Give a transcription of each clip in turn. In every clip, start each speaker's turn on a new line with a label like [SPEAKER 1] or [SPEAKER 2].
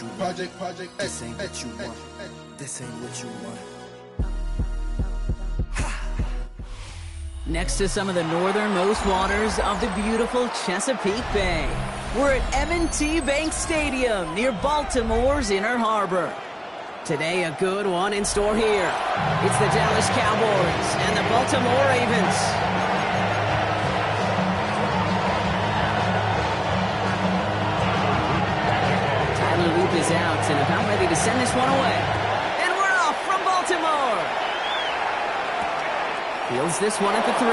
[SPEAKER 1] what you want. This ain't what you want. This ain't what you want.
[SPEAKER 2] Next to some of the northernmost waters of the beautiful Chesapeake Bay, we're at M&T Bank Stadium near Baltimore's Inner Harbor. Today, a good one in store here. It's the Dallas Cowboys and the Baltimore Ravens. Tyler Loop is out and about ready to send this one away. And we're off from Baltimore. Fields this one at the 3.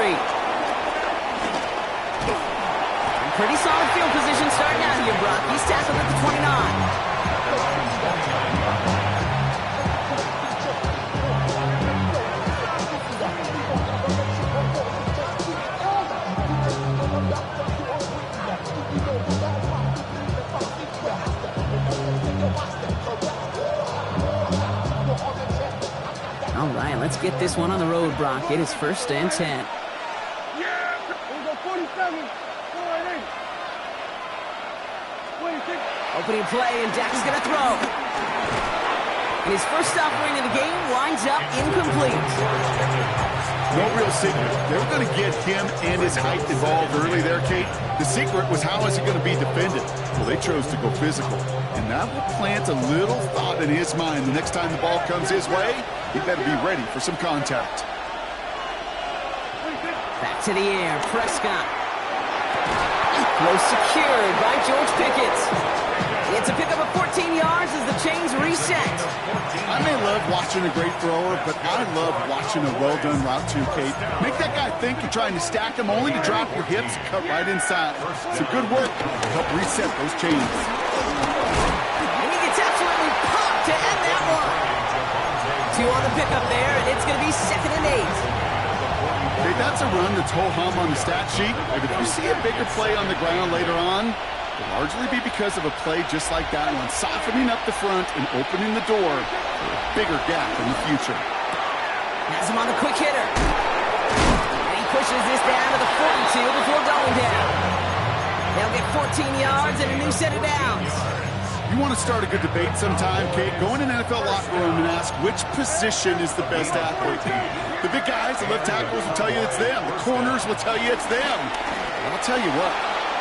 [SPEAKER 2] And pretty solid field position starting out here, Brock. He's tackled at the 29. All right, let's get this one on the road, Brock. It is 1st and 10. Opening play, and Dak is going to throw. And his first offering of the game winds up incomplete.
[SPEAKER 3] No real secret. They were going to get him and his height involved early there, Kate. The secret was how is he going to be defended? Well, they chose to go physical. And that will plant a little thought in his mind. The next time the ball comes his way, he better be ready for some contact.
[SPEAKER 2] Back to the air, Prescott. Close secured by George Pickett. It's a pickup of 14 yards as the chains reset.
[SPEAKER 3] I may love watching a great thrower, but I love watching a well-done route too, Kate. Make that guy think you're trying to stack him only to drop your hips and cut right inside. It's a good work to help reset those chains.
[SPEAKER 2] And he gets absolutely pumped to end that one. 2 on the pickup there, and it's going to be 2nd and 8.
[SPEAKER 3] Okay, that's a run that's ho-hum on the stat sheet, but if you see a bigger play on the ground later on, it'll largely be because of a play just like that one, softening up the front and opening the door for a bigger gap in the future.
[SPEAKER 2] Has him on the quick hitter. And he pushes this down to the 42 before going down. They'll get 14 yards and a new set of downs.
[SPEAKER 3] You want to start a good debate sometime, Kate? Go in an NFL locker room and ask which position is the best athlete. The big guys, the left tackles will tell you it's them. The corners will tell you it's them. But I'll tell you what,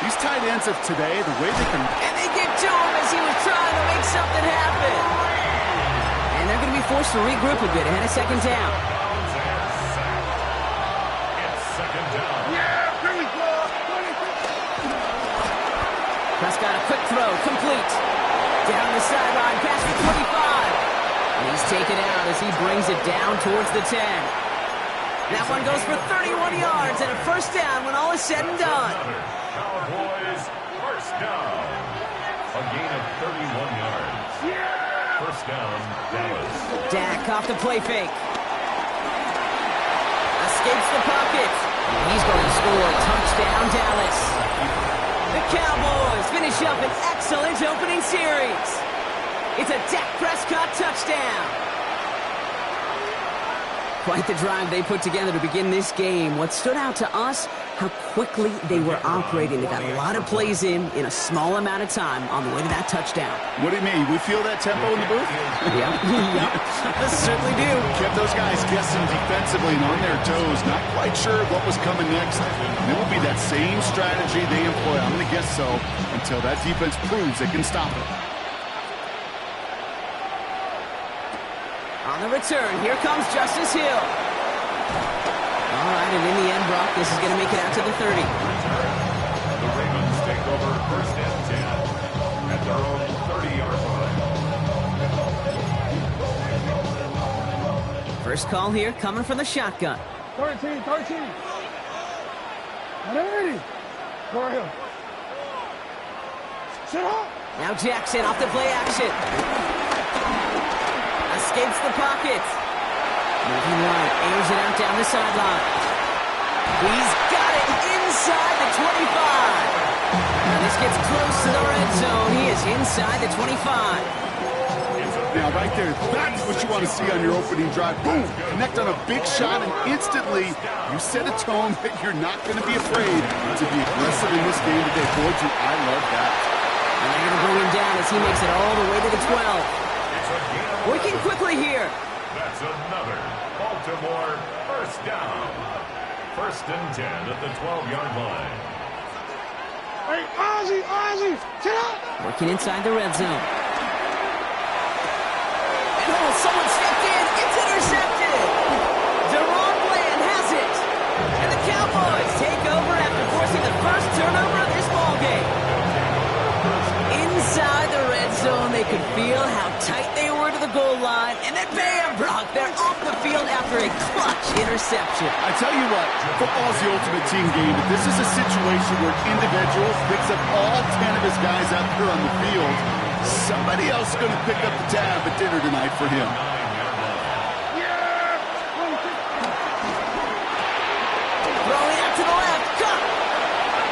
[SPEAKER 3] these tight ends of today, the way they can...
[SPEAKER 2] And they give to him as he was trying to make something happen. And they're going to be forced to regroup a bit ahead of 2nd down. Prescott, a quick throw, complete. Down the sideline, past the 25. And he's taken out as he brings it down towards the 10. That one goes for 31 yards and a 1st down when all is said and done.
[SPEAKER 4] Cowboys, 1st down. A gain of 31 yards. 1st down, Dallas.
[SPEAKER 2] Dak off the play fake. Escapes the pocket. He's going to score. Touchdown, Dallas. The Cowboys finish up an excellent opening series. It's a Dak Prescott touchdown. Quite the drive they put together to begin this game. What stood out to us, how quickly they were operating. They got a lot of plays in a small amount of time on the way to that touchdown.
[SPEAKER 3] What do you mean? We feel that tempo in the booth?
[SPEAKER 2] Yep. Certainly do.
[SPEAKER 3] Kept those guys guessing defensively and on their toes, not quite sure what was coming next. And it will be that same strategy they employ, I'm going to guess so, until that defense proves they can stop it.
[SPEAKER 2] On the return, here comes Justice Hill. All right, and in the end, Brock, this is going to make it out to the 30.
[SPEAKER 4] The Ravens take over 1st and 10 at their own 30-yard line.
[SPEAKER 2] First call here coming from the shotgun.
[SPEAKER 5] 13. Ready. Go ahead. Sit up.
[SPEAKER 2] Now Jackson off the play action. Escapes the pocket. Moving right, airs it out down the sideline. He's got it inside the 25. Now this gets close to the red zone. He is inside the 25.
[SPEAKER 3] Now, right there, that's what you want to see on your opening drive. Boom! Connect on a big shot, and instantly you set a tone that you're not going to be afraid to be aggressive in this game today. Boy, I love that.
[SPEAKER 2] And they're going to bring him down as he makes it all the way to the 12. Working quickly here.
[SPEAKER 4] That's another Baltimore first down. First and 10 at the 12-yard line.
[SPEAKER 5] Hey, Ozzy, get up!
[SPEAKER 2] Working inside the red zone. And someone stepped in. It's intercepted. Deron Bland has it. And the Cowboys take over after forcing the first turnover of this ballgame. Inside the red zone, they could feel how tight they were to the goal line. And then bam, Brock, they're off the field after a clutch interception.
[SPEAKER 3] I tell you what, football's the ultimate team game. But this is a situation where an individual picks up all 10 of his guys out there on the field. Somebody else is going to pick up the tab at dinner tonight for him.
[SPEAKER 2] Throwing out to the left. Cut!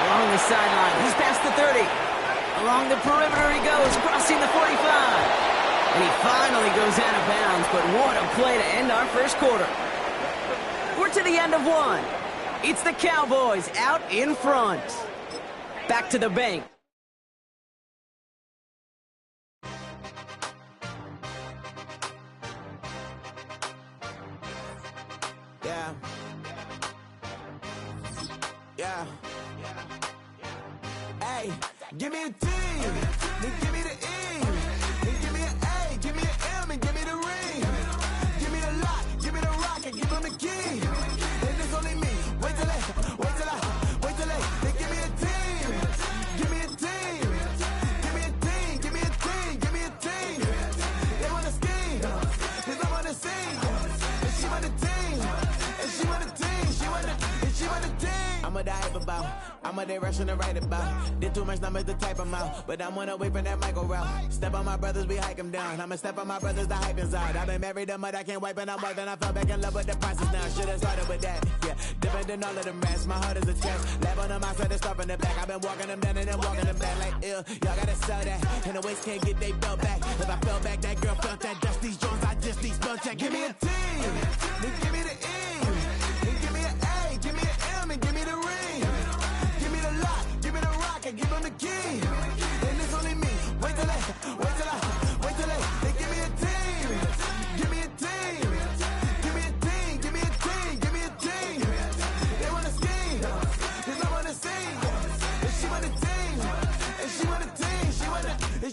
[SPEAKER 2] Along the sideline. He's past the 30. Along the perimeter he goes, crossing the 45. And he finally goes out of bounds, but what a play to end our first quarter. We're to the end of one. It's the Cowboys out in front. Back to the bank.
[SPEAKER 6] Yeah. Hey, give me a T, then give me the E, then give me an A, give me an M, and give me the ring. Give me the lock, give me the rock, and give them the key. And it's only me. Wait till then give me a team. Give me a team. Give me a team. Give me a team. Give me a team. They want to scheme, 'cause I want to sing. And she want a team. And she want a team. She want a team. I'm a dive about. I'm a day rushing to write about. Did too much numbers to type them out. But I'm one away from that Michael route. Step on my brothers, we hike them down. I'ma step on my brothers, the hype inside. I've been married to mud, I can't wipe and I'm more than I fell back in love with the process now. Should've started with that. Yeah, different than all of them rats. My heart is a test. Lab on them outside, they start from the back. I've been walking them down and then walking them back like ill. Y'all gotta sell that. And the waist can't get they belt back. If I fell back, that girl felt that. Dust these Jones, I just need spell check. Give me a team. Then give me the E. Then give me an A. Give me an M and give me the ring. Give me the lock. Give me the rock. And give them the key. And it's only me. Wait till they give me a team. Give me a team. Give me a team. Give me a team. Give me a team. They wanna scheme, 'cause I wanna sing. And she want a team. And she want a team.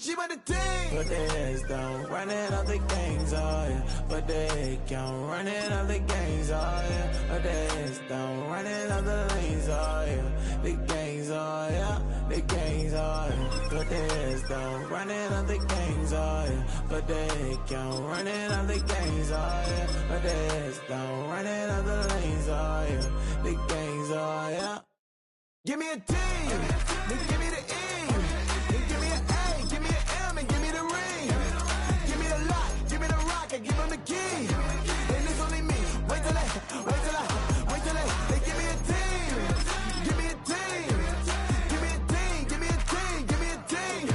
[SPEAKER 6] She want a team. But there's don't running all the gangs, oh yeah. But they can't running all the gangs, oh yeah. But there's don't running all the lanes, oh yeah. The gangs, oh yeah. The gangs, oh yeah. But there's don't running all the gangs, oh yeah. But they can't running all the gangs, oh yeah. But there's don't running all the lanes, oh yeah. The gangs, oh yeah. Give me a team, then give me the E, then give me an A, give me an M, and give me the ring. Give me the lock, give me the rock, and give them the key. And it's only me. Wait till they give me a team. Give me a team. Give me a team. Give me a team. Give me a team.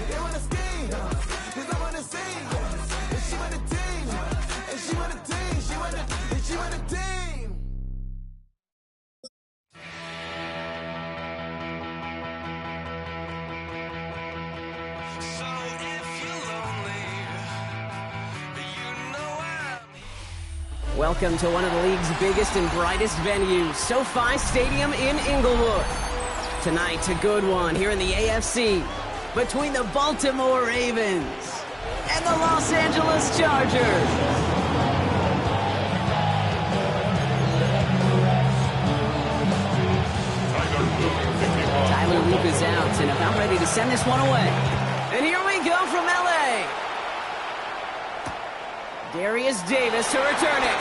[SPEAKER 6] They wanna scheme, 'cause I wanna sing. And she want a team. And she want a team. She want a team.
[SPEAKER 2] Welcome to one of the league's biggest and brightest venues, SoFi Stadium in Inglewood. Tonight's a good one here in the AFC between the Baltimore Ravens and the Los Angeles Chargers. Tyler Luke is out and about ready to send this one away. And here we go from LA. Darius Davis to return it.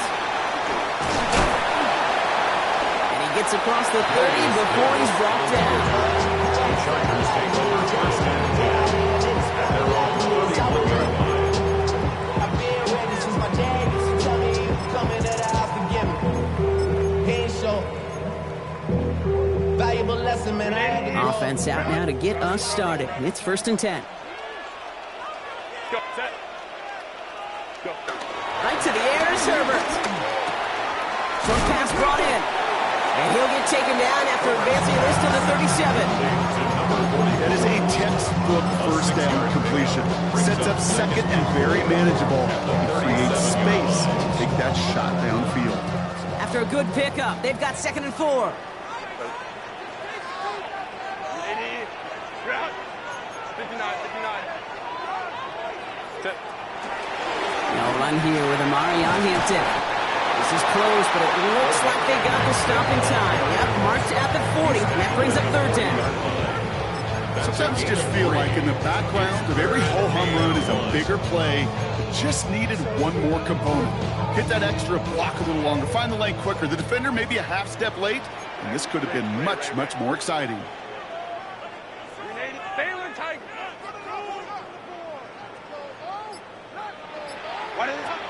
[SPEAKER 2] And he gets across the 30 before he's brought down.
[SPEAKER 4] The Chargers take over first and 10 at their own 30-yard line.
[SPEAKER 7] I've been ready since my dad used to tell me he was coming to the house to get me. He ain't so valuable lesson, man. I had to
[SPEAKER 2] Offense out now to get us started. It's first and 10.
[SPEAKER 4] Go, set. Go.
[SPEAKER 2] Right to the air is Herbert. Short pass brought in. And he'll get taken down after advancing this to the 37.
[SPEAKER 4] To number
[SPEAKER 3] That is a textbook first down completion. Sets up second and very manageable. It creates space to take that shot downfield.
[SPEAKER 2] After a good pickup, they've got 2nd and 4. No run here with Amari on Hampton. This is close, but it looks like they got the stopping time. Yep, marked up at 40, and that brings up 3rd down.
[SPEAKER 3] Sometimes you just feel like in the background of every ho-hum run is a bigger play that just needed one more component. Hit that extra block a little longer, find the lane quicker. The defender maybe a half step late, and this could have been much, much more exciting.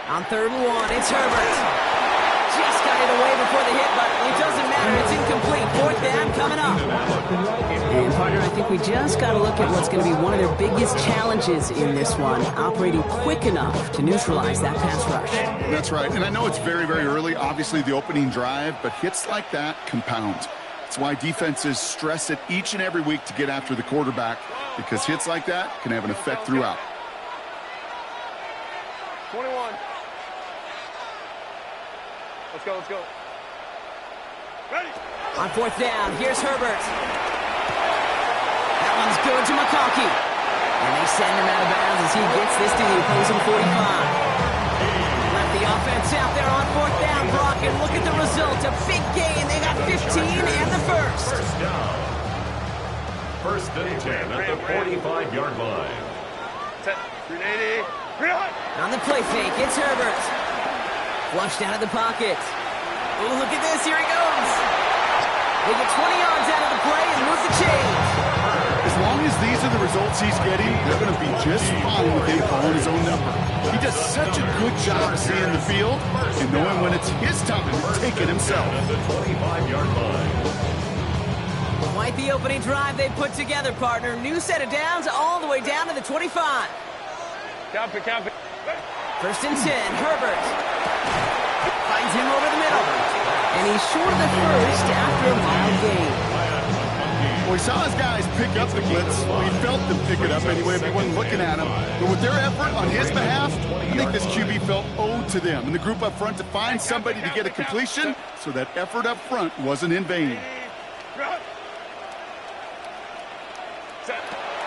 [SPEAKER 2] On 3rd and 1, it's Herbert. Just got it away before the hit, but it doesn't matter. It's incomplete. 4th down coming up. And, partner, I think we just got to look at what's going to be one of their biggest challenges in this one, operating quick enough to neutralize that pass rush.
[SPEAKER 3] That's right. And I know it's very, very early, obviously the opening drive, but hits like that compound. That's why defenses stress it each and every week to get after the quarterback, because hits like that can have an effect throughout.
[SPEAKER 5] 21. Let's go, let's go. Ready.
[SPEAKER 2] On 4th down, here's Herbert. That one's good to McConkey. And they send him out of bounds as he gets this to the opposing 45. Left the offense out there on 4th down, Brock, and look at the result. A big gain. They got 15 and the first.
[SPEAKER 4] 1st down. 1st and 10 at the 45-yard line.
[SPEAKER 5] Set. 380.
[SPEAKER 2] On the play fake, it's Herbert. Flushed out of the pocket. Oh, look at this. Here he goes. They get 20 yards out of the play and move the chains.
[SPEAKER 3] As long as these are the results he's getting, they're going to be just fine with him calling his own number. He does such a good job of seeing the field and knowing when it's his time to take it himself.
[SPEAKER 4] At the 25-yard line.
[SPEAKER 2] Quite the opening drive they put together, partner. New set of downs all the way down to the 25.
[SPEAKER 5] Count it, count it.
[SPEAKER 2] 1st and 10, Herbert. Finds him over the middle. And he's short of the first after a mild gain.
[SPEAKER 3] Well, he saw his guys pick up the blitz. Well, he felt them pick it up anyway if he wasn't looking at him. But with their effort on his behalf, I think this QB felt owed to them and the group up front to find somebody to get a completion, so that effort up front wasn't in vain.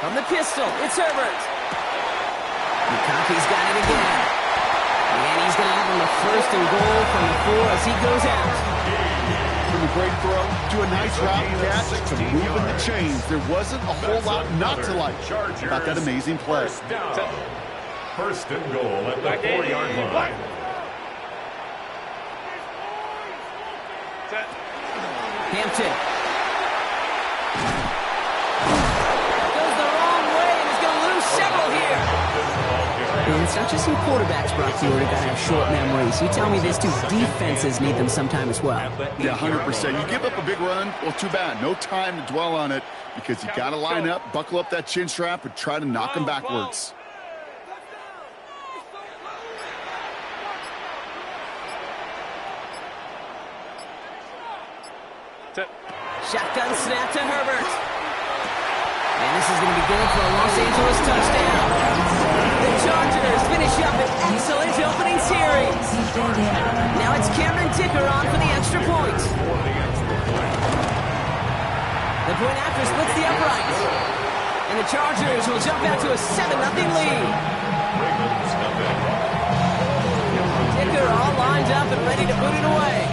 [SPEAKER 2] From the pistol, it's Herbert. McConkey's got it again. And he's going to have him a 1st and goal from the 4 as he goes out.
[SPEAKER 3] From a great throw to a nice route catch to moving the chains. There wasn't a whole lot not to like about that amazing play.
[SPEAKER 4] 1st down. 1st and goal at the 4-yard line.
[SPEAKER 2] Hampton. Goes the wrong way and is going to lose several here. And it's not just some quarterbacks, Brock, who got to have short memories. You tell me this too, defenses need them sometime as well.
[SPEAKER 3] Yeah, 100%. You give up a big run, well, too bad. No time to dwell on it because you got to line up, buckle up that chin strap, and try to knock them backwards.
[SPEAKER 2] Shotgun snap to Herbert. And this is going to be good for a Los Angeles touchdown. The Chargers finish up an excellent opening series. Now it's Cameron Dicker on for the extra point. The point after splits the uprights. And the Chargers will jump out to a 7-0 lead. Dicker all lined up and ready to put it away.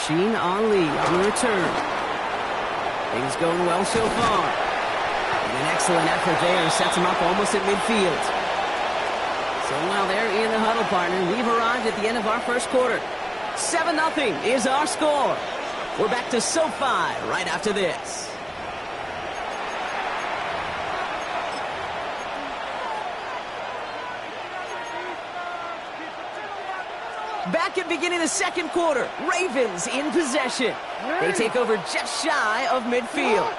[SPEAKER 2] Sheen Ali on the return. Things going well so far. And an excellent effort there sets him up almost at midfield. So while they're in the huddle, partner, we've arrived at the end of our first quarter. 7-0 is our score. We're back to SoFi right after this. Back at beginning the second quarter, Ravens in possession. They take over just shy of midfield.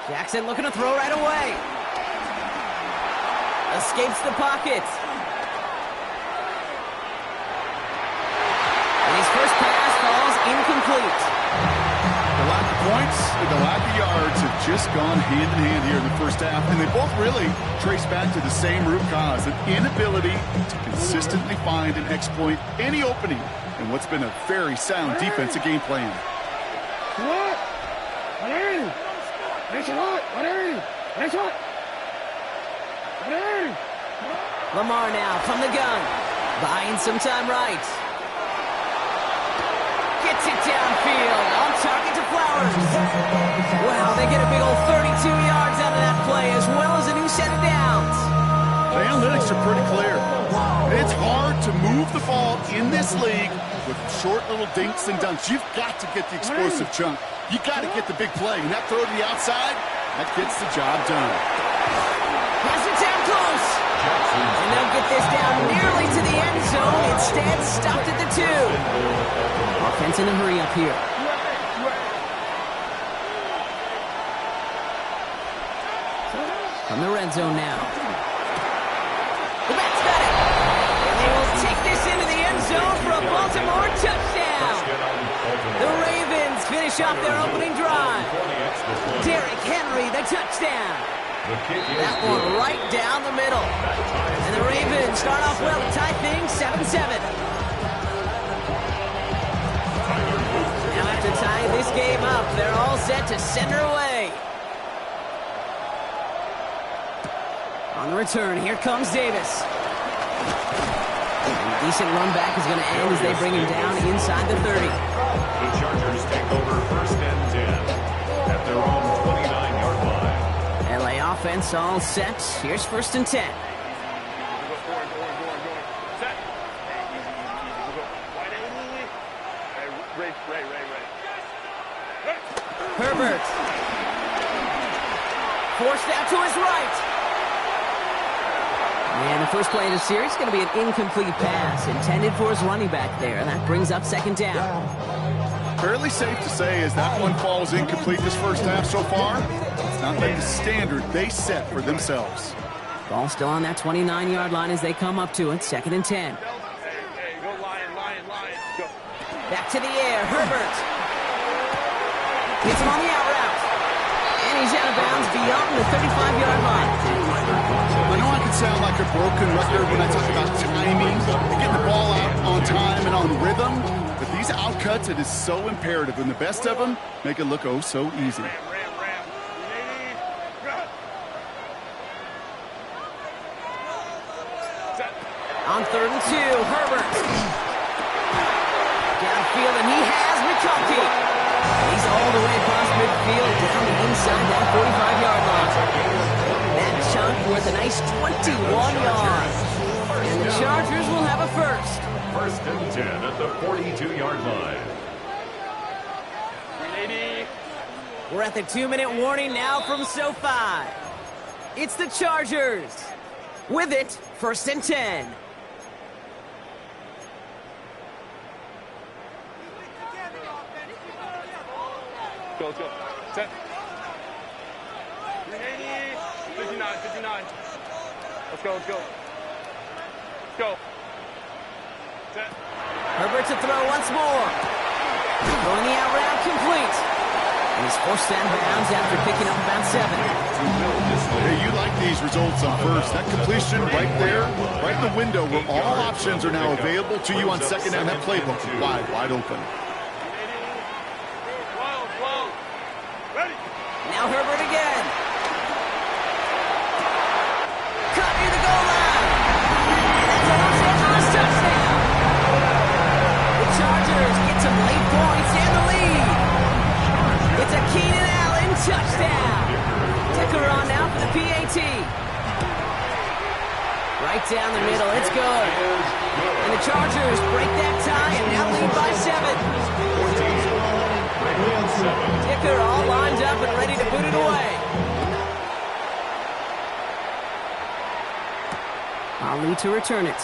[SPEAKER 2] Jackson looking to throw right away. Escapes the pocket. complete.
[SPEAKER 3] The lack of points and the lack of yards have just gone hand in hand here in the first half, and they both really trace back to the same root cause, an inability to consistently find and exploit any opening in what's been a very sound defensive game plan.
[SPEAKER 2] Lamar now from the gun. Buying some time right. Gets it downfield. On target to Flowers. Wow, they get a big old 32 yards out of that play, as well as a new set of downs.
[SPEAKER 3] The analytics are pretty clear. It's hard to move the ball in this league with short little dinks and dunks. You've got to get the explosive chunk. You got to get the big play. And that throw to the outside, that gets the job done.
[SPEAKER 2] Has it down close. And they'll get this down nearly to the end zone. Instead, stopped at the 2. Offense in a hurry up here. From the red zone now. The back's got it. And they will take this into the end zone for a Baltimore touchdown. The Ravens finish off their opening drive. Derrick Henry, the touchdown. That one right down the middle. And the Ravens start off well to tie things 7-7. Now after tying this game up, they're all set to send her away. On the return, here comes Davis. A decent run back is going to end as they bring him down inside the 30.
[SPEAKER 4] The Chargers take over 1st and 10 at their own 29-yard line.
[SPEAKER 2] LA offense all set. Here's 1st and 10. Herbert. Forced out to his right. And the first play of the series is going to be an incomplete pass intended for his running back there. And that brings up 2nd down.
[SPEAKER 3] Fairly safe to say as that one falls incomplete this first half so far, it's not like the standard they set for themselves.
[SPEAKER 2] Ball still on that 29-yard line as they come up to it. 2nd and 10. Back to the air. Herbert. Gets him on the out route. And he's out of bounds beyond the 35-yard line.
[SPEAKER 3] I know I can sound like a broken record when I talk about timing and getting the ball out on time and on rhythm, but these out cuts, it is so imperative, and the best of them make it look oh so easy.
[SPEAKER 2] On 3rd and 2, Herbert. Downfield, and he has McConkey. He's all the way across midfield down the inside that 45-yard line. That chunk worth a nice 21 yards. And the Chargers will have a first.
[SPEAKER 4] 1st and 10 at the 42-yard line.
[SPEAKER 2] We're at the 2-minute warning now from SoFi. It's the Chargers. With it, 1st and 10.
[SPEAKER 5] Let's go. Set. 380. 59. Let's go. Let's go. Set.
[SPEAKER 2] Herbert to throw once more. Throwing the out route complete. And he's forced out of bounds after picking up about 7.
[SPEAKER 3] Hey, you like these results on first. That completion right there, right in the window where all options are now available to you on 2nd down. That playbook is wide open.
[SPEAKER 2] Now Herbert again. Cut near the goal line. And that's a Los Angeles touchdown. The Chargers get some late points and the lead. It's a Keenan Allen touchdown. Ticker on now for the PAT. Right down the middle. It's good. And the Chargers break that tie and now lead by 7. Ticker all lined up and ready to put it away. Ali to return it.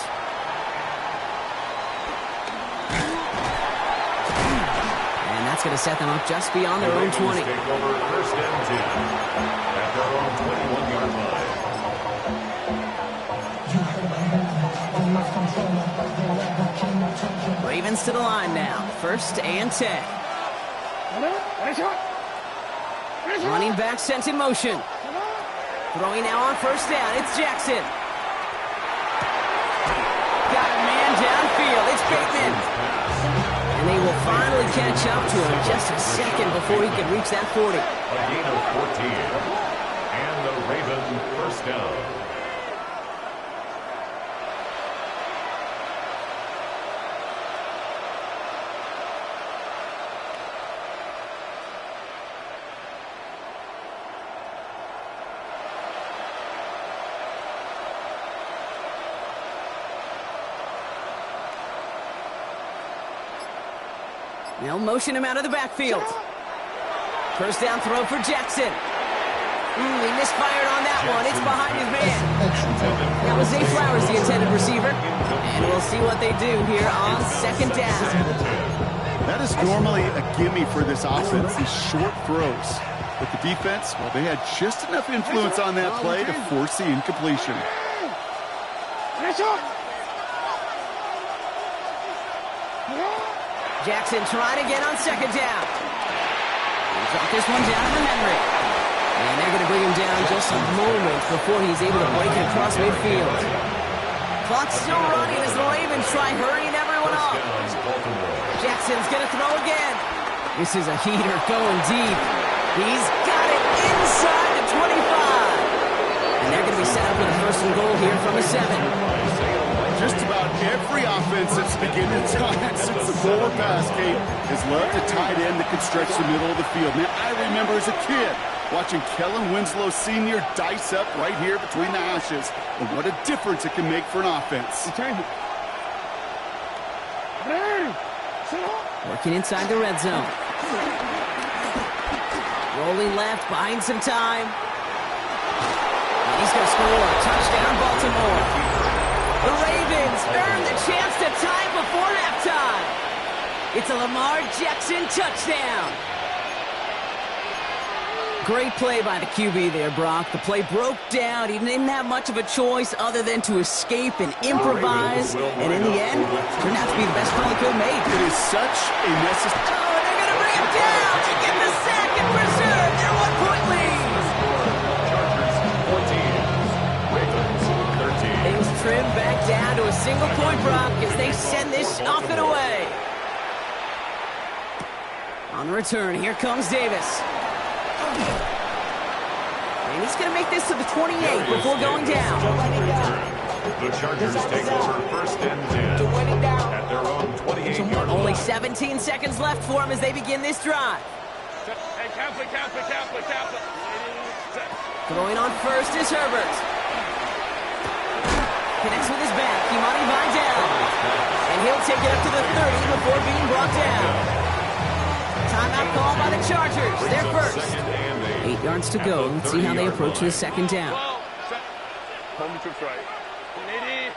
[SPEAKER 2] And that's going to set them up just beyond their own 20.
[SPEAKER 4] Take over 1st and 10 at their own 21-yard line.
[SPEAKER 2] Ravens to the line now. 1st and 10. Running back sent in motion. Throwing now on first down. It's Jackson. Got a man downfield. It's Bateman. And they will finally catch up to him just a second before he can reach that 40.
[SPEAKER 4] A gain of 14. And the Ravens first down.
[SPEAKER 2] They'll motion him out of the backfield. First down throw for Jackson. He misfired on that one. It's behind his man. That was Zay Flowers, the intended receiver. And we'll see what they do here on second down.
[SPEAKER 3] That is normally a gimme for this offense, these short throws. But the defense, well, they had just enough influence on that play to force the incompletion.
[SPEAKER 2] Jackson trying to get on second down. Drop this one down for Henry. And they're going to bring him down just a moment before he's able to break it across midfield. Clock's still running as the Ravens try hurrying everyone off. Jackson's going to throw again. This is a heater going deep. He's got it inside the 25. And they're going to be set up with a first and goal here from the 7.
[SPEAKER 3] Just about every offense that's beginning time since the forward pass, Kate, has loved a tight end that can stretch the middle of the field. Man, I remember as a kid watching Kellen Winslow Sr. dice up right here between the hashes. And what a difference it can make for an offense.
[SPEAKER 2] Working inside the red zone. Rolling left, buying some time. And he's going to score. Touchdown, Baltimore. The Ravens earn the chance to tie before halftime. It's a Lamar Jackson touchdown. Great play by the QB there, Brock. The play broke down. He didn't have much of a choice other than to escape and improvise. And in the end, turned out to be the best call he could have made.
[SPEAKER 3] It is such a necessary...
[SPEAKER 2] Oh, they're going to bring him down to get the sack and preserve their one-point lead. Things trim back down to a single point, Brock, as they send this off and away. On the return, here comes Davis. And he's going to make this to the 28 before going down.
[SPEAKER 4] The Chargers take over first and 10 at their own 28-yard line.
[SPEAKER 2] Only 17 seconds left for him as they begin this drive.
[SPEAKER 5] Hey, Kaplan.
[SPEAKER 2] Throwing on first is Herbert. Connects with his back, Kimani Vidal. And he'll take it up to the 30 before being brought down. Timeout call by the Chargers. They're first. 8 yards to go. Let's see how they approach this second down.
[SPEAKER 5] Home troops right. 180.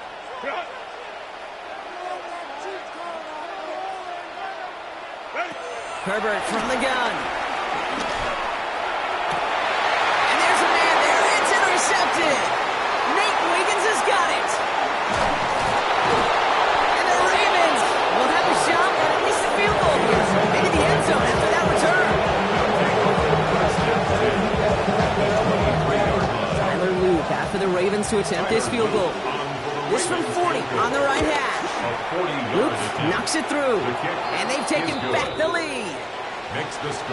[SPEAKER 2] Herbert from the gun. And there's a man there. It's intercepted. Nate Wiggins has got it. And the Ravens will have a shot at least a field goal here. Maybe the end zone after that return. Tyler Luke after the Ravens to attempt this field goal. This from 40 on the right hash. Luke knocks it through. And they've taken back the lead.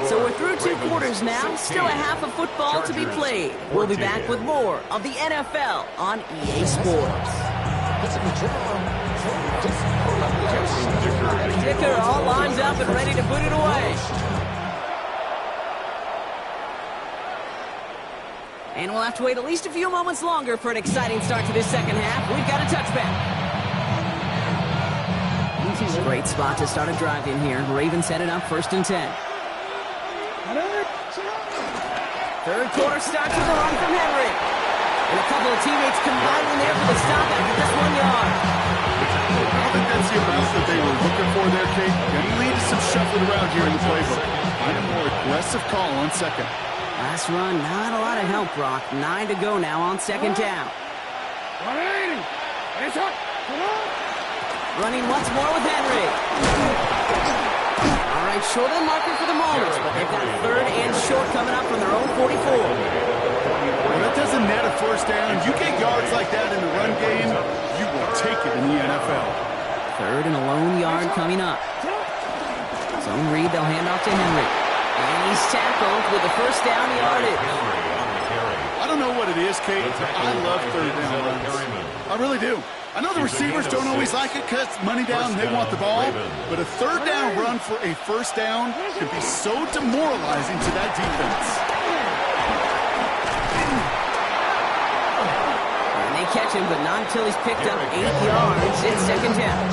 [SPEAKER 2] So we're through 2 quarters now. Still a half of football to be played. We'll be back with more of the NFL on EA Sports. Ticker all lined up and ready to put it away. And we'll have to wait at least a few moments longer for an exciting start to this second half. We've got a touchback. Great spot to start a drive in here. Ravens headed up first and 10. Third quarter starts with a run from Henry. And a couple of teammates combining there for the stop after just 1 yard.
[SPEAKER 3] I think that's the amount that they were looking for there, Kate. Going to lead to some shuffling around here in the playbook. Find a more aggressive call on second.
[SPEAKER 2] Last run, not a lot of help, Brock. 9 to go now on second down. Running once more with Henry. All right, short on marker for the moment, but they've got 3rd and short coming up from their own 44.
[SPEAKER 3] Well, that doesn't net a first down. You get yards like that in the run game, you will take it in the NFL.
[SPEAKER 2] 3rd and a lone yard coming up. Zone read, they'll hand off to Henry. And he's tackled with the first down yardage.
[SPEAKER 3] I don't know what it is, Kate, but I love 3rd down runs. I really do. I know the receivers don't always like it because money down and they want the ball, but a 3rd down run for a first down can be so demoralizing to that defense.
[SPEAKER 2] And they catch him, but not until he's picked up 8 yards. It's 2nd down.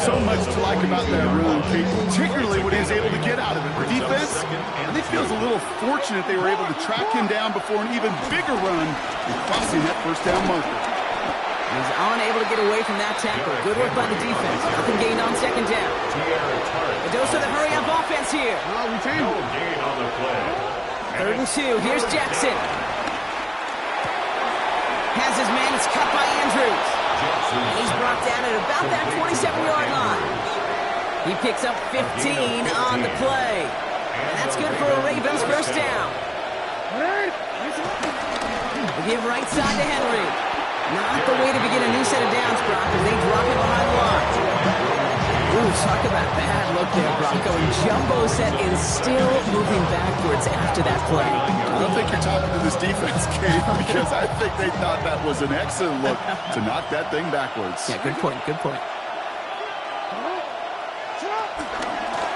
[SPEAKER 3] So much to like about that run, Kate, particularly what he was able to get out of it. The defense, I think, feels a little fortunate they were able to track him down before an even bigger run and crossing that first down marker.
[SPEAKER 2] He's unable to get away from that tackle. Good work by the defense. Nothing gained on 2nd down. A dose of the hurry-up offense here.
[SPEAKER 4] No gain on the play.
[SPEAKER 2] 3rd and 2. Here's Jackson. Has his man. It's cut by Andrews. He's brought down at about that 27-yard line. He picks up 15 on the play. And that's good for a Ravens first down. We'll give right side to Henry. Not the way to begin a new set of downs, Brock, as they drop it behind the line. Ooh, talk about bad look there, Bronco. Jumbo set is still moving backwards after that play.
[SPEAKER 3] I don't think you're talking to this defense, Kate, because I think they thought that was an excellent look to knock that thing backwards.
[SPEAKER 2] Yeah, good point, good point.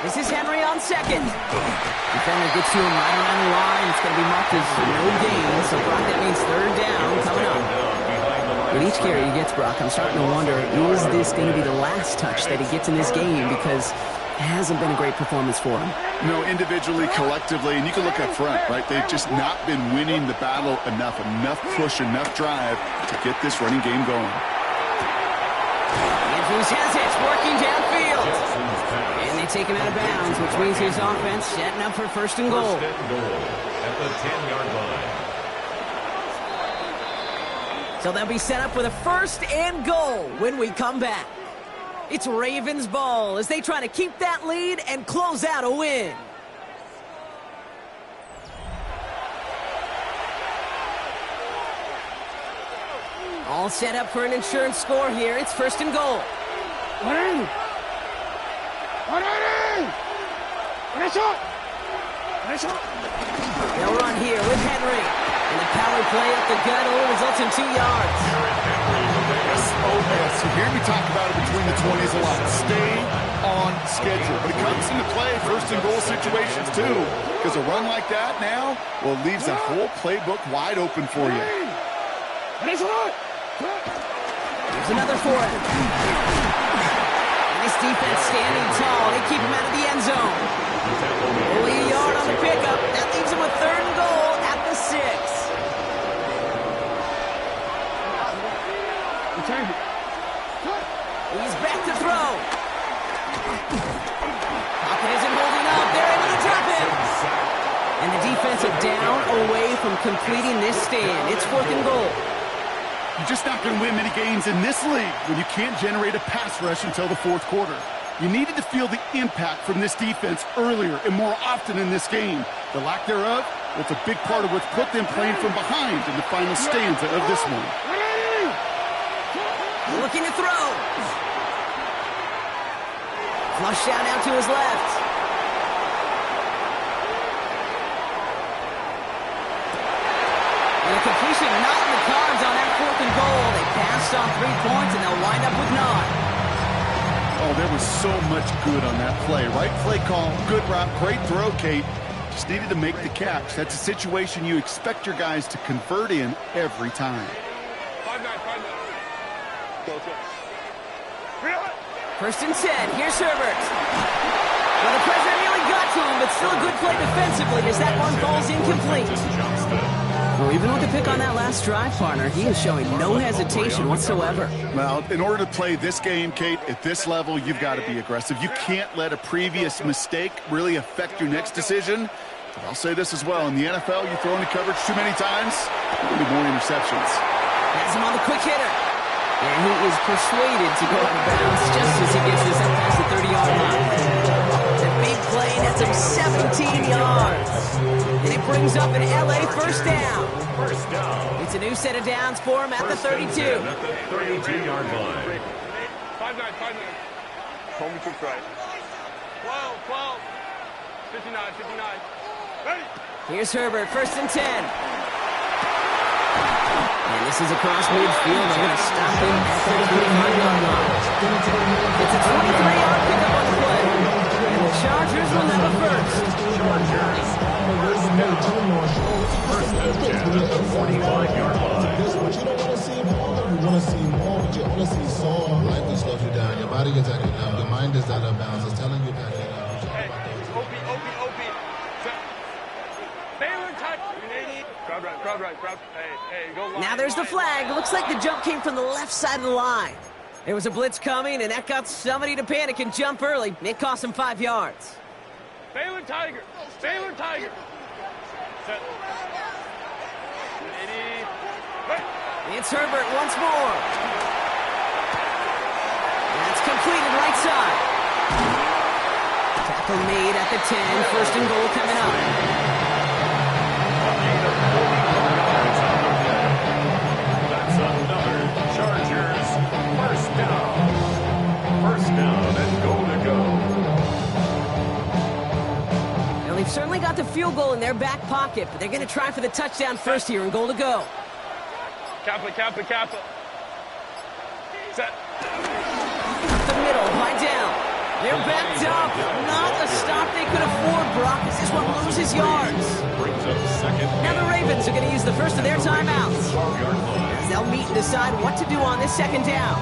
[SPEAKER 2] This is Henry on 2nd. Defender gets to him right around the line. It's going to be marked as no gain, so Brock, that means 3rd down coming up. With each carry he gets, Brock, I'm starting to wonder, is this going to be the last touch that he gets in this game? Because it hasn't been a great performance for him.
[SPEAKER 3] No, individually, collectively, and you can look up front, right? They've just not been winning the battle enough push, enough drive to get this running game going.
[SPEAKER 2] Andrews has it, working downfield. And they take him out of bounds, which means his offense setting up for 1st and goal.
[SPEAKER 4] First and goal at the 10-yard line.
[SPEAKER 2] So they'll be set up with a 1st and goal when we come back. It's Ravens ball as they try to keep that lead and close out a win. All set up for an insurance score here. It's 1st and goal. They'll run here with Henry. And the power play up the gut only results in 2 yards.
[SPEAKER 3] Yes, you hear me talk about it between the 20s a lot. Stay on schedule. But it comes into play 1st and goal situations too. Because a run like that now, well, leaves that whole playbook wide open for you.
[SPEAKER 2] Here's another for him. Nice defense standing tall. They keep him out of the end zone. Only a yard on the pickup. That leaves him with 3rd and goal at the 6. He's back to throw. Pocket isn't holding up. They're able to drop him. And the defensive down away from completing this stand. It's 4th and goal.
[SPEAKER 3] You're just not going to win many games in this league when you can't generate a pass rush until the 4th quarter. You needed to feel the impact from this defense earlier and more often in this game. The lack thereof, well, it's a big part of what's put them playing from behind in the final stanza of this one.
[SPEAKER 2] Looking to throw. Flush down out to his left. And a completion not in the cards on that 4th and goal. They passed on 3 points, and they'll wind up with 9.
[SPEAKER 3] Oh, there was so much good on that play. Right play call, good route, great throw, Kate. Just needed to make the catch. That's a situation you expect your guys to convert in every time.
[SPEAKER 2] 1st and 10. Here's Herbert. Well, the pressure nearly got to him, but still a good play defensively as that one falls incomplete. Well, even with the pick on that last drive, partner, he is showing no hesitation whatsoever.
[SPEAKER 3] Well, in order to play this game, Kate, at this level, you've got to be aggressive. You can't let a previous mistake really affect your next decision. But I'll say this as well. In the NFL, you throw into coverage too many times, there'll be more interceptions.
[SPEAKER 2] Has him on the quick hitter. And he is persuaded to go out of bounds just as he gets this up past the 30-yard line. The big play nets him 17 yards. And it brings up an LA first down.
[SPEAKER 4] First down.
[SPEAKER 2] It's a new set of downs for him at the 32.
[SPEAKER 4] At the 32-yard line.
[SPEAKER 5] 5-9, 5-9. Home to try. 12, 12. 59, 59. Ready.
[SPEAKER 2] Here's Herbert, first and 10. And this is across midfield. They're going to stop him at the 35-yard line. It's a 23-yard pickup on the play. And the Chargers will have a first.
[SPEAKER 4] Chargers. First down. First and 10 at the 45-yard line.
[SPEAKER 8] This is what you don't want to see more. You want to see more, but you want to see soul. Life will slow you down. Your body is acting up. Your mind is out of bounds. It's telling you that.
[SPEAKER 5] Hey, OP. Baylor touch. Crowd right. Hey, go line.
[SPEAKER 2] Now there's the flag. Looks like the jump came from the left side of the line. There was a blitz coming, and that got somebody to panic and jump early. It cost him 5 yards.
[SPEAKER 5] Baylor Tiger. Set. 80. Right.
[SPEAKER 2] It's Herbert once more. That's completed right side. Tackle made at the 10. First and goal coming up.
[SPEAKER 4] That's another Chargers first down. First down and goal to go.
[SPEAKER 2] Now they've certainly got the field goal in their back pocket, but they're going to try for the touchdown first here and goal to go.
[SPEAKER 5] Kappa. Set.
[SPEAKER 2] The middle, line down. They're backed up. Not a stop they could afford, Brock, as this one loses yards.
[SPEAKER 4] Brings up second.
[SPEAKER 2] Now the Ravens are going to use the first of their timeouts.
[SPEAKER 4] 12-yard line.
[SPEAKER 2] As they'll meet and decide what to do on this second down.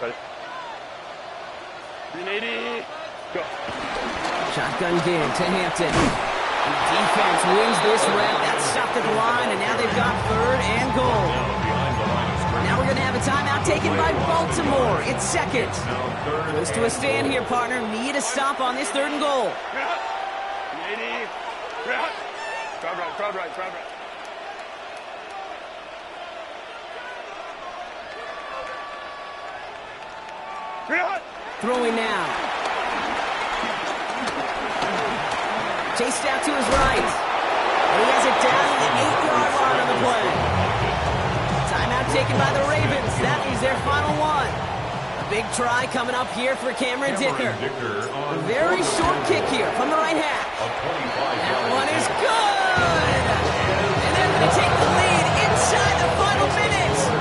[SPEAKER 5] Ready. 380. Go.
[SPEAKER 2] Shotgun game to Hampton. And the defense wins this rep. That's stopped at the line, and now they've got third and goal.
[SPEAKER 4] Behind the line of scrimmage.
[SPEAKER 2] Now we're going to have a timeout taken by Baltimore. It's second. Close to a stand here, partner. Need a stop on this third and goal.
[SPEAKER 5] 380. Crowd right.
[SPEAKER 2] Throwing now. Chased out to his right. And he has it down to the 8-yard line on the play. Timeout taken by the Ravens. That is their final one. A big try coming up here for Cameron Dicker. A very short kick here from the right half. That one is good. And they're going to take the lead inside the final minutes.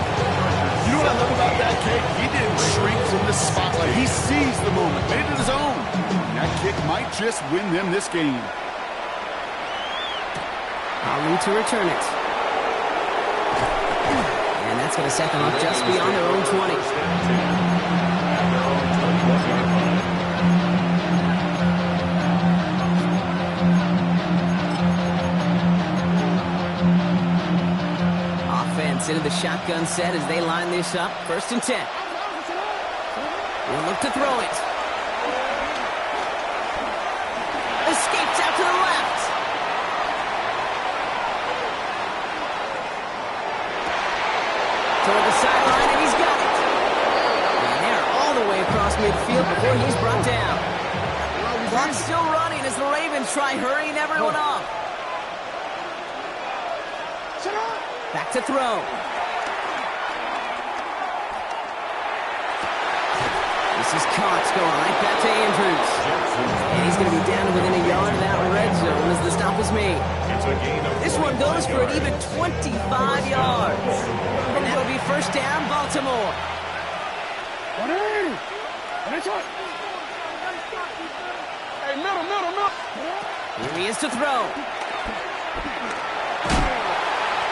[SPEAKER 3] You know what I love about that kick? He didn't shrink from the spotlight. He seized the moment, made it his own. And that kick might just win them this game.
[SPEAKER 2] Ali to return it. And that's going to set them up just beyond their own 20. Offense into the shotgun set as they line this up. First and 10. They'll look to throw it. Escapes out to the left. Toward the sideline, and he's got it. And they're all the way across midfield before he's brought down. Clock's still running as the Ravens try hurrying everyone up. Back to throw. This is Cox going right back to Andrews. And he's going to be down within a yard of that red zone as the stop is made. This one goes for an even 25 yards. And that'll be first down, Baltimore.
[SPEAKER 5] Hey, middle.
[SPEAKER 2] Here he is to throw.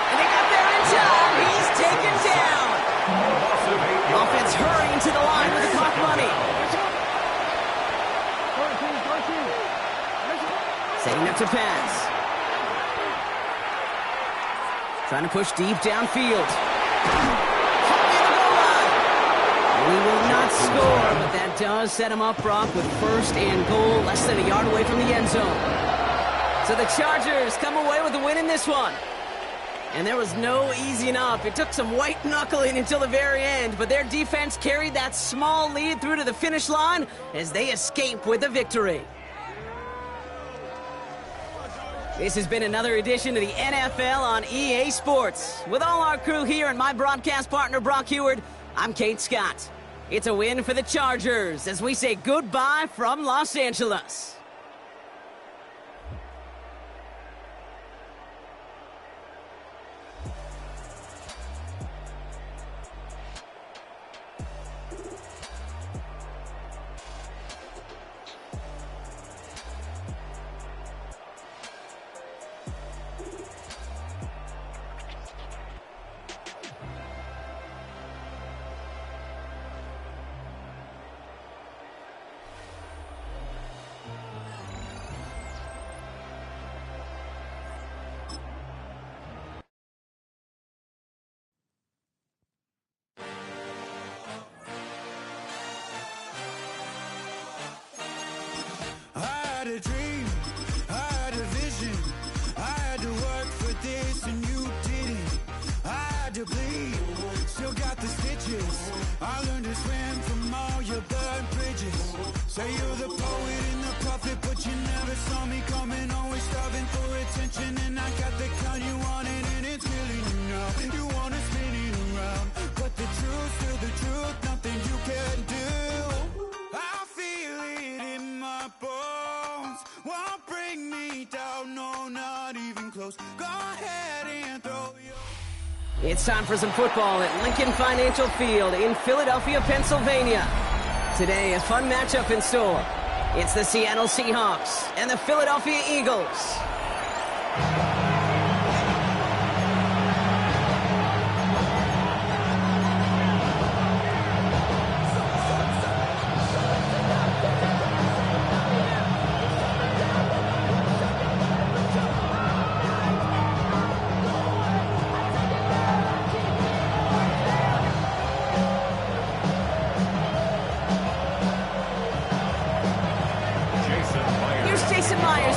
[SPEAKER 2] And they got there in time. He's taken down. Offense hurrying to the line with the clock running. Setting up to pass. Trying to push deep downfield. He will not score, but that does set him up, Brock, with first and goal, less than a yard away from the end zone. So the Chargers come away with the win in this one. And there was no easing up. It took some white knuckling until the very end, but their defense carried that small lead through to the finish line as they escape with the victory. This has been another edition of the NFL on EA Sports. With all our crew here and my broadcast partner, Brock Heward, I'm Kate Scott. It's a win for the Chargers as we say goodbye from Los Angeles.
[SPEAKER 6] A dream, I had a vision, I had to work for this and you didn't. I had to bleed, still got the stitches. I learned to swim from all your burnt bridges. Say you're the poet and the prophet, but you never saw me coming. Always starving for attention, and I got the kind you wanted, and it's killing you now. You wanna spin it around, but the truth's still the truth, nothing you can do. I feel it in my bones. Won't bring me down, no, not even close. Go ahead and throw your...
[SPEAKER 2] It's time for some football at Lincoln Financial Field in Philadelphia, Pennsylvania. Today, a fun matchup in store. It's the Seattle Seahawks and the Philadelphia Eagles.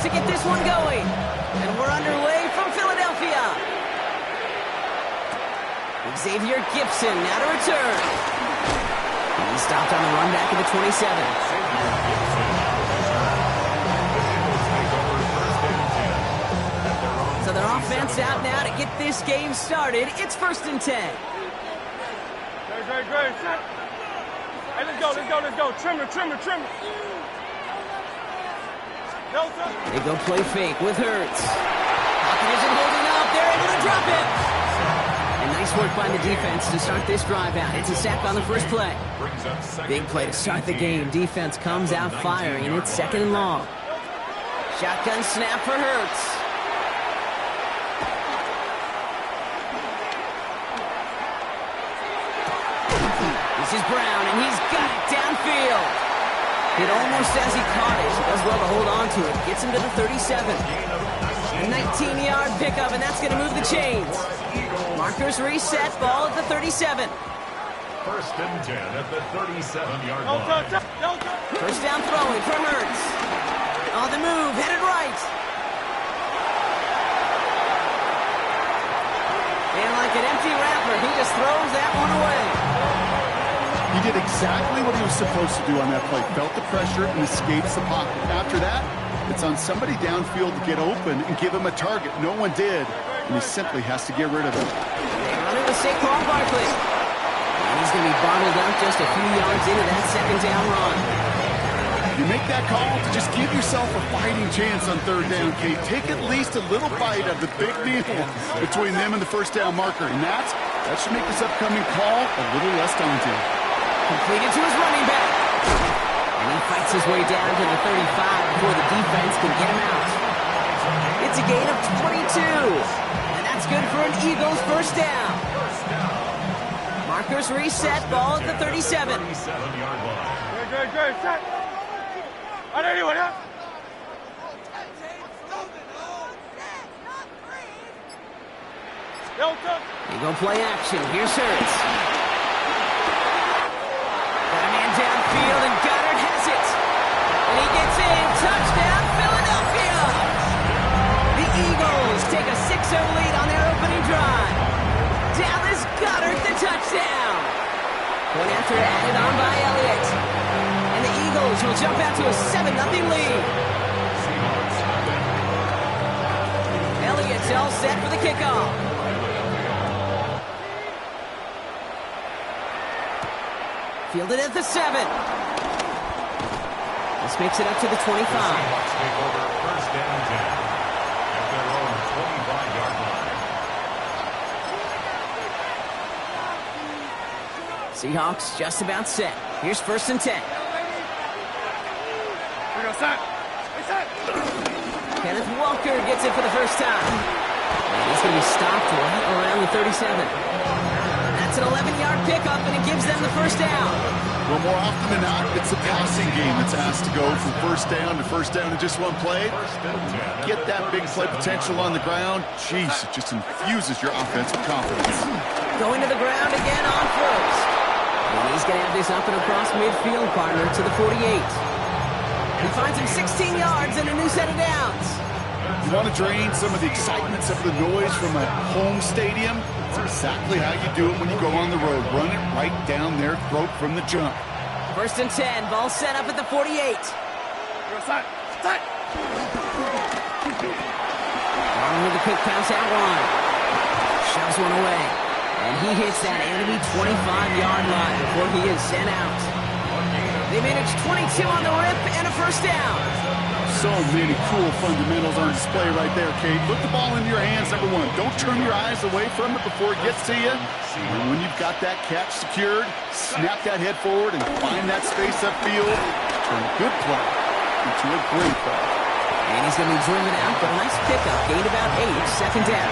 [SPEAKER 2] To get this one going. And we're underway from Philadelphia. Xavier Gibson now to return. He stopped on the run back at the 27. So their offense out now to get this game started. It's 1st and 10.
[SPEAKER 5] Great. Hey, let's go. Trimmer.
[SPEAKER 2] They go play fake with Hurts. Pocket isn't holding up. They're able to drop it. And nice work by the defense to start this drive out. It's a sack on the first play. Big play to start the game. Defense comes out firing. It's 2nd and long. Shotgun snap for Hurts. This is Brown, and he's got it downfield. Hit almost as he caught it. He does well to hold on to it. Gets him to the 37. A 19-yard pickup, and that's going to move the chains. Markers reset. Ball at the 37.
[SPEAKER 4] 1st and 10 at the 37-yard line.
[SPEAKER 2] First down throwing for Hurts. On the move, headed right. And like an empty wrapper, he just throws that one away.
[SPEAKER 3] He did exactly what he was supposed to do on that play. Felt the pressure and escapes the pocket. After that, it's on somebody downfield to get open and give him a target. No one did, and he simply has to get rid of it.
[SPEAKER 2] They run it with Saquon Barkley. And he's going to be bottled up just a few yards into that 2nd down run.
[SPEAKER 3] You make that call to just give yourself a fighting chance on 3rd down, Kate. Take at least a little bite of the big meal between them and the 1st down marker. And that should make this upcoming call a little less daunting.
[SPEAKER 2] Completed to his running back. And he fights his way down to the 35 before the defense can get him out. It's a gain of 22. And that's good for an Eagles 1st down. Markers reset. Ball at the 37.
[SPEAKER 4] 37-yard line.
[SPEAKER 5] Great. I know you want to.
[SPEAKER 2] They go play action. Here's Hurts. Got a man downfield, and Goddard has it. And he gets in. Touchdown, Philadelphia! set for the kickoff. Fielded at the 7. This makes it up to the 25.
[SPEAKER 4] Seahawks take over first down 10 at their own 25-yard line.
[SPEAKER 2] Seahawks just about set. Here's first and 10.
[SPEAKER 5] We go set.
[SPEAKER 2] Kenneth Walker gets it for the first time. And he's going to be stopped right around the 37. That's an 11-yard pickup, and it gives them the first down.
[SPEAKER 3] Well, more often than not, it's a passing game that's asked to go from first down in just one play. Get that big play potential on the ground. Jeez, it just infuses your offensive confidence.
[SPEAKER 2] Going to the ground again on first. And he's going to have this up and across midfield, partner, to the 48. He finds him 16 yards and a new set of downs.
[SPEAKER 3] You want to drain some of the excitement, some of the noise from a home stadium? It's exactly how you do it when you go on the road. Run it right down their throat from the jump.
[SPEAKER 2] First and 10, ball set up at the 48.
[SPEAKER 5] Set.
[SPEAKER 2] On with the quick pass out wide. Shoves one away. And he hits that enemy 25-yard line before he is sent out. They manage 22 on the rip and a first down.
[SPEAKER 3] So many cool fundamentals on display right there, Kate. Put the ball into your hands, number one. Don't turn your eyes away from it before it gets to you. And when you've got that catch secured, snap that head forward and find that space upfield. Turn a good play into a great play.
[SPEAKER 2] And he's going to be driven out, but a nice pickup. Gained about 8, second down.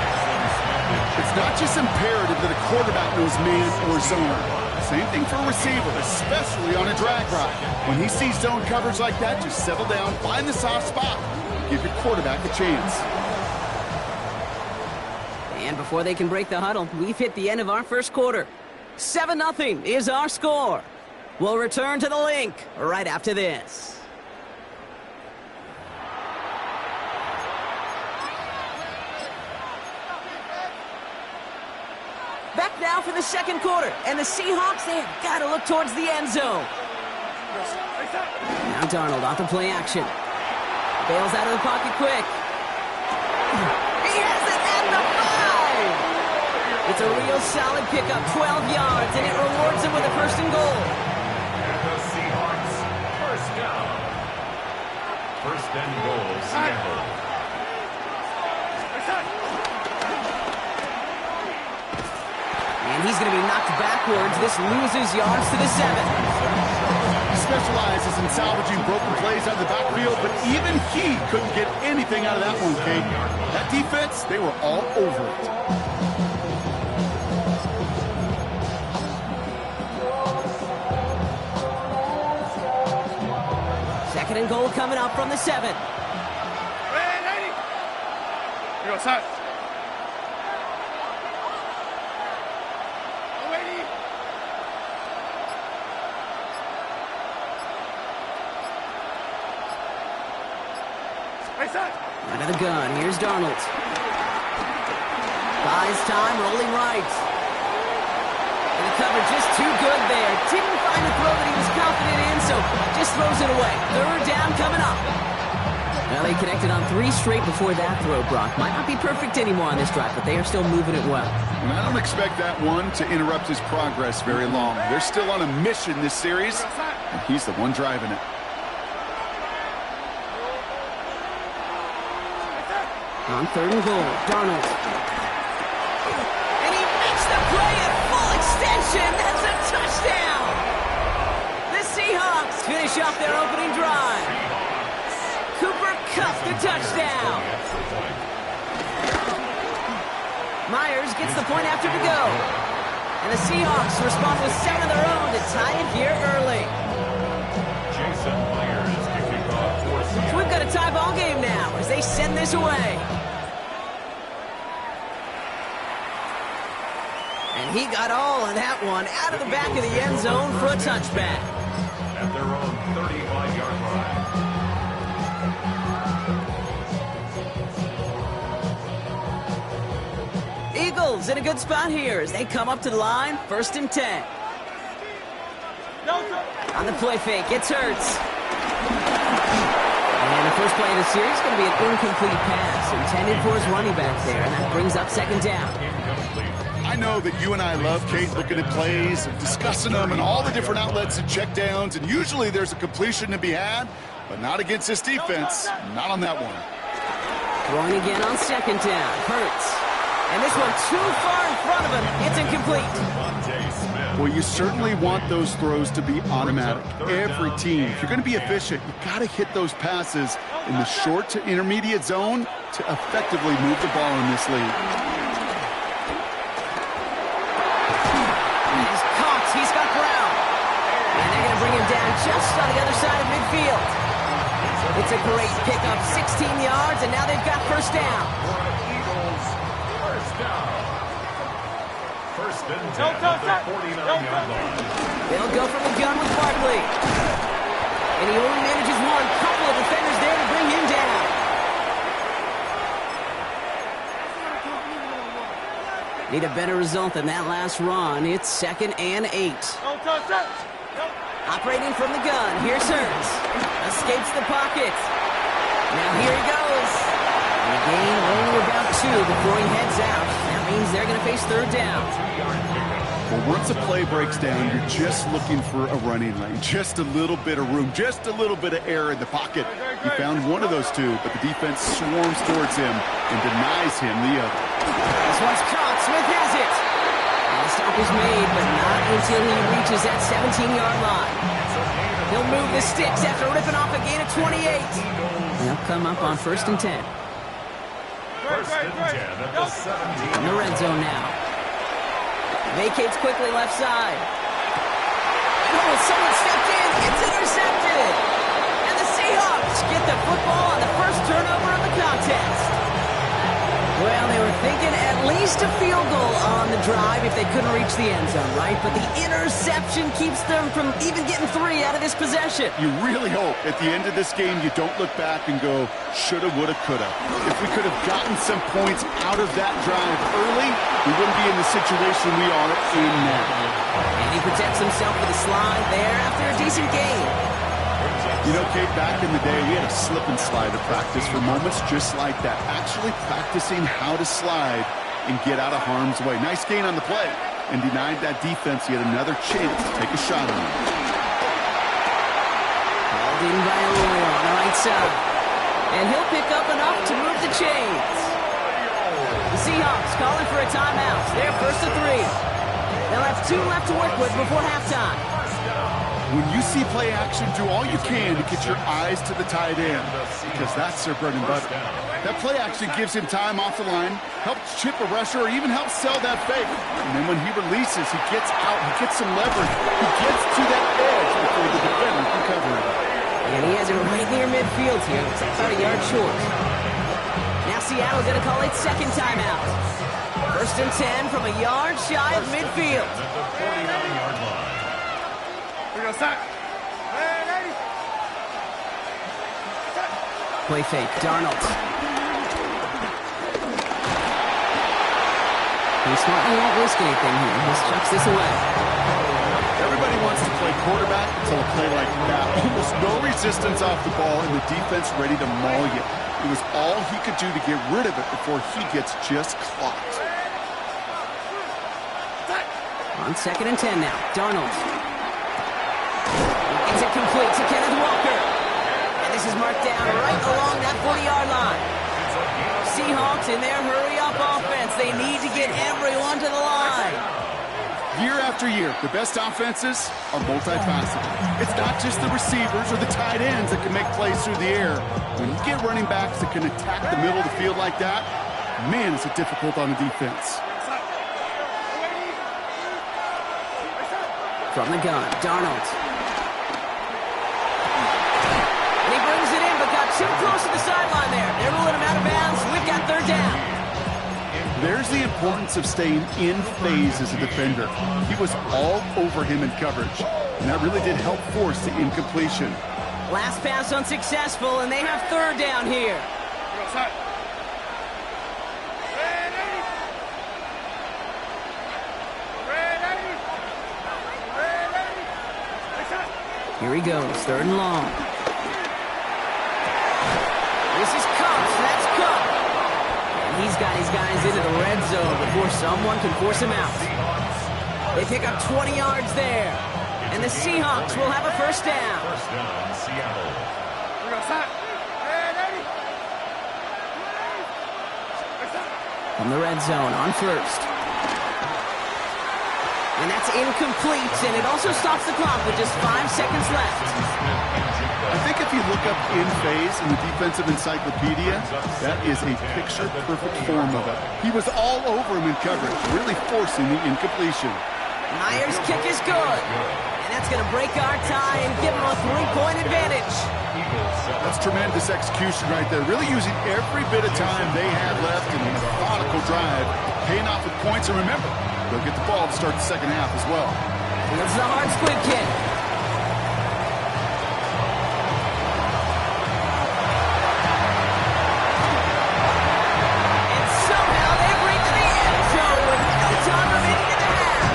[SPEAKER 3] It's not just imperative that a quarterback knows man or zone. Same thing for a receiver, especially on a drag route. When he sees zone coverage like that, just settle down, find the soft spot, give your quarterback a chance.
[SPEAKER 2] And before they can break the huddle, we've hit the end of our first quarter. 7-0 is our score. We'll return to the link right after this. Back now for the second quarter, and the Seahawks, they have got to look towards the end zone. Now Darnold off the play action. Bails out of the pocket quick. He has it at the 5! It's a real solid pickup, 12 yards, and it rewards him with a first and goal.
[SPEAKER 4] And the Seahawks, first down. First and goal, Seattle.
[SPEAKER 2] And he's going to be knocked backwards. This loses yards to the 7.
[SPEAKER 3] He specializes in salvaging broken plays out of the backfield, but even he couldn't get anything out of that one, Kate. That defense, they were all over it.
[SPEAKER 2] Second and goal coming up from the 7.
[SPEAKER 5] We go set.
[SPEAKER 2] Out of the gun, here's Darnold. Buys time, rolling right. And the cover just too good there. Didn't find the throw that he was confident in, so just throws it away. Third down coming up. Well, they connected on 3 straight before that throw, Brock. Might not be perfect anymore on this drive, but they are still moving it well.
[SPEAKER 3] And I don't expect that one to interrupt his progress very long. They're still on a mission this series, and he's the one driving it.
[SPEAKER 2] On third and goal, Darnold. And he makes the play at full extension. That's a touchdown. The Seahawks finish off their opening drive. Cooper Kupp the touchdown. Myers gets the point after to go. And the Seahawks respond with 7 of their own to tie it here early.
[SPEAKER 4] Jason Myers kicking off for Seattle.
[SPEAKER 2] So we've got a tie ball game now as they send this away. And he got all of that one out of the back of the end zone for a touchback.
[SPEAKER 4] At their own 35-yard line.
[SPEAKER 2] Eagles in a good spot here as they come up to the line, first and 10. On the play fake, it's Hurts. And a first play of the series is going to be an incomplete pass intended for his running back there, and that brings up second down.
[SPEAKER 3] I know that you and I love, Kate, looking at plays and discussing them and all the different outlets and checkdowns, and usually there's a completion to be had, but not against this defense. Not on that one.
[SPEAKER 2] Throwing again on second down. Hurts. And this one too far in front of him. It's incomplete.
[SPEAKER 3] Well, you certainly want those throws to be automatic. Every team, if you're going to be efficient, you've got to hit those passes in the short to intermediate zone to effectively move the ball in this league.
[SPEAKER 2] He's caught. He's got ground. And they're going to bring him down just on the other side of midfield. It's a great pickup, 16 yards, and now they've got first down.
[SPEAKER 4] Eagles, first down. First and 10 at the 49-yard line.
[SPEAKER 2] They'll go from the gun with Barkley. And he only manages one. Couple of defenders there to bring him down. Need a better result than that last run. It's 2nd and 8. Operating from the gun. Here's Hurts. Escapes the pocket. Now here he goes. And a gain only about 2 before he heads out. That means they're going to face third down.
[SPEAKER 3] Well, once a play breaks down, you're just looking for a running lane. Just a little bit of room. Just a little bit of air in the pocket. He found one of those two, but the defense swarms towards him and denies him the other.
[SPEAKER 2] This one's caught. Smith has it. And the stop is made, but not until he reaches that 17-yard line. He'll move the sticks after ripping off a gain of 28. They'll come up on 1st and 10.
[SPEAKER 4] First and 10 at the 17.
[SPEAKER 2] In the red zone now. Vacates quickly left side. Oh, someone stepped in. It's intercepted. And the Seahawks get the football on the first turnover of the contest. Well, they were thinking at least a field goal on the drive if they couldn't reach the end zone, right? But the interception keeps them from even getting 3 out of this possession.
[SPEAKER 3] You really hope at the end of this game you don't look back and go, shoulda, woulda, coulda. If we could have gotten some points out of that drive early, we wouldn't be in the situation we are in now.
[SPEAKER 2] And he protects himself with a slide there after a decent gain.
[SPEAKER 3] You know, Kate, back in the day, we had a slip and slide to practice for moments just like that. Actually practicing how to slide and get out of harm's way. Nice gain on the play and denied that defense yet another chance to take a shot on him.
[SPEAKER 2] Called in by Arroyo on the right side. And he'll pick up enough to move the chains. The Seahawks calling for a timeout. They're 1st and 3. They'll have 2 left to work with before halftime.
[SPEAKER 3] When you see play action, do all you can to get your eyes to the tight end because that's their bread and butter. That play action gives him time off the line, helps chip a rusher, or even helps sell that fake. And then when he releases, he gets out, he gets some leverage. He gets to that edge before the defender can cover him.
[SPEAKER 2] And he has it right near midfield here. It's about a yard short. Now Seattle going to call it second timeout. 1st and 10 from a yard shy of midfield. Play fake, Darnold. He smartly won't risk anything here. He just chucks this away.
[SPEAKER 3] Everybody wants to play quarterback until a play like that. Almost no resistance off the ball and the defense ready to maul you. It was all he could do to get rid of it before he gets just clocked.
[SPEAKER 2] On 2nd and 10 now, Darnold. It's it complete to Kenneth Walker. And this is marked down right along that 40-yard line. Seahawks in their hurry-up offense. They need to get everyone to the line.
[SPEAKER 3] Year after year, the best offenses are multifaceted. It's not just the receivers or the tight ends that can make plays through the air. When you get running backs that can attack the middle of the field like that, man, is it difficult on the defense.
[SPEAKER 2] From the gun, Darnold. And he brings it in, but got too close to the sideline there. They're ruling him out of bounds. We've got third down.
[SPEAKER 3] There's the importance of staying in phase as a defender. He was all over him in coverage, and that really did help force the incompletion.
[SPEAKER 2] Last pass unsuccessful, and they have third down here. Here he goes, 3rd and long. got his guys into the red zone before someone can force him out. They pick up 20 yards there. And the Seahawks will have a first down.
[SPEAKER 4] First down, Seattle.
[SPEAKER 5] We're going to stop.
[SPEAKER 2] From the red zone on first. And that's incomplete, and it also stops the clock with just 5 seconds left.
[SPEAKER 3] I think if you look up in phase in the defensive encyclopedia, that is a picture-perfect form of it. He was all over him in coverage, really forcing the incompletion.
[SPEAKER 2] Myers' kick is good. And that's going to break our tie and give him a 3-point advantage.
[SPEAKER 3] That's tremendous execution right there. Really using every bit of time they had left in a methodical drive, paying off with points. And remember, they'll get the ball to start the second half as well.
[SPEAKER 2] It's the hard squid kick. And somehow they've reached the end zone with no time remaining in the half.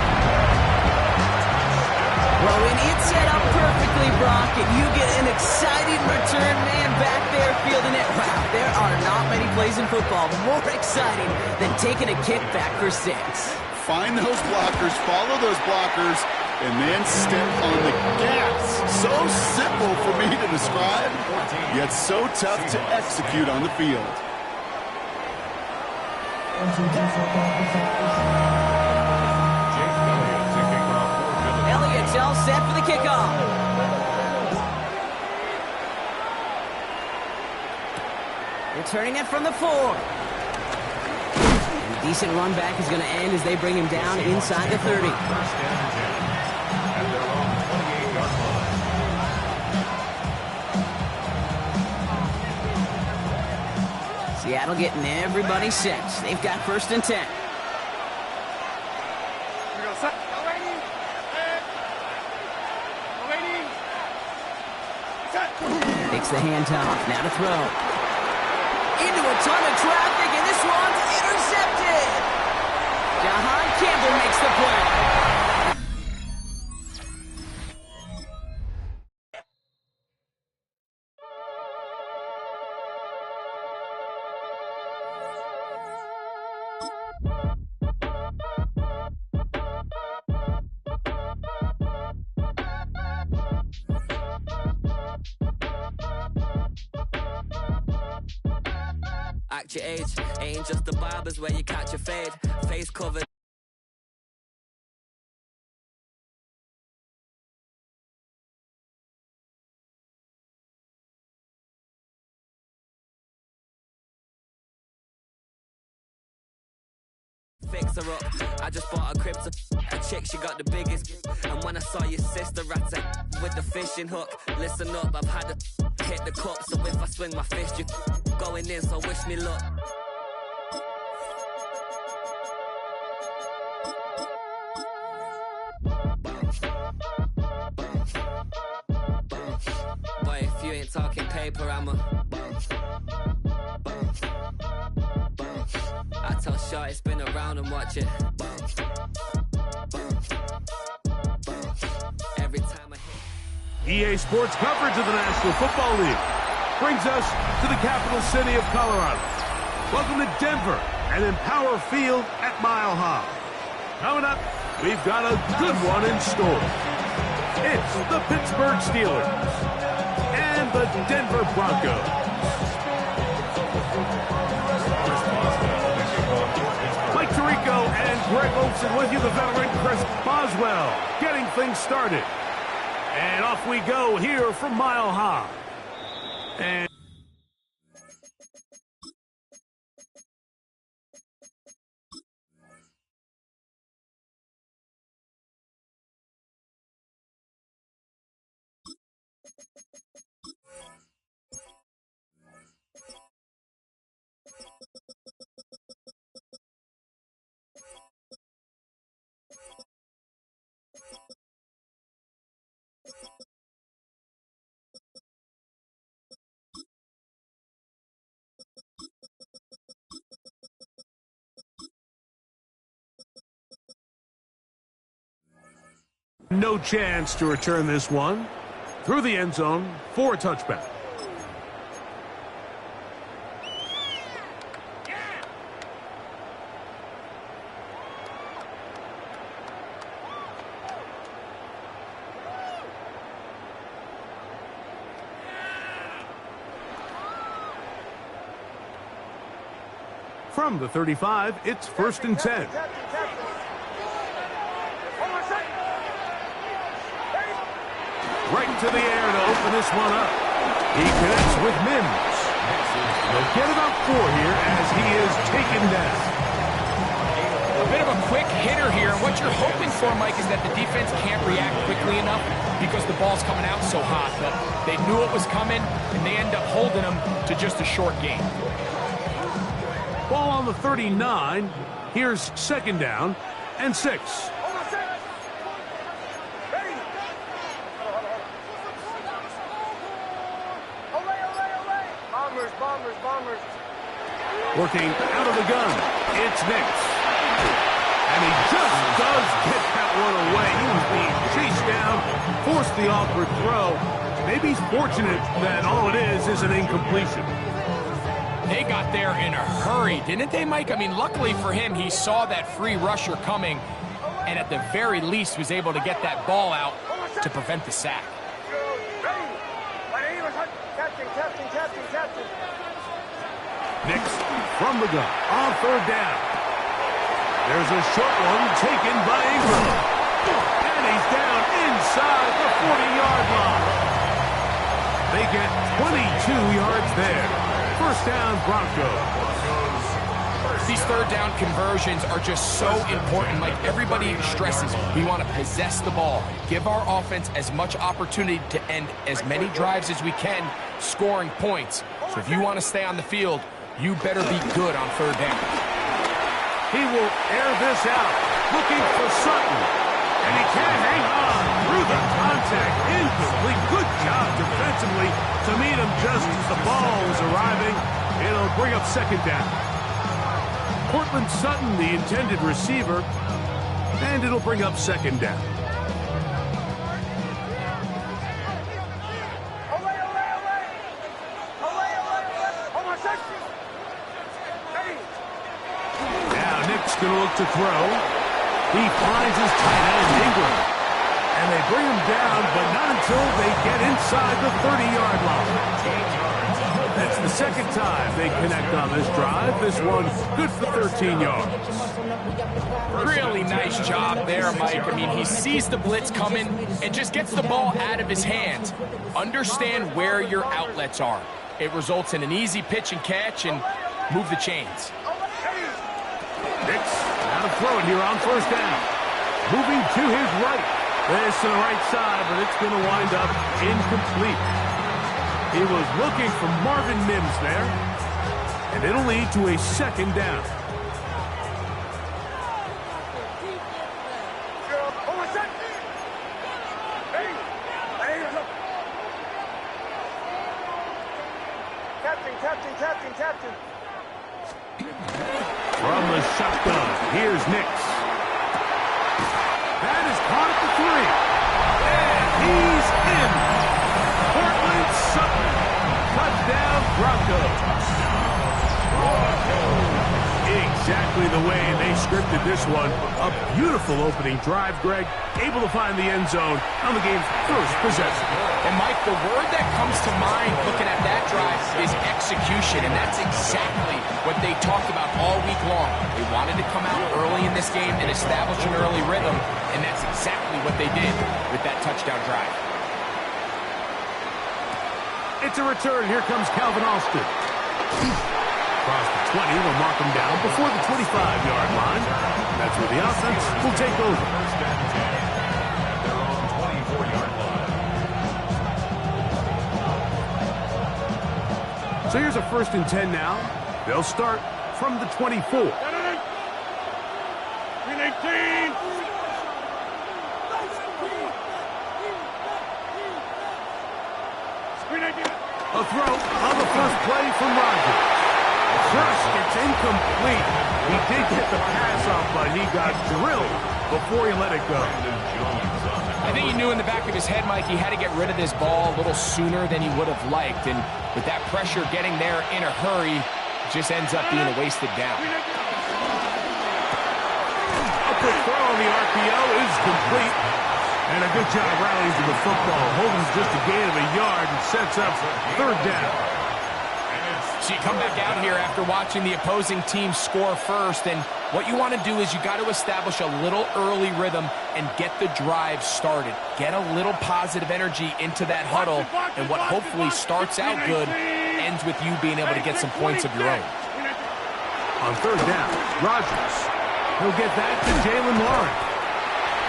[SPEAKER 2] Well, when it's set up perfectly, Brock, and you get an exciting return man back there fielding it, wow, there are not many plays in football more exciting than taking a kick back for 6.
[SPEAKER 3] Find those blockers, follow those blockers, and then step on the gas. So simple for me to describe, yet so tough to execute on the field.
[SPEAKER 2] Elliott's all set for the kickoff. Returning it from the 4. Decent run back is going to end as they bring him down inside the 30.
[SPEAKER 4] First down and 10 at their own 28-yard line.
[SPEAKER 2] Seattle getting everybody set. They've got first and 10. Takes the handoff. Now to throw. Into a ton of traffic, and this one's intercepted. Jahan Campbell makes the play.
[SPEAKER 9] Act your age, ain't just the barbers where you catch your fade. Face covered. Fix her up. I just bought a crib to a chick, she got the biggest. And when I saw your sister at it with the fishing hook, listen up, I've had to hit the cup. So if I swing my fist, you going in, so wish me luck. Boy, if you ain't talking paper, I'm a I tell Shorty spin around and watch it. Every time I hit.
[SPEAKER 10] EA Sports coverage of the National Football League brings us to the capital city of Colorado. Welcome to Denver and Empower Field at Mile High. Coming up, we've got a good one in store. It's the Pittsburgh Steelers and the Denver Broncos. Mike Tirico and Greg Olson with you, the veteran Chris Boswell, getting things started. And off we go here from Mile High. And no chance to return this one through the end zone for a touchback. From the 35, it's 1st and 10. Right to the air to open this one up. He connects with Mims. They'll get about 4 here as he is taken down.
[SPEAKER 11] A bit of a quick hitter here, and what you're hoping for, Mike, is that the defense can't react quickly enough because the ball's coming out so hot. But they knew it was coming, and they end up holding them to just a short gain.
[SPEAKER 10] Ball on the 39. Here's 2nd down and 6.
[SPEAKER 5] Bombers.
[SPEAKER 10] Working out of the gun, it's Nix. And he just does get that one away. He was being chased down, forced the awkward throw. Maybe he's fortunate that all it is an incompletion.
[SPEAKER 11] They got there in a hurry, didn't they, Mike? I mean, luckily for him, he saw that free rusher coming, and at the very least was able to get that ball out to prevent the sack.
[SPEAKER 5] Captain.
[SPEAKER 10] Nix from the gun on 3rd down. There's a short one taken by Ingram. And he's down inside the 40-yard line. They get 22 yards there. 1st down, Broncos.
[SPEAKER 11] These 3rd down conversions are just so important. Like everybody stresses, we want to possess the ball, give our offense as much opportunity to end as many drives as we can, scoring points. So if you want to stay on the field, you better be good on 3rd down.
[SPEAKER 10] He will air this out, looking for Sutton. And he can't hang on through the contact. Incomplete. Good job defensively to meet him just as the ball was arriving. It'll bring up 2nd down. Cortland Sutton, the intended receiver, and it'll bring up 2nd down. Now Nick's going to look to throw. He finds his tight end, Ingram. And they bring him down, but not until they get inside the 30-yard line. That's the 2nd time they connect on this drive. This one good for 13 yards.
[SPEAKER 11] Really nice job there, Mike. I mean, he sees the blitz coming and just gets the ball out of his hands. Understand where your outlets are. It results in an easy pitch and catch and move the chains.
[SPEAKER 10] Nix out of throwing here on 1st down. Moving to his right. This to the right side, but it's going to wind up incomplete. He was looking for Marvin Mims there, and it'll lead to a 2nd down.
[SPEAKER 5] Captain.
[SPEAKER 10] From the shotgun, here's Nix. That is caught at the 3. And he's in. Cortland Sutton. Touchdown, Broncos. Exactly the way they scripted this one. A beautiful opening drive, Greg. Able to find the end zone on the game's first possession.
[SPEAKER 11] And, Mike, the word that comes to mind looking at that drive is execution, and that's exactly what they talked about all week long. They wanted to come out early in this game and establish an early rhythm, and that's exactly what they did with that touchdown drive.
[SPEAKER 10] It's a return. Here comes Calvin Austin. Across the 20, they'll mark him down before the 25-yard line. That's where the offense will take over.
[SPEAKER 4] Their own 24-yard line.
[SPEAKER 10] So here's a 1st and 10 now. They'll start from the 24.
[SPEAKER 5] Green 18.
[SPEAKER 10] A throw on the first play from Rodgers. First, it's incomplete. He did get the pass off, but he got drilled before he let it go.
[SPEAKER 11] I think he knew in the back of his head, Mike, he had to get rid of this ball a little sooner than he would have liked. And with that pressure getting there in a hurry, it just ends up being a wasted down.
[SPEAKER 10] A quick throw on the RPO is complete. And a good job rallying to the football. Holding just a gain of a yard and sets up 3rd down.
[SPEAKER 11] So you come back out here after watching the opposing team score first, and what you want to do is you got to establish a little early rhythm and get the drive started. Get a little positive energy into that huddle, and what hopefully starts out good ends with you being able to get some points of your own.
[SPEAKER 10] On third down, Rodgers. He'll get that to Jalen Warren.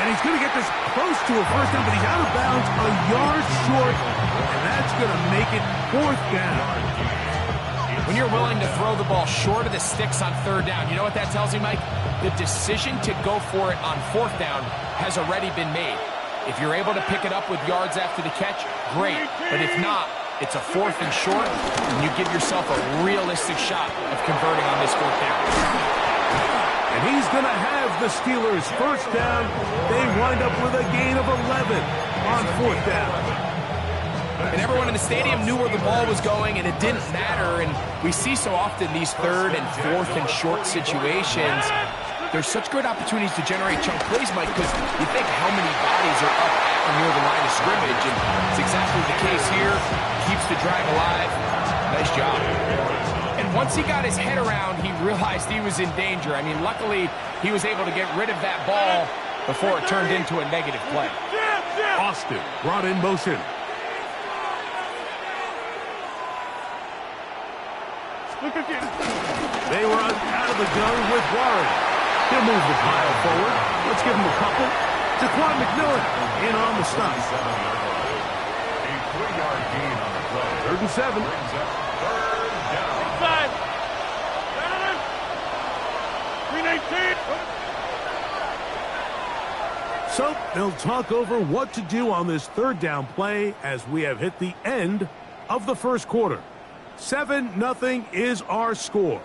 [SPEAKER 10] And he's going to get this close to a first down, but he's out of bounds a yard short, and that's going to make it fourth down.
[SPEAKER 11] When you're willing to throw the ball short of the sticks on third down, you know what that tells me, Mike? The decision to go for it on fourth down has already been made. If you're able to pick it up with yards after the catch, great. But if not, it's a fourth and short, and you give yourself a realistic shot of converting on this fourth down.
[SPEAKER 10] And he's going to have the Steelers first down. They wind up with a gain of 11 on fourth down.
[SPEAKER 11] And everyone in the stadium knew where the ball was going, and it didn't matter. And we see so often these third and fourth and short situations. There's such good opportunities to generate chunk plays, Mike, because you think how many bodies are up at or near the line of scrimmage, and it's exactly the case here. Keeps the drive alive. Nice job. And once he got his head around, he realized he was in danger. I mean, luckily, he was able to get rid of that ball before it turned into a negative play.
[SPEAKER 10] Austin brought in motion. They run out of the gun with Warren. He'll move the pile forward. Let's give him a couple. Jaquan McMillan in on the stop.
[SPEAKER 4] A 3-yard gain on the play.
[SPEAKER 10] 3rd and 7.
[SPEAKER 4] Third down.
[SPEAKER 5] Inside. 319.
[SPEAKER 10] So they'll talk over what to do on this third down play as we have hit the end of the first quarter. 7-0 is our score.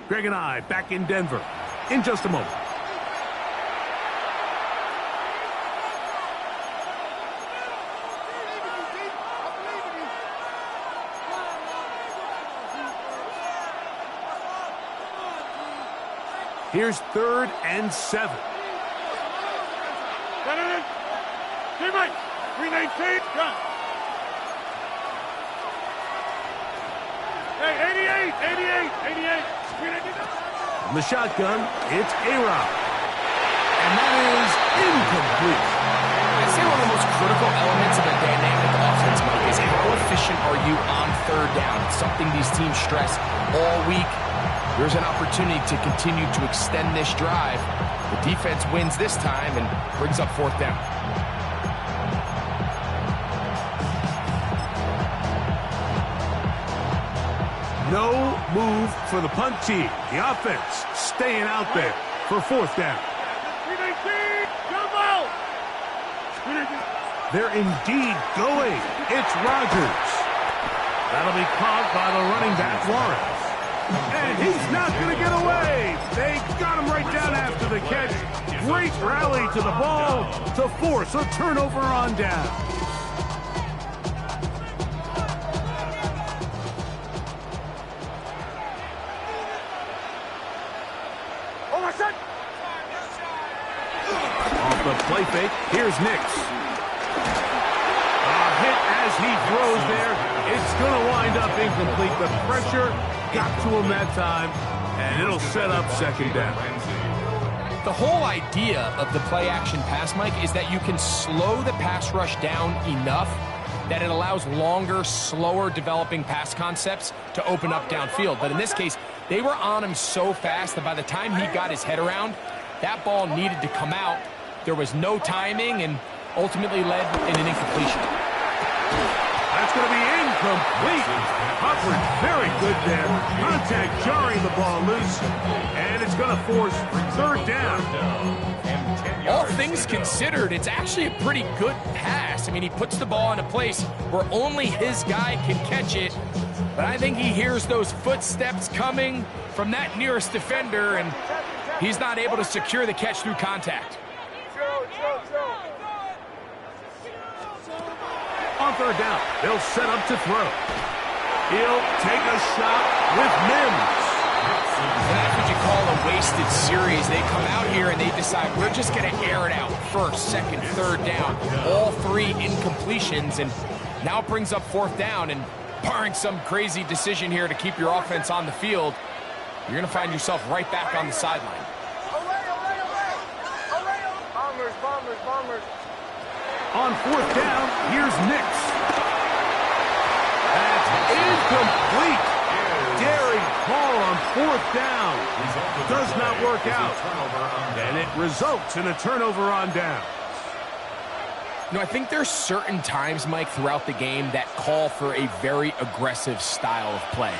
[SPEAKER 10] Greg and I back in Denver in just a moment. Here's 3rd and 7.
[SPEAKER 5] Teammate, 319, gun. Hey, 88.
[SPEAKER 10] From the shotgun, it's A-Rod. And that is incomplete.
[SPEAKER 11] I'd say one of the most critical elements of a dynamic offense, Mike, is how efficient are you on third down? It's something these teams stress all week. There's an opportunity to continue to extend this drive. The defense wins this time and brings up fourth down.
[SPEAKER 10] No move for the punt team. The offense staying out there for fourth down. They're indeed going. It's Rodgers. That'll be caught by the running back, Lawrence. And he's not going to get away. They got him right down after the catch. Great rally to the ball to force a turnover on down. Off the play fake, here's Nix. A hit as he throws there. It's going to wind up incomplete. The pressure got to him that time, and it'll set up second down.
[SPEAKER 11] The whole idea of the play-action pass, Mike, is that you can slow the pass rush down enough that it allows longer, slower developing pass concepts to open up downfield. But in this case, they were on him so fast that by the time he got his head around, that ball needed to come out. There was no timing and ultimately led in an incompletion.
[SPEAKER 10] That's going to be incomplete. Hubbard, very good there. Contact jarring the ball loose, and it's going to force third down.
[SPEAKER 11] All things considered, it's actually a pretty good pass. I mean, he puts the ball in a place where only his guy can catch it, but I think he hears those footsteps coming from that nearest defender, and he's not able to secure the catch through contact.
[SPEAKER 10] On third down, they'll set up to throw. He'll take a shot with Mims.
[SPEAKER 11] And that's what you call a wasted series. They come out here and they decide, we're just going to air it out. First, second, third down. All three incompletions, and now it brings up fourth down. And Barring some crazy decision here to keep your offense on the field, you're going to find yourself right back on the sideline.
[SPEAKER 5] Bombers.
[SPEAKER 10] On fourth down, here's Nix. That's incomplete. Daring call on fourth down. Does not work out. And it results in a turnover on down.
[SPEAKER 11] You know, I think there's certain times, Mike, throughout the game that call for a very aggressive style of play.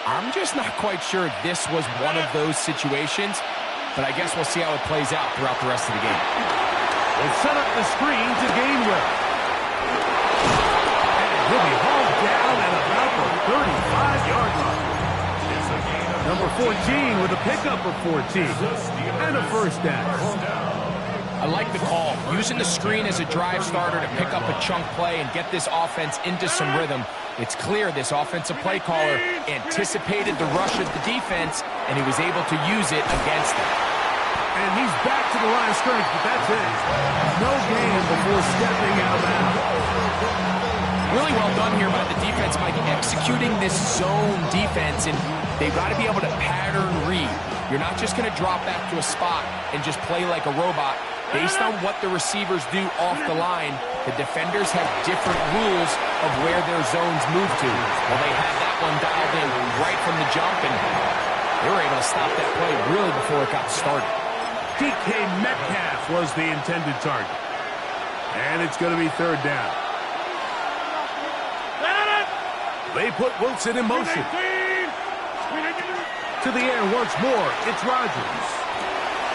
[SPEAKER 11] I'm just not quite sure this was one of those situations, but I guess we'll see how it plays out throughout the rest of the game.
[SPEAKER 10] They set up the screen to Gainwell. And he'll be hauled down at about the 35-yard line. Number 14 with a pickup of 14 and a first down.
[SPEAKER 11] I like the call. Using the screen as a drive starter to pick up a chunk play and get this offense into some rhythm. It's clear this offensive play caller anticipated the rush of the defense, and he was able to use it against them.
[SPEAKER 10] And he's back to the line of scrimmage, but that's it. No gain before stepping out of bounds.
[SPEAKER 11] Really well done here by the defense, Mike, executing this zone defense, and they've got to be able to pattern read. You're not just going to drop back to a spot and just play like a robot. Based on what the receivers do off the line, the defenders have different rules of where their zones move to. Well, they had that one dialed in right from the jump, and they were able to stop that play really before it got started.
[SPEAKER 10] DK Metcalf was the intended target. And it's going to be third down. They put Wilson in motion. To the air once more. It's Rodgers.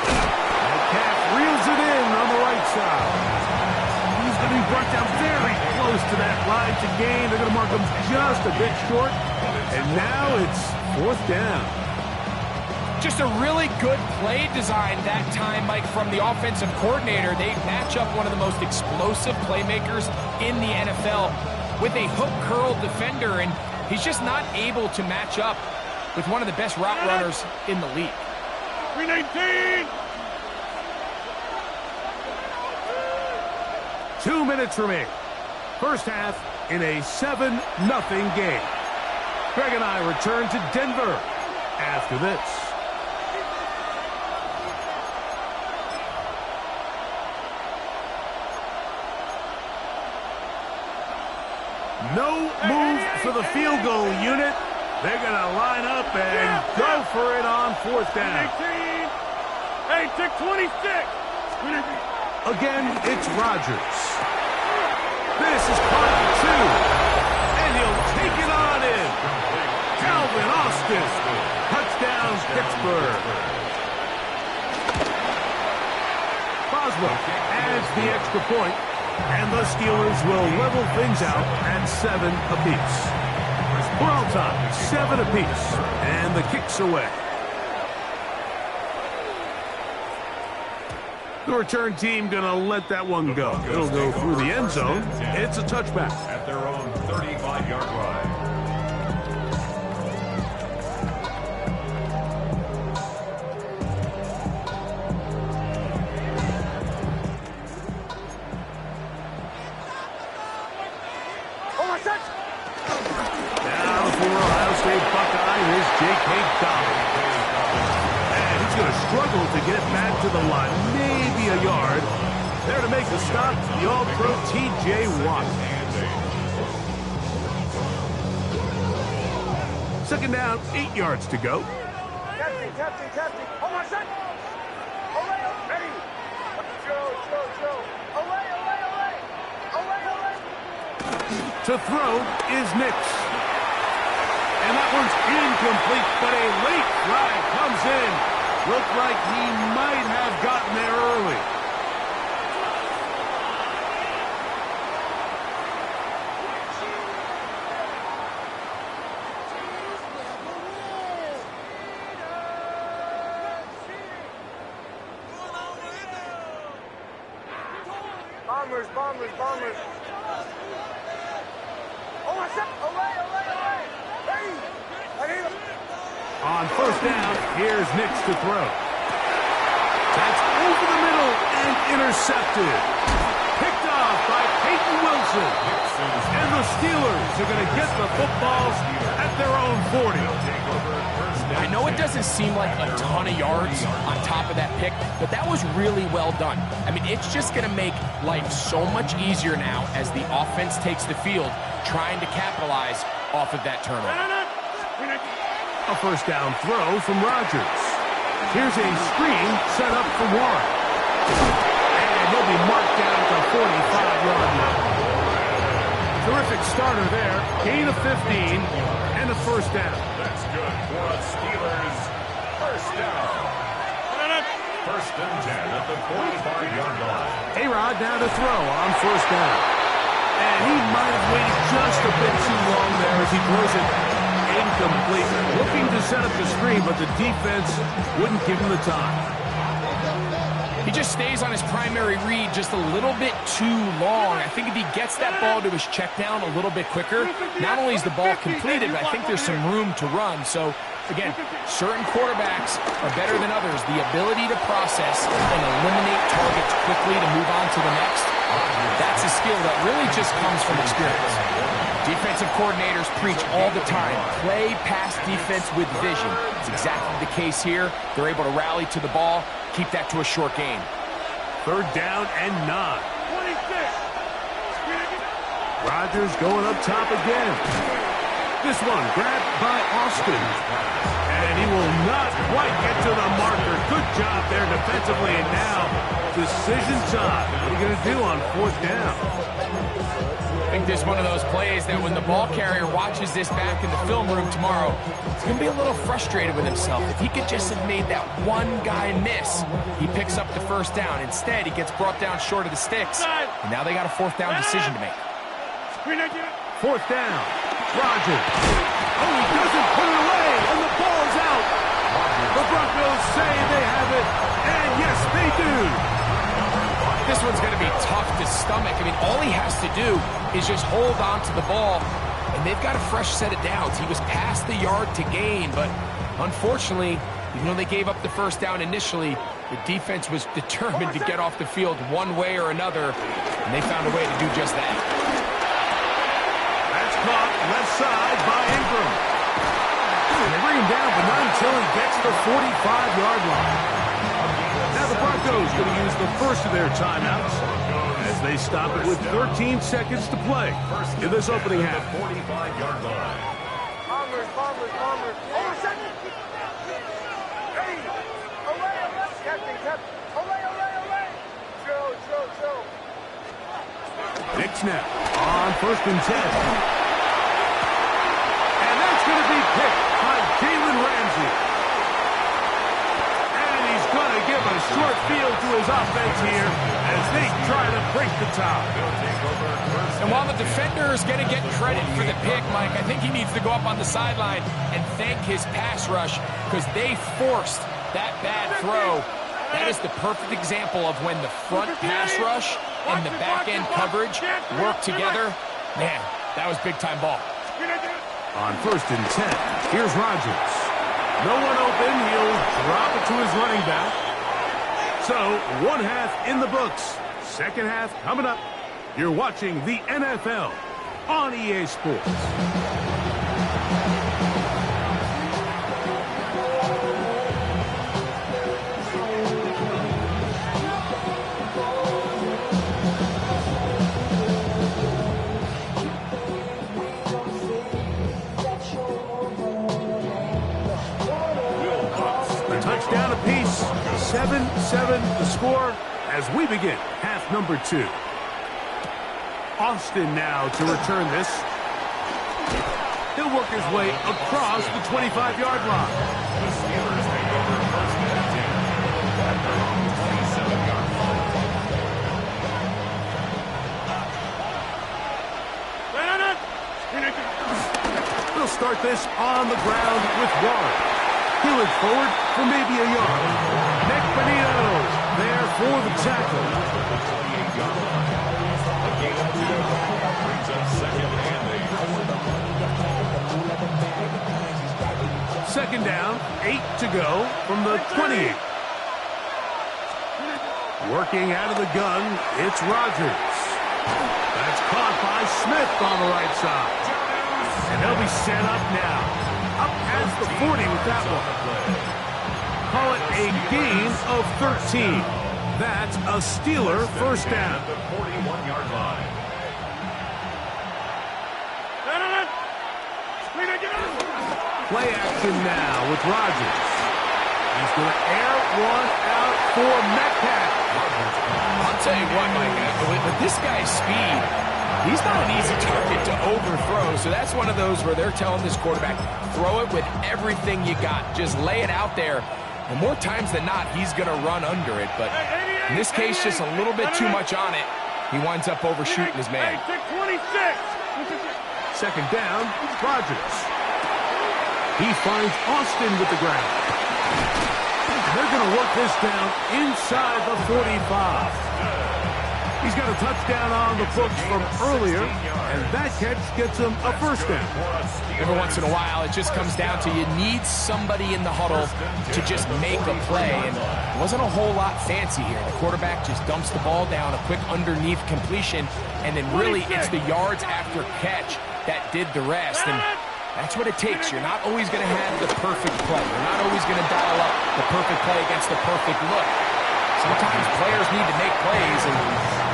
[SPEAKER 10] Metcalf reels it in on the right side. He's going to be brought down very close to that line to gain. They're going to mark him just a bit short. And now it's fourth down.
[SPEAKER 11] Just a really good play design that time, Mike, from the offensive coordinator. They match up one of the most explosive playmakers in the NFL with a hook curl defender, and he's just not able to match up with one of the best route runners in the league.
[SPEAKER 10] 319! 2 minutes remaining. First half in a 7-0 game. Greg and I return to Denver after this. No move for the field goal unit. They're going to line up and go for it on fourth down.
[SPEAKER 5] 26.
[SPEAKER 10] Again, it's Rodgers. This is part two. And he'll take it on in. Calvin Austin. Touchdown, Pittsburgh. Boswell adds the extra point. And the Steelers will level things out at 7 apiece. We're all time, 7 apiece. And the kick's away. The return team going to let that one go. It'll go through the end zone. It's a touchback.
[SPEAKER 4] At their own 35-yard line.
[SPEAKER 10] Now for Ohio State Buckeye is J.K. Dobbins. And he's going to struggle to get back to the line. Maybe a yard. There to make the stop, the All-Pro T.J. Watt. Second down, 8 yards to go.
[SPEAKER 5] Testing. Oh, my son. Away, ready. Joe. Away.
[SPEAKER 10] To throw is Nix. And that one's incomplete, but a late flag comes in. Looked like he might have gotten there early.
[SPEAKER 5] Bombers. Oh, my son. Away. Ready.
[SPEAKER 10] On first down, here's Nix to throw. That's over the middle and intercepted. Picked off by Peyton Wilson. And the Steelers are going to get the football at their own 40.
[SPEAKER 11] I know it doesn't seem like a ton of yards on top of that pick, but that was really well done. I mean, it's just going to make life so much easier now as the offense takes the field, trying to capitalize off of that turnover.
[SPEAKER 10] A first down throw from Rodgers. Here's a screen set up for Warren. And he'll be marked down at the 45-yard line. Terrific starter there. Gain of 15 and a first down.
[SPEAKER 4] That's good for the Steelers. First down. First and 10 at the 45-yard line.
[SPEAKER 10] A-Rod now to throw on first down. And he might have waited just a bit too long there as he throws it incomplete. Looking to set up the screen, but the defense wouldn't give him the time.
[SPEAKER 11] He just stays on his primary read just a little bit too long. I think if he gets that ball to his check down a little bit quicker, not only is the ball completed, but I think there's some room to run. So, again, certain quarterbacks are better than others. The ability to process and eliminate targets quickly to move on to the next, that's a skill that really just comes from experience. Defensive coordinators preach all the time, play pass defense with vision. It's exactly the case here. They're able to rally to the ball, keep that to a short gain.
[SPEAKER 10] Third down and 9. Rodgers going up top again. This one grabbed by Austin. And he will not quite get to the marker. Good job there defensively. And now, decision time. What are you going to do on fourth down?
[SPEAKER 11] I think this is one of those plays that when the ball carrier watches this back in the film room tomorrow, he's going to be a little frustrated with himself. If he could just have made that one guy miss, he picks up the first down. Instead, he gets brought down short of the sticks, and now they got a fourth down decision to make.
[SPEAKER 10] Fourth down. Rodgers. Oh, he doesn't put it away, and the ball is out. The Broncos say they have it, and yes, they do.
[SPEAKER 11] This one's going to be tough to stomach. I mean, all he has to do is just hold on to the ball, and they've got a fresh set of downs. He was past the yard to gain, but unfortunately, even though they gave up the first down initially, the defense was determined to get off the field one way or another, and they found a way to do just that.
[SPEAKER 10] That's caught left side by Ingram. They bring him down, but not until he gets to the 45-yard line. Now the Broncos going to use the first of their timeouts as they stop it with 13 seconds to play in this opening half.
[SPEAKER 4] 45-yard line.
[SPEAKER 5] Bombers. Over second. Hey, away. Captain. Away. Show.
[SPEAKER 10] Nick snap on first and 10. And that's going to be picked by Jalen Ramsey. And he's going to give a short field to his offense here as they try to break the tie.
[SPEAKER 11] And while the defender is going to get credit for the pick, Mike, I think he needs to go up on the sideline and thank his pass rush because they forced that bad throw. That is the perfect example of when the front pass rush and the back-end coverage work together. Man, that was big-time ball.
[SPEAKER 10] On first and 10, here's Rodgers. No one open. He'll drop it to his running back. So, one half in the books. Second half coming up. You're watching the NFL on EA Sports. Touchdown apiece, 7-7 the score as we begin half number 2. Austin now to return this. He'll work his way across the 25-yard line.
[SPEAKER 4] The Steelers take over first and 10 at their own 27-yard line.
[SPEAKER 10] We'll start this on the ground with Warren. He'll look forward for maybe a yard. Nick Benito there for the tackle.
[SPEAKER 4] Brings up second and 8.
[SPEAKER 10] Second down, 8 to go from the 28. Working out of the gun, it's Rodgers. That's caught by Smith on the right side. And they'll be set up now. Up past the 40 with that one. Call it a gain of 13. That's a Steeler first down.
[SPEAKER 4] The 41-yard line.
[SPEAKER 10] Play action now with Rodgers. He's going to air one out for Metcalf.
[SPEAKER 11] I'll tell you what, Mike, with this guy's speed, he's not an easy target to overthrow. So that's one of those where they're telling this quarterback, throw it with everything you got. Just lay it out there. And more times than not, he's going to run under it. But in this case, just a little bit too much on it. He winds up overshooting his man.
[SPEAKER 10] Second down, Rodgers. He finds Austin with the ground. They're going to work this down inside the 45. He's got a touchdown on the books from earlier, and that catch gets him a first down.
[SPEAKER 11] Every once in a while, it just comes down to you need somebody in the huddle to just make a play, and it wasn't a whole lot fancy here. The quarterback just dumps the ball down, a quick underneath completion, and then really it's the yards after catch that did the rest. And that's what it takes. You're not always going to have the perfect play. You're not always going to dial up the perfect play against the perfect look. Sometimes players need to make plays, and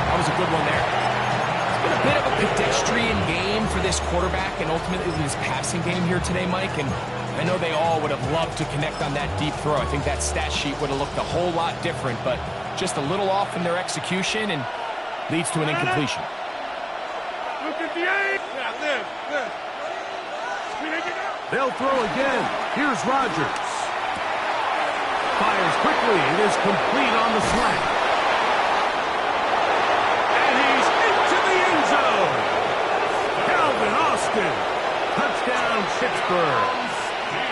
[SPEAKER 11] that was a good one there. It's been a bit of a pedestrian game for this quarterback and ultimately this passing game here today, Mike, and I know they all would have loved to connect on that deep throw. I think that stat sheet would have looked a whole lot different, but just a little off in their execution and leads to an incompletion.
[SPEAKER 5] Look at the eight. Yeah, live.
[SPEAKER 10] They'll throw again. Here's Rodgers. Fires quickly. It is complete on the slant. And he's into the end zone. Calvin Austin. Touchdown, Pittsburgh.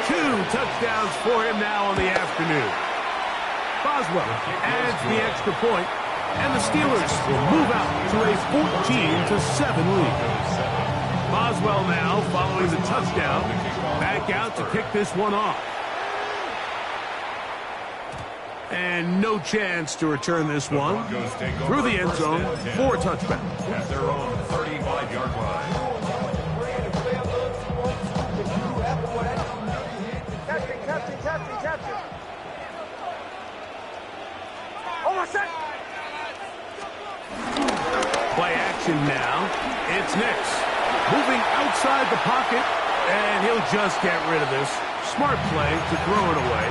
[SPEAKER 10] 2 touchdowns for him now on the afternoon. Boswell adds the extra point, and the Steelers will move out to a 14-7 lead. Boswell now following the touchdown, back out to kick this one off. And no chance to return this one through the end zone for a touchback.
[SPEAKER 4] At their own 35-yard line.
[SPEAKER 5] Captain. Oh, my son.
[SPEAKER 10] Play action now. It's Nix. Moving outside the pocket, and he'll just get rid of this. Smart play to throw it away,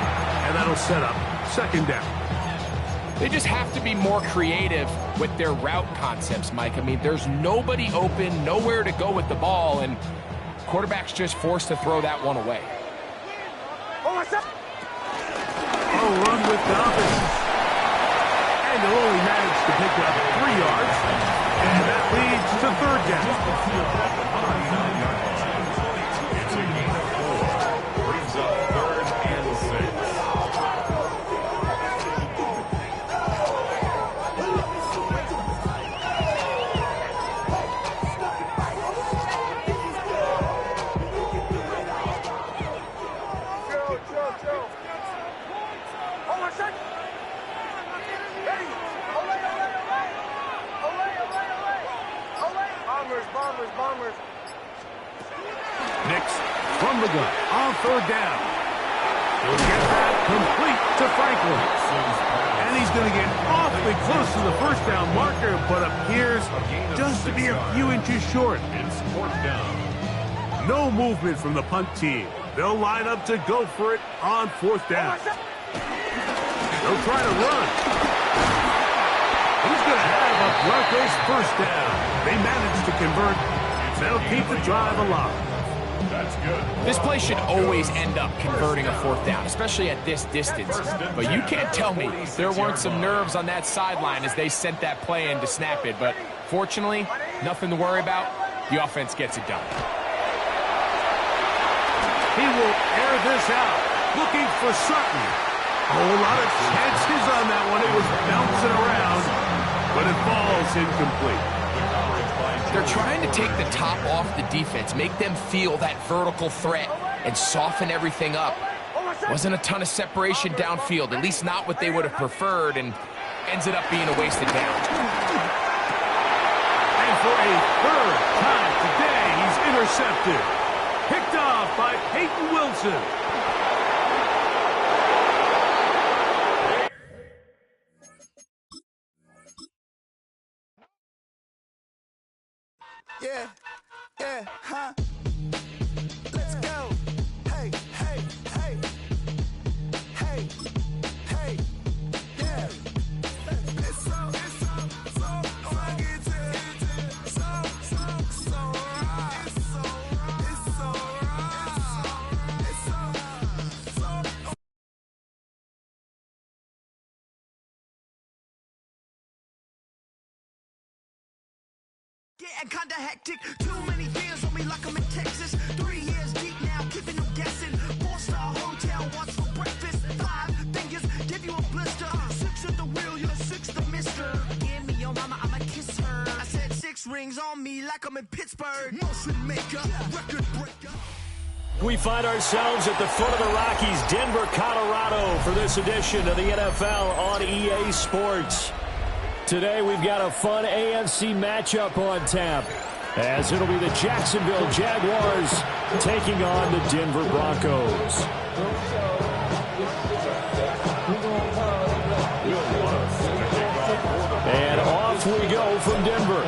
[SPEAKER 10] and that'll set up second down.
[SPEAKER 11] They just have to be more creative with their route concepts, Mike. I mean, there's nobody open, nowhere to go with the ball, and quarterback's just forced to throw that one away.
[SPEAKER 10] A run with confidence. And they'll only manage to pick up 3 yards, and that leads to third down.
[SPEAKER 4] It's a gain of 4. Brings up 3rd and 6.
[SPEAKER 5] Bombers.
[SPEAKER 10] Nix from the gun on third down. He'll get that complete to Franklin. And he's going to get awfully close to the first down marker, but appears just to be a few inches short.
[SPEAKER 4] It's 4th down.
[SPEAKER 10] No movement from the punt team. They'll line up to go for it on 4th down. They'll try to run. He's going to have a Broncos first down. They managed to convert. They'll keep the drive alive.
[SPEAKER 4] That's good.
[SPEAKER 11] This play should always end up converting a 4th down, especially at this distance. But you can't tell me there weren't some nerves on that sideline as they sent that play in to snap it. But fortunately, nothing to worry about. The offense gets it done.
[SPEAKER 10] He will air this out, looking for Sutton. A whole lot of chances on that one. It was bouncing around, but it falls incomplete.
[SPEAKER 11] They're trying to take the top off the defense, make them feel that vertical threat, and soften everything up. Wasn't a ton of separation downfield, at least not what they would have preferred, and ends it up being a wasted down.
[SPEAKER 10] And for a third time today, he's intercepted. Picked off by Peyton Wilson.
[SPEAKER 6] Yeah, huh? Let's go. Hey, hey, hey. Hey, hey, yeah. It's so fucking so right. It's so right. It's so
[SPEAKER 7] Getting kinda hectic. Too many beers on me like I'm in Texas. 3 years deep now, keeping them guessing. 4-star hotel, what's for breakfast? 5 fingers, give you a blister. 6 at the wheel, you're 6 the mister. Give me your mama, I'ma kiss her. I said 6 rings on me like I'm in Pittsburgh. Motion maker, record breaker.
[SPEAKER 12] We find ourselves at the foot of the Rockies, Denver, Colorado, for this edition of the NFL on EA Sports. Today we've got a fun AFC matchup on tap, as it'll be the Jacksonville Jaguars taking on the Denver Broncos. And off we go from Denver.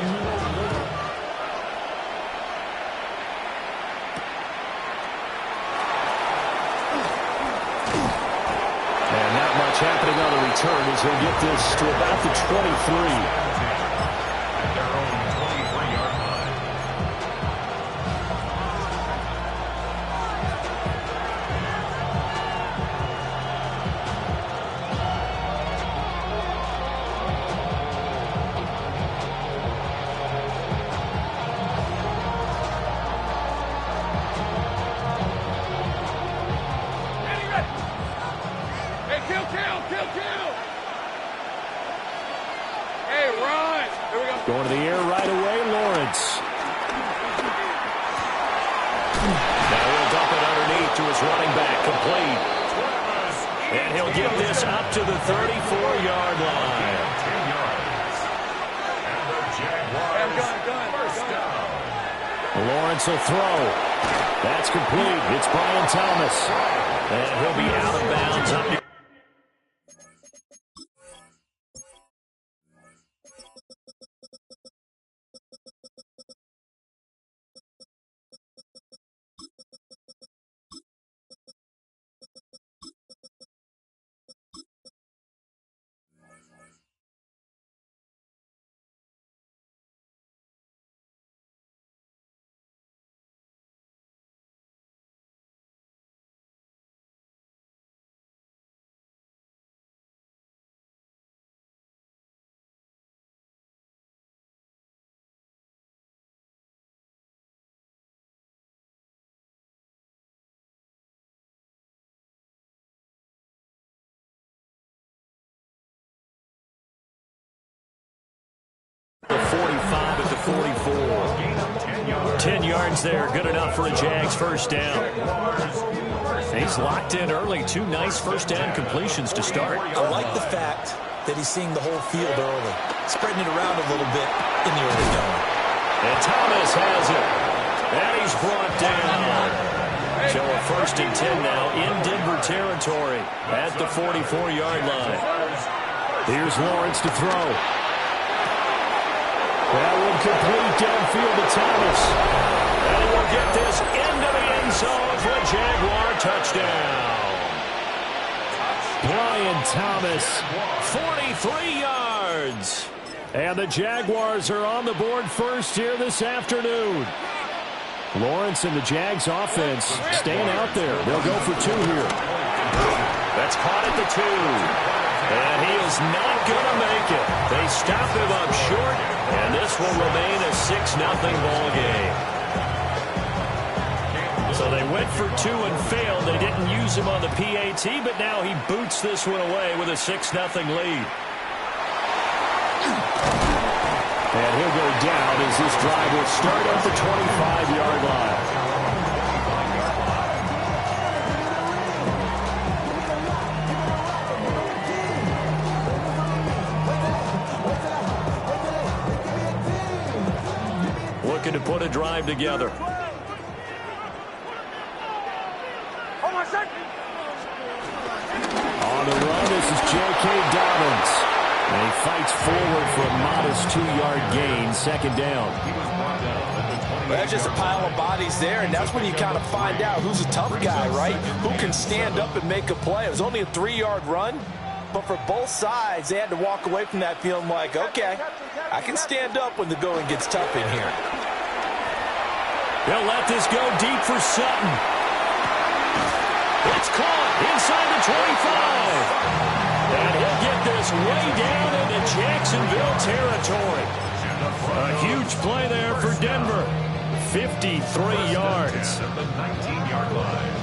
[SPEAKER 12] And not much happening on the return as he'll get this to about the 23. Going to the air right away, Lawrence. Now he'll dump it underneath to his running back, complete. And he'll get this up to the 34-yard line. Lawrence will throw. That's complete. It's Brian Thomas. And he'll be out of bounds up near. The 45 at the 44. 10 yards there, good enough for a Jags first down. He's locked in early. 2 nice first down completions to start.
[SPEAKER 13] I like the fact that he's seeing the whole field early, spreading it around a little bit in the early going.
[SPEAKER 12] And Thomas has it. And he's brought down. So a 1st and 10 now in Denver territory at the 44-yard line. Here's Lawrence to throw. That one complete downfield to Thomas. And he will get this into the end zone for a Jaguar touchdown. Brian Thomas, 43 yards. And the Jaguars are on the board first here this afternoon. Lawrence and the Jags offense staying out there. They'll go for 2 here. That's caught at the 2. And he is not going to make it. They stop him up short, and this will remain a 6-0 ball game. So they went for 2 and failed. They didn't use him on the PAT, but now he boots this one away with a 6-0 lead. And he'll go down as this drive will start at the 25-yard line. looking to put a drive together. On the run, this is J.K. Dobbins. And he fights forward for a modest 2-yard gain, second down.
[SPEAKER 13] Well, that's just a pile of bodies there, and that's when you kind of find out who's a tough guy, right? Who can stand up and make a play. It was only a 3-yard run, but for both sides, they had to walk away from that feeling like, okay, I can stand up when the going gets tough in here.
[SPEAKER 12] They'll let this go deep for Sutton. It's caught inside the 25. And he'll get this way down into Jacksonville territory. A huge play there for Denver. 53 yards.
[SPEAKER 4] The 19-yard line.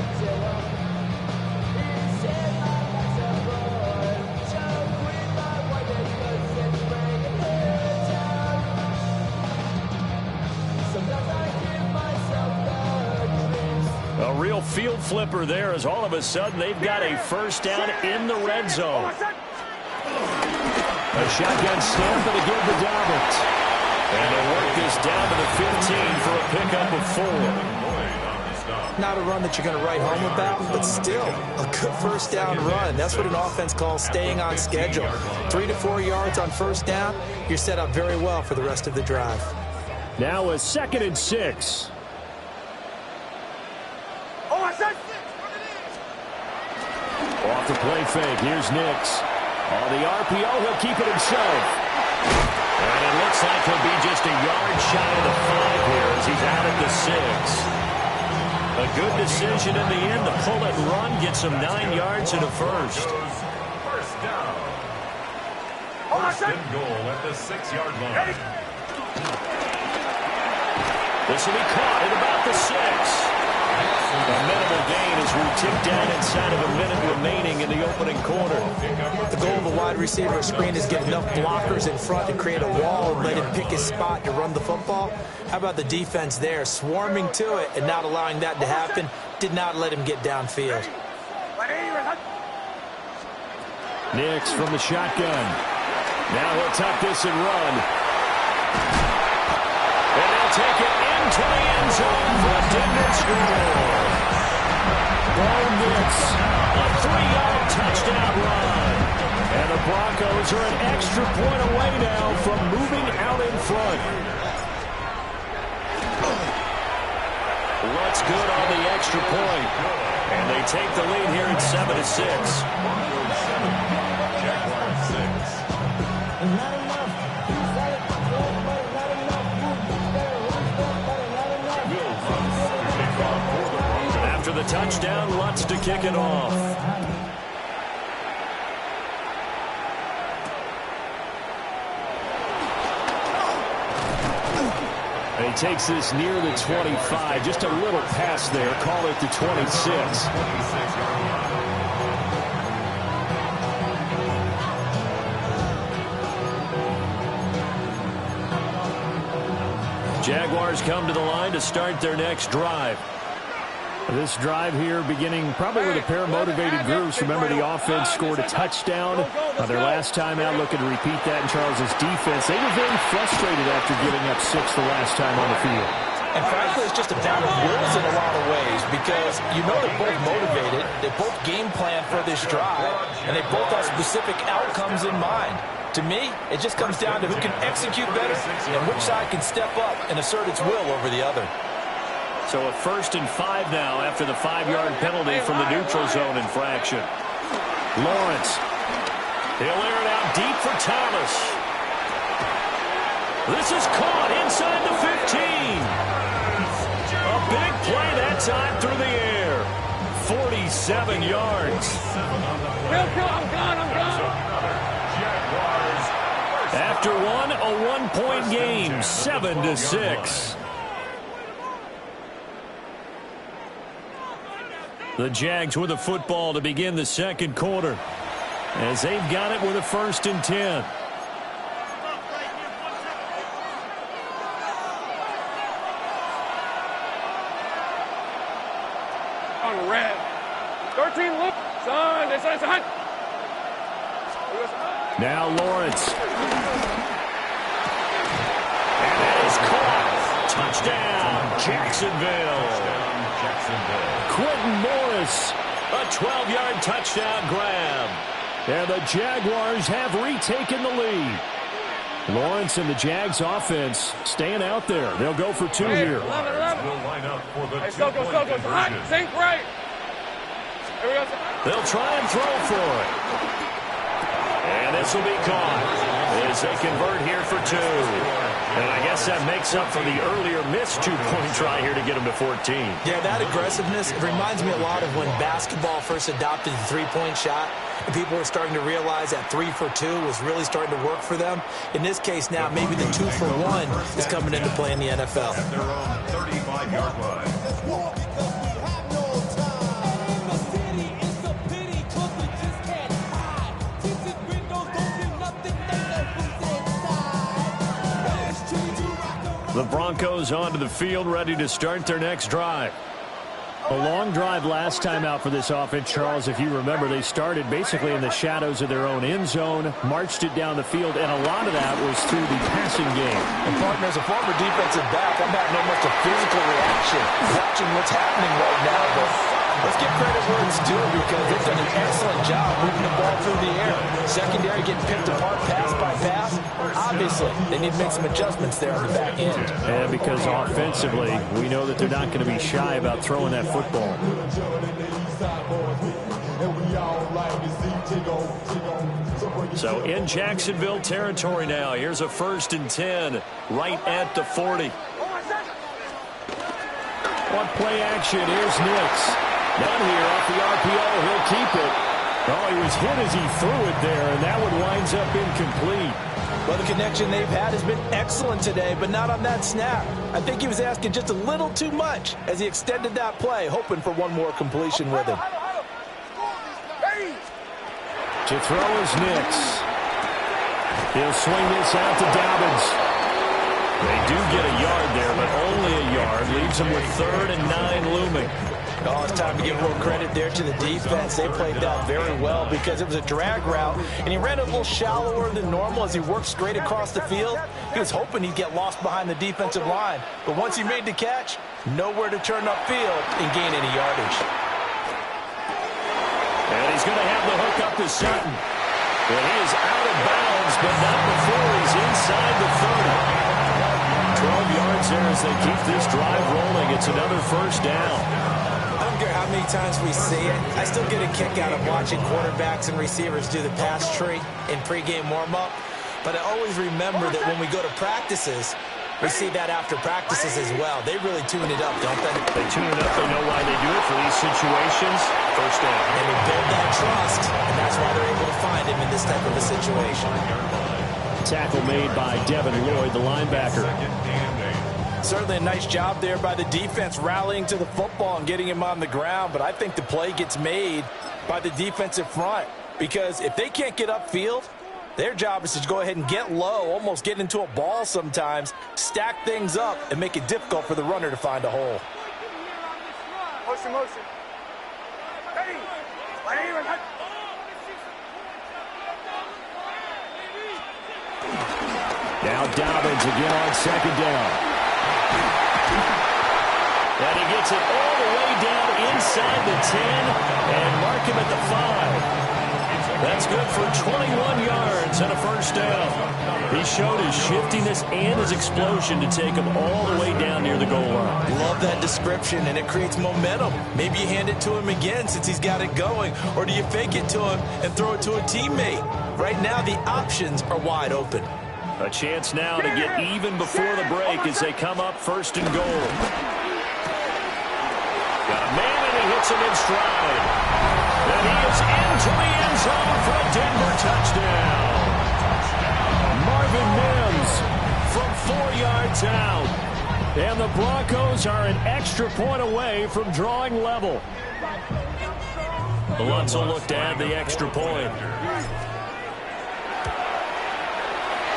[SPEAKER 12] A real field flipper there as all of a sudden they've got a first down in the red zone. A shotgun snap and again to Dobbins. And they'll work this down to the 15 for a pickup of 4.
[SPEAKER 13] Not a run that you're going to write home about, but still a good first down run. That's what an offense calls staying on schedule. 3 to 4 yards on first down, you're set up very well for the rest of the drive.
[SPEAKER 12] Now a 2nd and 6. Off the play fake, here's Nix. On the RPO, he'll keep it himself. And it looks like he'll be just a yard shy of the 5 here as he's out at the 6. A good decision in the end to pull it and run, get some 9 yards and a first.
[SPEAKER 4] First down. First and goal at the 6-yard line.
[SPEAKER 12] This will be caught at about the 6. A minimal gain as we tick down inside of a minute remaining in the opening quarter.
[SPEAKER 13] The goal of a wide receiver screen is get enough blockers in front to create a wall and let him pick his spot to run the football. How about the defense there, swarming to it and not allowing that to happen? Did not let him get downfield.
[SPEAKER 12] Nix from the shotgun. Now he'll tuck this and run. And they'll take it into the end zone for a Denver score. Bo Nix, a 3-yard touchdown run. And the Broncos are an extra point away now from moving out in front. What's good on the extra point? And they take the lead here at 7-6.
[SPEAKER 4] Jaguars 6.
[SPEAKER 12] After the touchdown, Lutz to kick it off. And he takes this near the 25. Just a little pass there. Call it the 26. Jaguars come to the line to start their next drive. This drive here beginning probably with a pair of motivated groups. Remember, the offense scored a touchdown their last time out. Looking to repeat that in Charles's defense. They were very frustrated after giving up 6 the last time on the field.
[SPEAKER 13] And frankly, it's just a battle of wills in a lot of ways because you know they're both motivated. They both game plan for this drive, and they both have specific outcomes in mind. To me, it just comes down to who can execute better and which side can step up and assert its will over the other.
[SPEAKER 12] So a 1st and 5 now after the 5-yard penalty from the neutral zone infraction. Lawrence. He'll air it out deep for Thomas. This is caught inside the 15. A big play that time through the air. 47 yards.
[SPEAKER 5] I'm gone.
[SPEAKER 12] After one, a 1-point game, 7-6. The Jags with the football to begin the second quarter as they've got it with a 1st and 10.
[SPEAKER 5] On red. 13 look. Son.
[SPEAKER 12] Now Lawrence. And that is caught. Touchdown, Jacksonville. Quentin Morris, a 12-yard touchdown grab. And the Jaguars have retaken the lead. Lawrence and the Jags offense staying out there. They'll go for two here.
[SPEAKER 5] Hey, go. Hot, sink right. Here we go.
[SPEAKER 12] They'll try and throw for it. And this will be caught as they convert here for two. And I guess that makes up for the earlier missed two-point try here to get them to 14.
[SPEAKER 13] Yeah, that aggressiveness, it reminds me a lot of when basketball first adopted the three-point shot. And people were starting to realize that 3 for 2 was really starting to work for them. In this case now, maybe the 2 for 1 is coming into play in the NFL.
[SPEAKER 4] At their own 35-yard line.
[SPEAKER 12] The Broncos onto the field, ready to start their next drive. A long drive last time out for this offense, Charles. If you remember, they started basically in the shadows of their own end zone, marched it down the field, and a lot of that was through the passing game.
[SPEAKER 13] And partner, as a former defensive back, I'm having almost a physical reaction watching what's happening right now. But let's give credit where it's due because they've done an excellent job moving the ball through the air. Secondary getting picked apart pass by pass. Obviously, they need to make some adjustments there on the back end.
[SPEAKER 12] And because offensively, we know that they're not going to be shy about throwing that football. So in Jacksonville territory now. Here's a 1st and 10 right at the 40. On play action, here's Nix. Down here off the RPO, he'll keep it. Oh, he was hit as he threw it there, and that one winds up incomplete.
[SPEAKER 13] Well, the connection they've had has been excellent today, but not on that snap. I think he was asking just a little too much as he extended that play, hoping for one more completion with him.
[SPEAKER 12] To throw is Nix. He'll swing this out to Dobbins. They do get a yard there, but only a yard. Leaves them with 3rd and 9 looming.
[SPEAKER 13] Oh, it's time to give more credit there to the defense. They played that very well because it was a drag route, and he ran a little shallower than normal as he worked straight across the field. He was hoping he'd get lost behind the defensive line, but once he made the catch, nowhere to turn upfield and gain any yardage.
[SPEAKER 12] And he's going to have the hook up to Sutton. And he is out of bounds, but not before he's inside the 30. 12 yards there as they keep this drive rolling. It's another 1st down.
[SPEAKER 13] I don't care how many times we see it. I still get a kick out of watching quarterbacks and receivers do the pass tree in pregame warm-up. But I always remember that when we go to practices, we see that after practices as well. They really tune it up, don't they?
[SPEAKER 12] They tune it up. They know why they do it for these situations. 1st down.
[SPEAKER 13] And we build that trust, and that's why they're able to find him in this type of a situation.
[SPEAKER 12] Tackle made by Devin Lloyd, the linebacker.
[SPEAKER 13] Certainly a nice job there by the defense rallying to the football and getting him on the ground, but I think the play gets made by the defensive front because if they can't get upfield, their job is to go ahead and get low, almost get into a ball sometimes, stack things up, and make it difficult for the runner to find a hole.
[SPEAKER 5] Motion. Hey!
[SPEAKER 12] Now Dobbins again on 2nd down. And he gets it all the way down inside the 10 and mark him at the 5. That's good for 21 yards and a 1st down. He showed his shiftiness and his explosion to take him all the way down near the goal line.
[SPEAKER 13] Love that description, and it creates momentum. Maybe you hand it to him again since he's got it going, or do you fake it to him and throw it to a teammate? Right now, the options are wide open.
[SPEAKER 12] A chance now to get even before the break as they come up 1st and goal. Got a man, and he hits him in stride. And he is into the end zone for a Denver touchdown. Marvin Mims from 4 yards out. And the Broncos are an extra point away from drawing level. Lutz will look to add the extra point.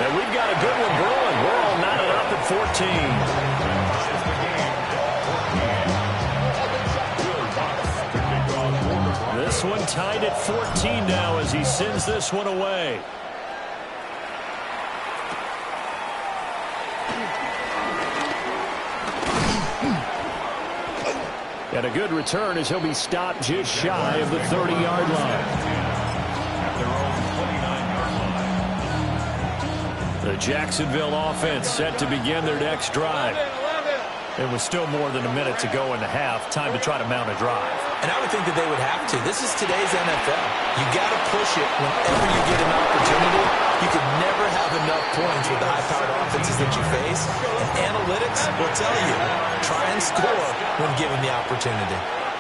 [SPEAKER 12] And we've got a good one brewing. We're all knotted up at 14. This one tied at 14 now as he sends this one away. And a good return as he'll be stopped just shy of the 30-yard line.
[SPEAKER 4] At their own 29-yard line.
[SPEAKER 12] The Jacksonville offense set to begin their next drive. It was still more than a minute to go in the half. Time to try to mount a drive.
[SPEAKER 13] And I would think that they would have to. This is today's NFL. You got to push it whenever you get an opportunity. You can never have enough points with the high-powered offenses that you face. And analytics will tell you, try and score when given the opportunity.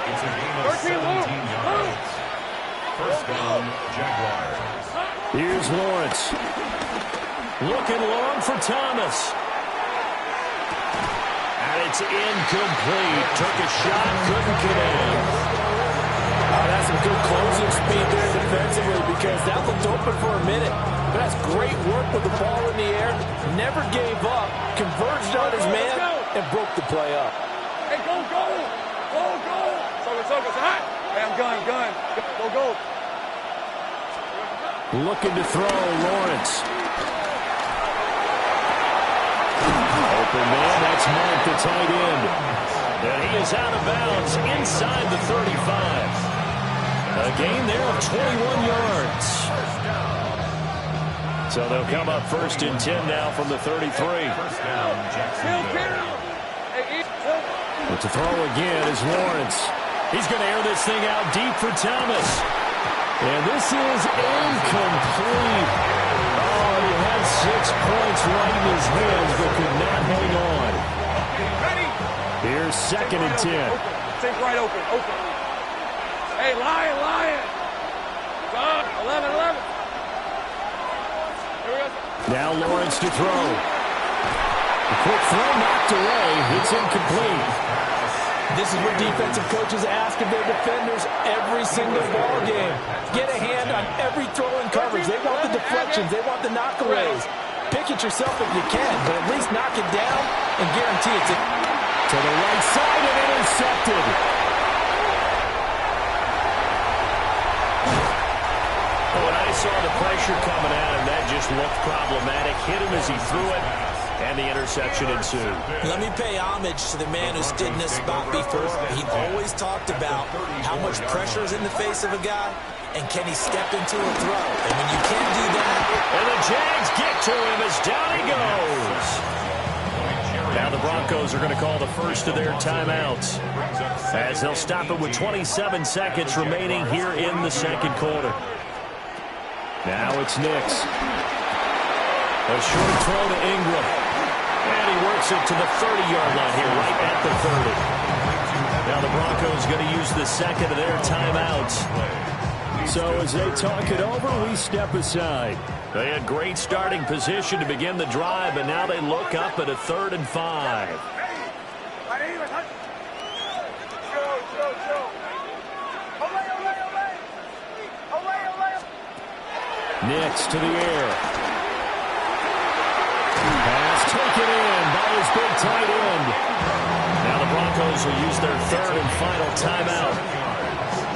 [SPEAKER 4] It's a game of 17 yards. First down, Jaguars.
[SPEAKER 12] Here's Lawrence. Looking long for Thomas. And it's incomplete. Took a shot, couldn't connect.
[SPEAKER 13] That's some good closing speed there defensively because that looked open for a minute. But that's great work with the ball in the air. Never gave up. Converged on his man and broke the play up.
[SPEAKER 5] Hey, go, go. Go, go. It's hot. Hey, I'm gun. Go, go.
[SPEAKER 12] Looking to throw, Lawrence. Open man, that's Mike, the tight end. And he is out of bounds inside the 35. A gain there of 21 yards. So they'll come up 1st and 10 now from the 33. But to throw again is Lawrence. He's going to air this thing out deep for Thomas. And this is incomplete. Oh, he had 6 points right in his hands, but could not hang on. Here's 2nd and 10.
[SPEAKER 5] Think right open. Hey, Lion. 11. Here we go.
[SPEAKER 12] Now Lawrence to throw. A quick throw knocked away. It's incomplete.
[SPEAKER 13] This is what defensive coaches ask of their defenders every single ball game. Get a hand on every throw in coverage. They want the deflections. They want the knockaways. Pick it yourself if you can, but at least knock it down and guarantee it's
[SPEAKER 12] to the right side and intercepted. When I saw the pressure coming at him, that just looked problematic. Hit him as he threw it, and the interception ensued.
[SPEAKER 13] Let me pay homage to the man who stood in this spot before. He always talked about how much pressure is in the face of a guy, and can he step into a throw? And when you can't do that...
[SPEAKER 12] And the Jags get to him as down he goes. Now the Broncos are going to call the first of their timeouts as they'll stop it with 27 seconds remaining here in the second quarter. Now it's Nix. A short throw to Ingram. And he works it to the 30-yard line here, right at the 30. Now the Broncos going to use the second of their timeouts. So as they talk it over, we step aside. They had great starting position to begin the drive, and now they look up at a 3rd and 5. Nix to the air. Pass taken in by his big tight end. Now the Broncos will use their 3rd and final timeout.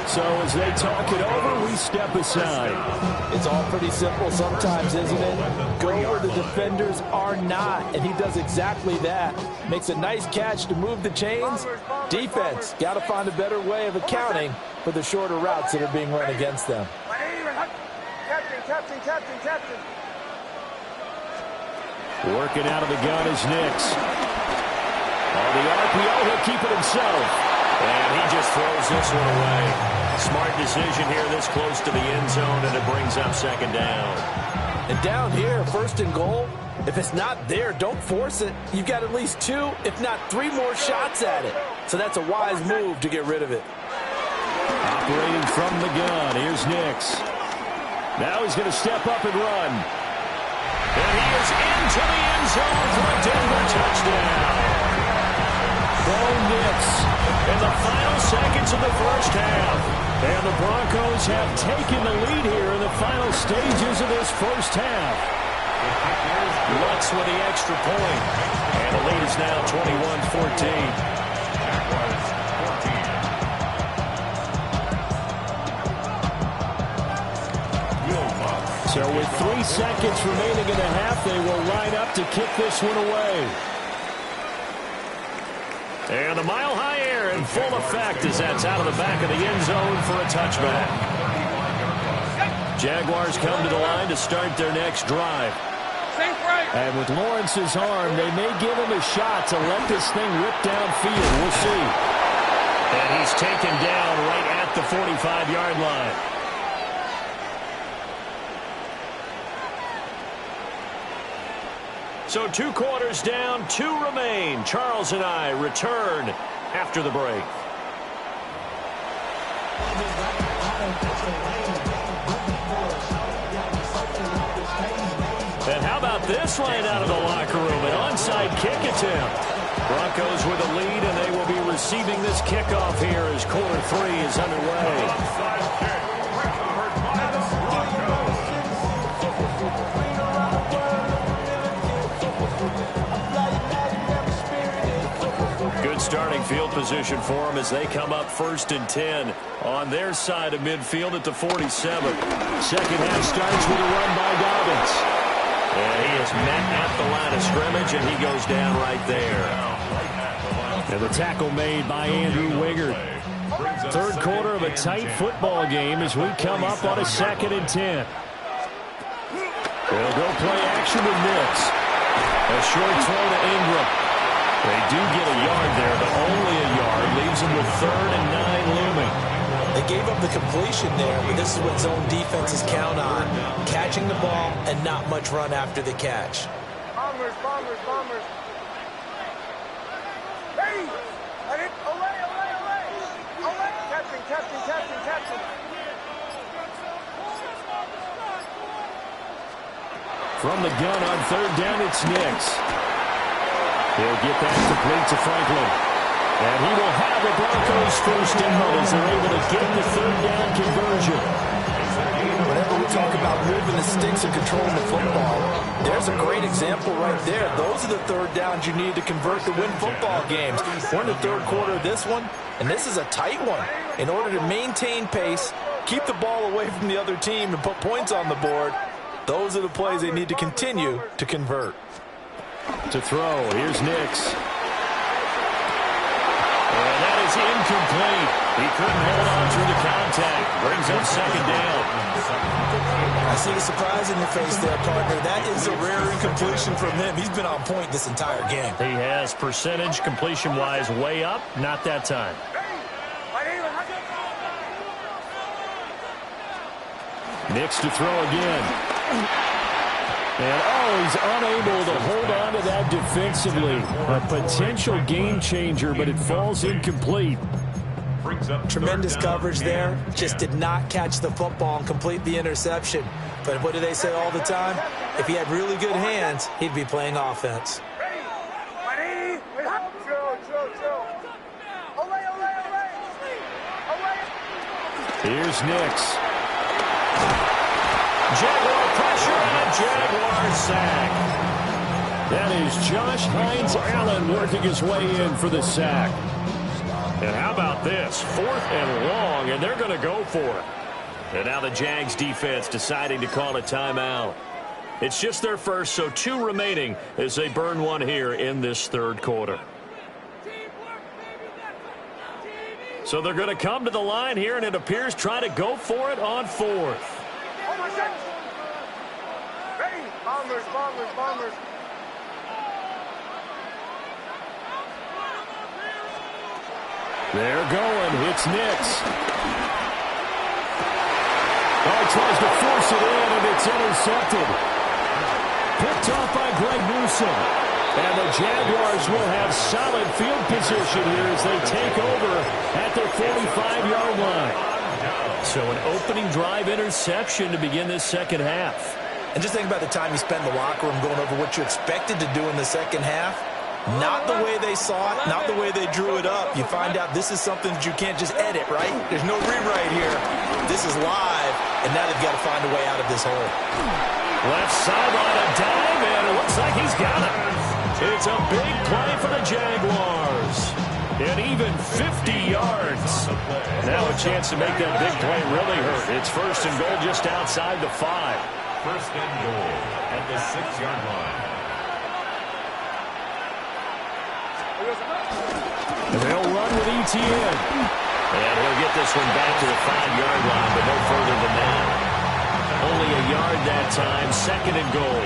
[SPEAKER 12] So as they talk it over, we step aside.
[SPEAKER 13] It's all pretty simple sometimes, isn't it? Go where the defenders are not, and he does exactly that. Makes a nice catch to move the chains. Defense, got to find a better way of accounting for the shorter routes that are being run against them.
[SPEAKER 5] Captain.
[SPEAKER 12] Working out of the gun is Nix. On the RPO, he'll keep it himself. And he just throws this one away. Smart decision here this close to the end zone, and it brings up 2nd down.
[SPEAKER 13] And down here, 1st and goal, if it's not there, don't force it. You've got at least 2, if not 3 more shots at it. So that's a wise move to get rid of it.
[SPEAKER 12] Operating from the gun, here's Nix. Now he's going to step up and run. And he is into the end zone for a Denver touchdown. Bo Nix in the final seconds of the first half. And the Broncos have taken the lead here in the final stages of this first half. Lutz with the extra point. And the lead is now 21-14. So with 3 seconds remaining in the half, they will line up to kick this one away. And the mile-high air in full effect as that's out of the back of the end zone for a touchback. Jaguars come to the line to start their next drive. And with Lawrence's arm, they may give him a shot to let this thing rip downfield. We'll see. And he's taken down right at the 45-yard line. So 2 quarters down, 2 remain. Charles and I return after the break. And how about this line out of the locker room? An onside kick attempt. Broncos with a lead, and they will be receiving this kickoff here as quarter 3 is underway.
[SPEAKER 4] Onside kick. Recovered by the Broncos.
[SPEAKER 12] Good starting field position for them as they come up 1st and 10 on their side of midfield at the 47. Second half starts with a run by Dobbins. And he is met at the line of scrimmage, and he goes down right there. And the tackle made by Andrew Wingard. 3rd quarter of a tight football game as we come up on a 2nd and 10. They'll go play action with Nix. A short throw to Ingram. They do get a yard there, but only a yard. Leaves them with 3rd and 9 looming.
[SPEAKER 13] They gave up the completion there, but this is what zone defenses count on. Catching the ball and not much run after the catch.
[SPEAKER 5] Bombers. Hey! Away! Catching.
[SPEAKER 12] From the gun on 3rd down, it's Nix. He'll get that complete to Franklin. And he will have the Broncos 1st down as they're able to get the 3rd down conversion.
[SPEAKER 13] Whenever we talk about moving the sticks and controlling the football, there's a great example right there. Those are the 3rd downs you need to convert to win football games. We're in the 3rd quarter of this one, and this is a tight one. In order to maintain pace, keep the ball away from the other team, and put points on the board, those are the plays they need to continue to convert.
[SPEAKER 12] To throw, here's Nix. And that is incomplete. He couldn't hold on through the contact. Brings up 2nd down.
[SPEAKER 13] I see the surprise in your face there, partner. That is a rare incompletion from him. He's been on point this entire game.
[SPEAKER 12] He has percentage completion-wise way up. Not that time. Nix to throw again. And, he's unable to hold on to that defensively. A potential game changer, but it falls incomplete.
[SPEAKER 13] Tremendous coverage there. Just did not catch the football and complete the interception. But what do they say all the time? If he had really good hands, he'd be playing offense.
[SPEAKER 12] Here's Nix. Jaguar pressure and a Jaguar sack. That is Josh Hines-Allen working his way in for the sack. And how about this? 4th and long, and they're going to go for it. And now the Jags defense deciding to call a timeout. It's just their first, so 2 remaining as they burn one here in this 3rd quarter. So they're going to come to the line here, and it appears try to go for it on 4th.
[SPEAKER 5] Bombers.
[SPEAKER 12] They're going. It's Nix. He tries to force it in, and it's intercepted. Picked off by Greg Newsome. And the Jaguars will have solid field position here as they take over at their 45-yard line. So an opening drive interception to begin this 2nd half.
[SPEAKER 13] And just think about the time you spent in the locker room going over what you expected to do in the 2nd half. Not the way they saw it, not the way they drew it up. You find out this is something that you can't just edit, right? There's no rewrite here. This is live, and now they've got to find a way out of this hole.
[SPEAKER 12] Left sideline, a dive, and it looks like he's got it. It's a big play for the Jaguars. And even 50 yards. Now a chance to make that big play really hurt. It's 1st and goal just outside the 5.
[SPEAKER 4] 1st and goal at the 6-yard line.
[SPEAKER 12] They'll run with ETN.
[SPEAKER 14] And he'll get this one back to the 5-yard line, but no further than that.
[SPEAKER 12] Only a yard that time, 2nd and goal.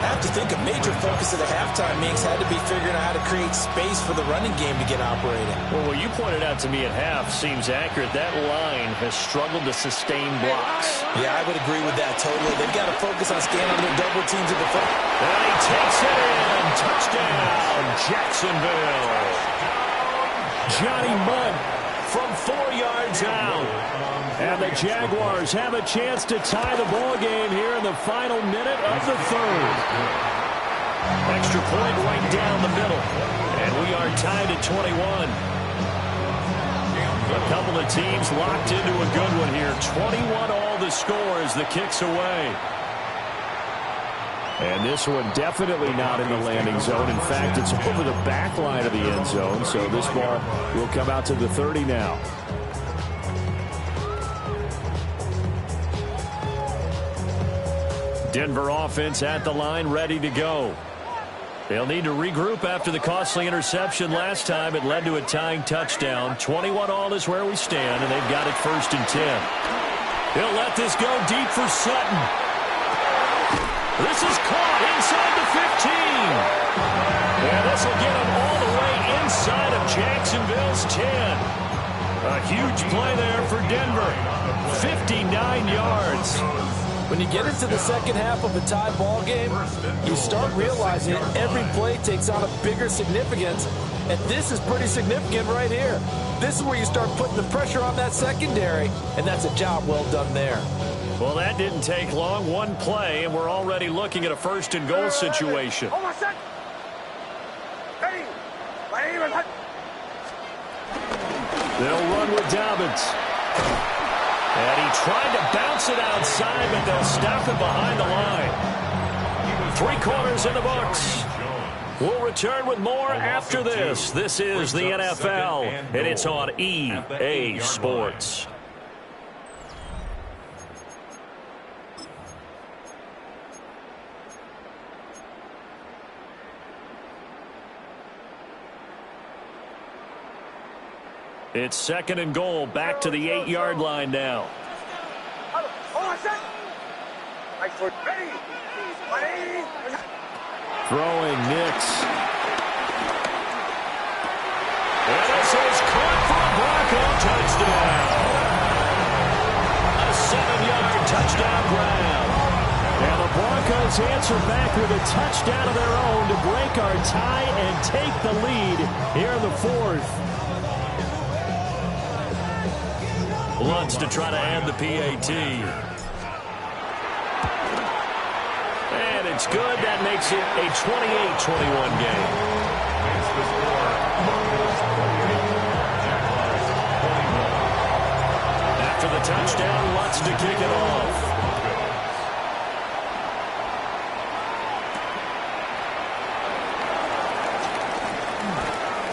[SPEAKER 13] I have to think a major focus of the halftime meetings had to be figuring out how to create space for the running game to get operating.
[SPEAKER 12] Well, what you pointed out to me at half seems accurate. That line has struggled to sustain blocks.
[SPEAKER 13] Yeah, I would agree with that totally. They've got to focus on staying under double teams at the front.
[SPEAKER 12] And he takes it in. Touchdown, Jacksonville. Johnny Mudd from 4 yards out. And the Jaguars have a chance to tie the ball game here in the final minute of the 3rd. Extra point right down the middle. And we are tied at 21. A couple of teams locked into a good one here. 21 all the score as the kick's away. And this one definitely not in the landing zone. In fact, it's over the back line of the end zone. So this ball will come out to the 30 now. Denver offense at the line, ready to go. They'll need to regroup after the costly interception last time. It led to a tying touchdown. 21 all is where we stand, and they've got it 1st and 10. He'll let this go deep for Sutton. This is caught inside the 15. And this will get him all the way inside of Jacksonville's 10. A huge play there for Denver. 59 yards.
[SPEAKER 13] When you get into the second half of a tie ball game, you start realizing every play takes on a bigger significance, and this is pretty significant right here. This is where you start putting the pressure on that secondary, and that's a job well done there.
[SPEAKER 12] Well, that didn't take long. One play, and we're already looking at a 1st and goal situation. They'll run with Dobbins. And he tried to bounce it outside, but they'll stop him behind the line. 3 quarters in the books. We'll return with more after this. This is the NFL, and it's on EA Sports. It's 2nd and goal, back to the 8-yard line now. Throwing Nix. And this is caught for a Bronco touchdown. A 7-yard touchdown grab. And the Broncos answer back with a touchdown of their own to break our tie and take the lead here in the 4th. Lutz to try to add the PAT. And it's good. That makes it a 28-21 game. After the touchdown, Lutz to kick it off.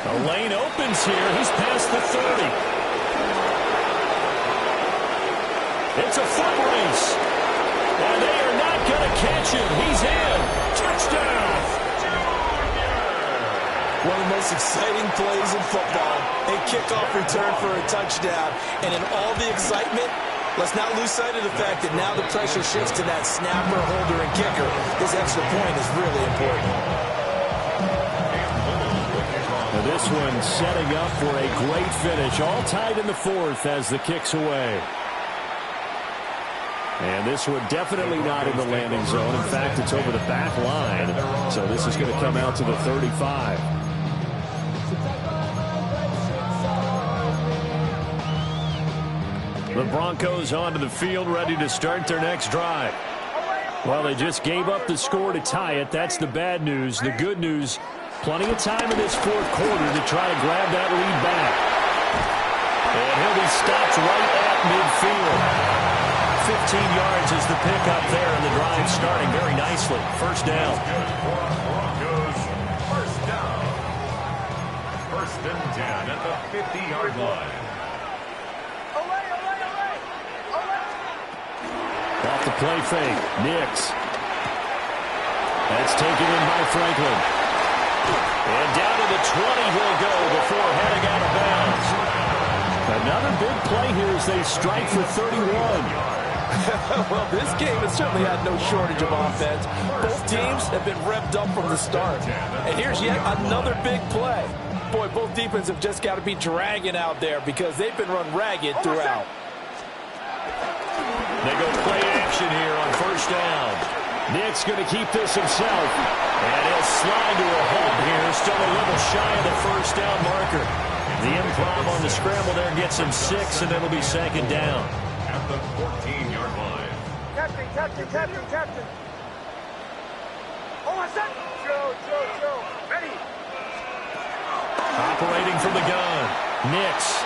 [SPEAKER 12] The lane opens here. He's past the 30. It's a foot race. And they are not going to catch him. He's in. Touchdown.
[SPEAKER 13] One of the most exciting plays in football. A kickoff return for a touchdown. And in all the excitement, let's not lose sight of the fact that now the pressure shifts to that snapper, holder, and kicker. This extra point is really important.
[SPEAKER 12] Now this one setting up for a great finish. All tied in the 4th as the kick's away. And this one definitely not in the landing zone. In fact, it's over the back line. So this is going to come out to the 35. The Broncos onto the field, ready to start their next drive. Well, they just gave up the score to tie it. That's the bad news. The good news, plenty of time in this 4th quarter to try to grab that lead back. And he'll be stopped right at midfield. 15 yards is the pickup there, and the drive starting very nicely. 1st down.
[SPEAKER 4] Broncos, 1st down. 1st and 10 at the 50-yard line.
[SPEAKER 12] Off the play fake, Nix. That's taken in by Franklin. And down to the 20 he'll go before heading out of bounds. Another big play here as they strike for 31.
[SPEAKER 13] Well, this game has certainly had no shortage of offense. Both teams have been revved up from the start. And here's yet another big play. Boy, both defenses have just got to be dragging out there because they've been run ragged throughout.
[SPEAKER 12] They go play action here on first down. Nick's going to keep this himself. And he'll slide to a hold here. Still a little shy of the first down marker. The improv on the scramble there gets him 6, and it'll be second down.
[SPEAKER 4] At the 14-yard line.
[SPEAKER 5] Captain. Hold on a second. Joe. Ready.
[SPEAKER 12] Operating from the gun. Nix.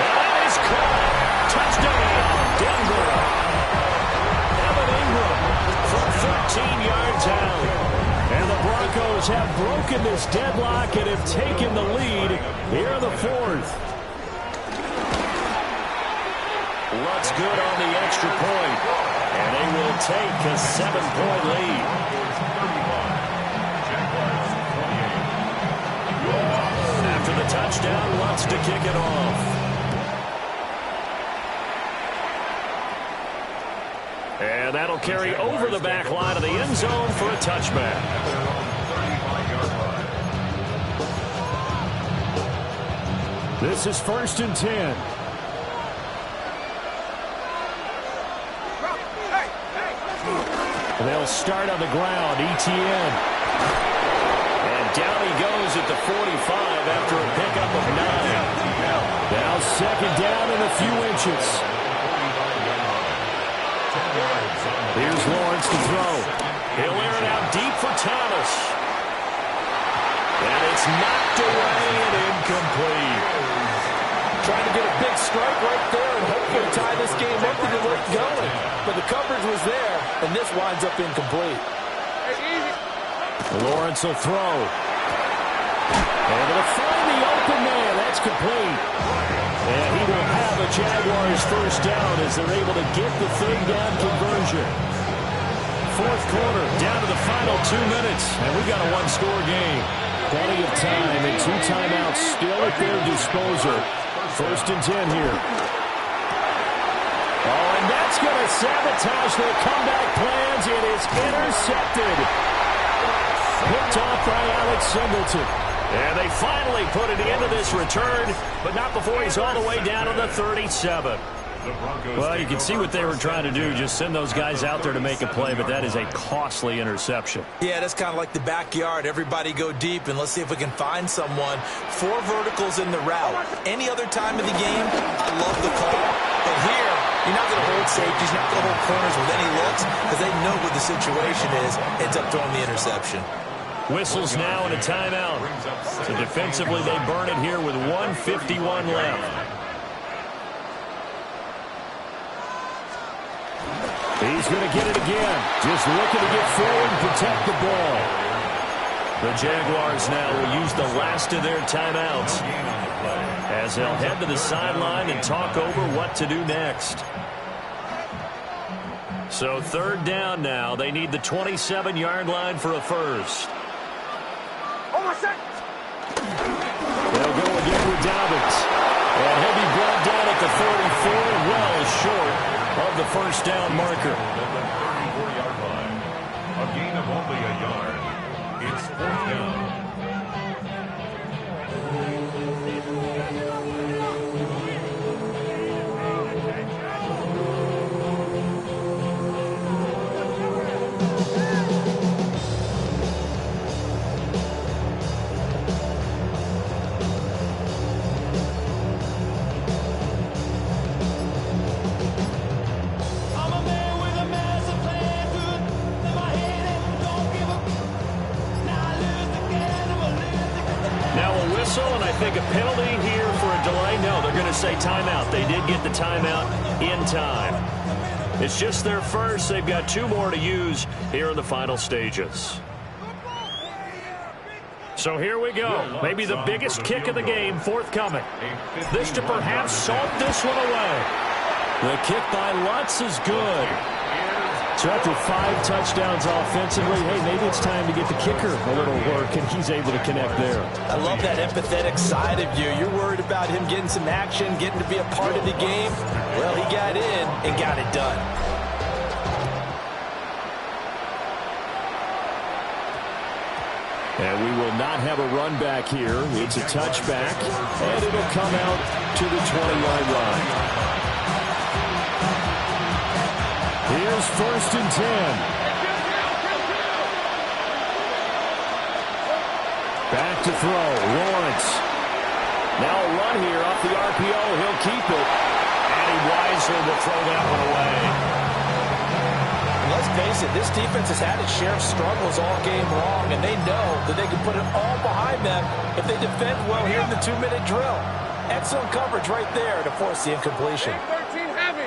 [SPEAKER 12] And that is caught. Touchdown, Denver. Evan Ingram from 13 yards out. And the Broncos have broken this deadlock and have taken the lead here in the fourth. Lutt's good on the extra point. And they will take a 7-point lead. After the touchdown, Lutt's to kick it off. And that'll carry over the back line of the end zone for a touchback. This is 1st and 10. They'll start on the ground. ETN. And down he goes at the 45 after a pickup of 9. Now second down and a few inches. Here's Lawrence to throw. He'll air it out deep for Thomas. And it's knocked away and incomplete.
[SPEAKER 13] Trying to get a big strike right there and hopefully tie this game up to get it going. But the coverage was there, and this winds up incomplete.
[SPEAKER 12] Lawrence will throw. Able to find the open man. That's complete. And he will have a Jaguars first down as they're able to get the third down conversion. Fourth quarter, down to the final 2 minutes. And we've got a one-score game. Plenty of time and 2 timeouts still at their disposal. 1st and 10 here. Oh, and that's going to sabotage their comeback plans. It is intercepted. Picked off by Alex Singleton. And they finally put an end to this return, but not before he's all the way down to the 37. Well, you can see what they were trying to do, just send those guys out there to make a play, but that is a costly interception.
[SPEAKER 13] Yeah, that's kind of like the backyard. Everybody go deep, and let's see if we can find someone. 4 verticals in the route. Any other time of the game, I love the call. But here, you're not going to hold safeties, you're not going to hold corners with any looks, because they know what the situation is. Ends up throwing the interception.
[SPEAKER 12] Whistles now and a timeout. So defensively, they burn it here with 1:51 left. He's going to get it again. Just looking to get forward and protect the ball. The Jaguars now will use the last of their timeouts as they'll head to the sideline and talk over what to do next. So third down now. They need the 27-yard line for a first. They'll go again with Dobbins. And he'll be brought down at the 34, well short of the first down marker.
[SPEAKER 4] 34-yard line. A gain of only a yard. It's 4th down.
[SPEAKER 12] And I think a penalty here for a delay. No, they're going to say timeout. They did get the timeout in time. It's just their first. They've got 2 more to use here in the final stages. So here we go. Maybe the biggest kick of the game forthcoming. This to perhaps salt this one away. The kick by Lutz is good. So after 5 touchdowns offensively, hey, maybe it's time to get the kicker a little work, and he's able to connect there.
[SPEAKER 13] I love that empathetic side of you. You're worried about him getting some action, getting to be a part of the game. Well, he got in and got it done.
[SPEAKER 12] And we will not have a run back here. It's a touchback, and it'll come out to the 20-yard line. Here's 1st and 10. Back to throw, Lawrence. Now a run here off the RPO. He'll keep it. And he wisely will throw that one away.
[SPEAKER 13] Let's face it, this defense has had its share of struggles all game long, and they know that they can put it all behind them if they defend well here in the 2-minute drill. Excellent coverage right there to force the incompletion.
[SPEAKER 5] 13 heavy.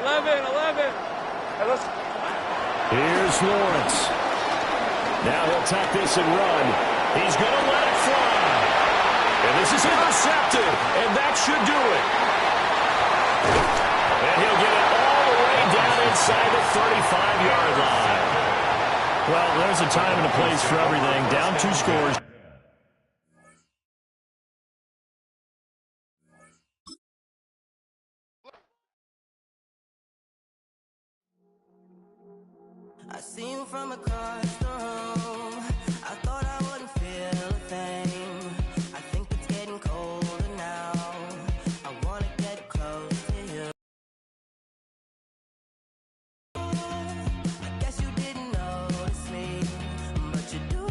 [SPEAKER 5] 11.
[SPEAKER 12] Here's Lawrence. Now he'll tuck this and run. He's going to let it fly. And this is intercepted, and that should do it. And he'll get it all the way down inside the 35-yard line. Well, there's a time and a place for everything. Down 2 scores.
[SPEAKER 6] I see you from across the room. I thought I wouldn't feel a thing. I think it's getting colder now. I want to get close to you. I guess you didn't notice me, but you do.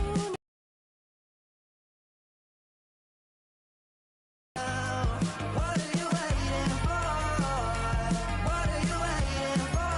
[SPEAKER 6] What are you waiting for? What are you waiting for?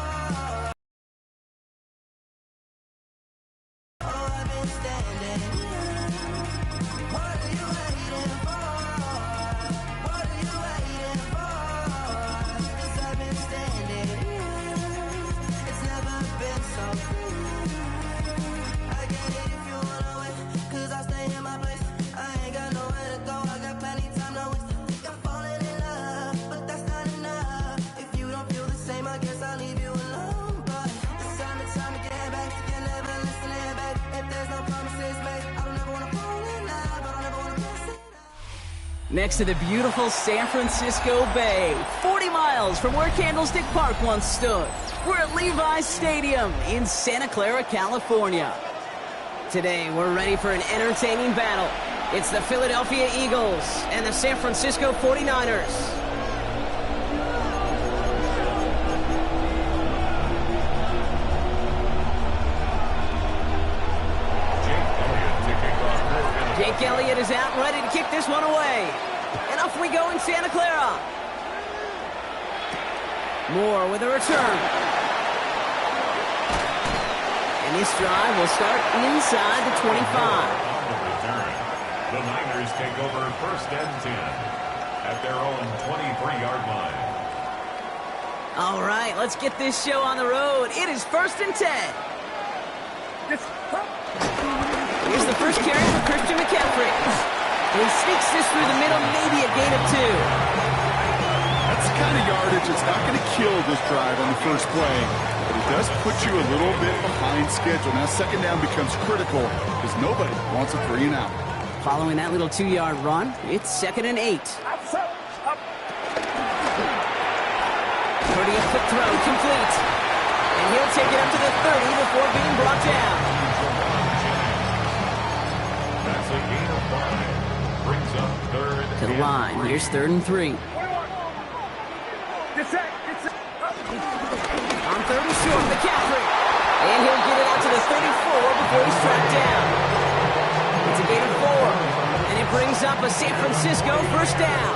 [SPEAKER 2] Next to the beautiful San Francisco Bay, 40 miles from where Candlestick Park once stood. We're at Levi's Stadium in Santa Clara, California. Today, we're ready for an entertaining battle. It's the Philadelphia Eagles and the San Francisco 49ers. Jake Elliott is out, ready to kick this one away. And off we go in Santa Clara. Moore with a return. And this drive will start inside the 25.
[SPEAKER 4] The Niners take over 1st and 10 at their own 23-yard line.
[SPEAKER 2] All right, let's get this show on the road. It is 1st and 10. Here's the first carry for Christian McCaffrey. And he sneaks this through the middle, maybe a gain of 2.
[SPEAKER 3] That's the kind of yardage that's not going to kill this drive on the first play. But it does put you a little bit behind schedule. Now 2nd down becomes critical because nobody wants a 3 and out.
[SPEAKER 2] Following that little 2-yard run, it's 2nd and 8. 30th quick throw, complete. And he'll take it up to the 30 before being brought down.
[SPEAKER 4] That's a gain of 5. Brings up 3rd
[SPEAKER 2] To the line, here's 3rd and 3. On 3rd and short, McCaffrey. And he'll get it out to the 34 before he's tracked down. It's a gain of 4. And it brings up a San Francisco 1st down.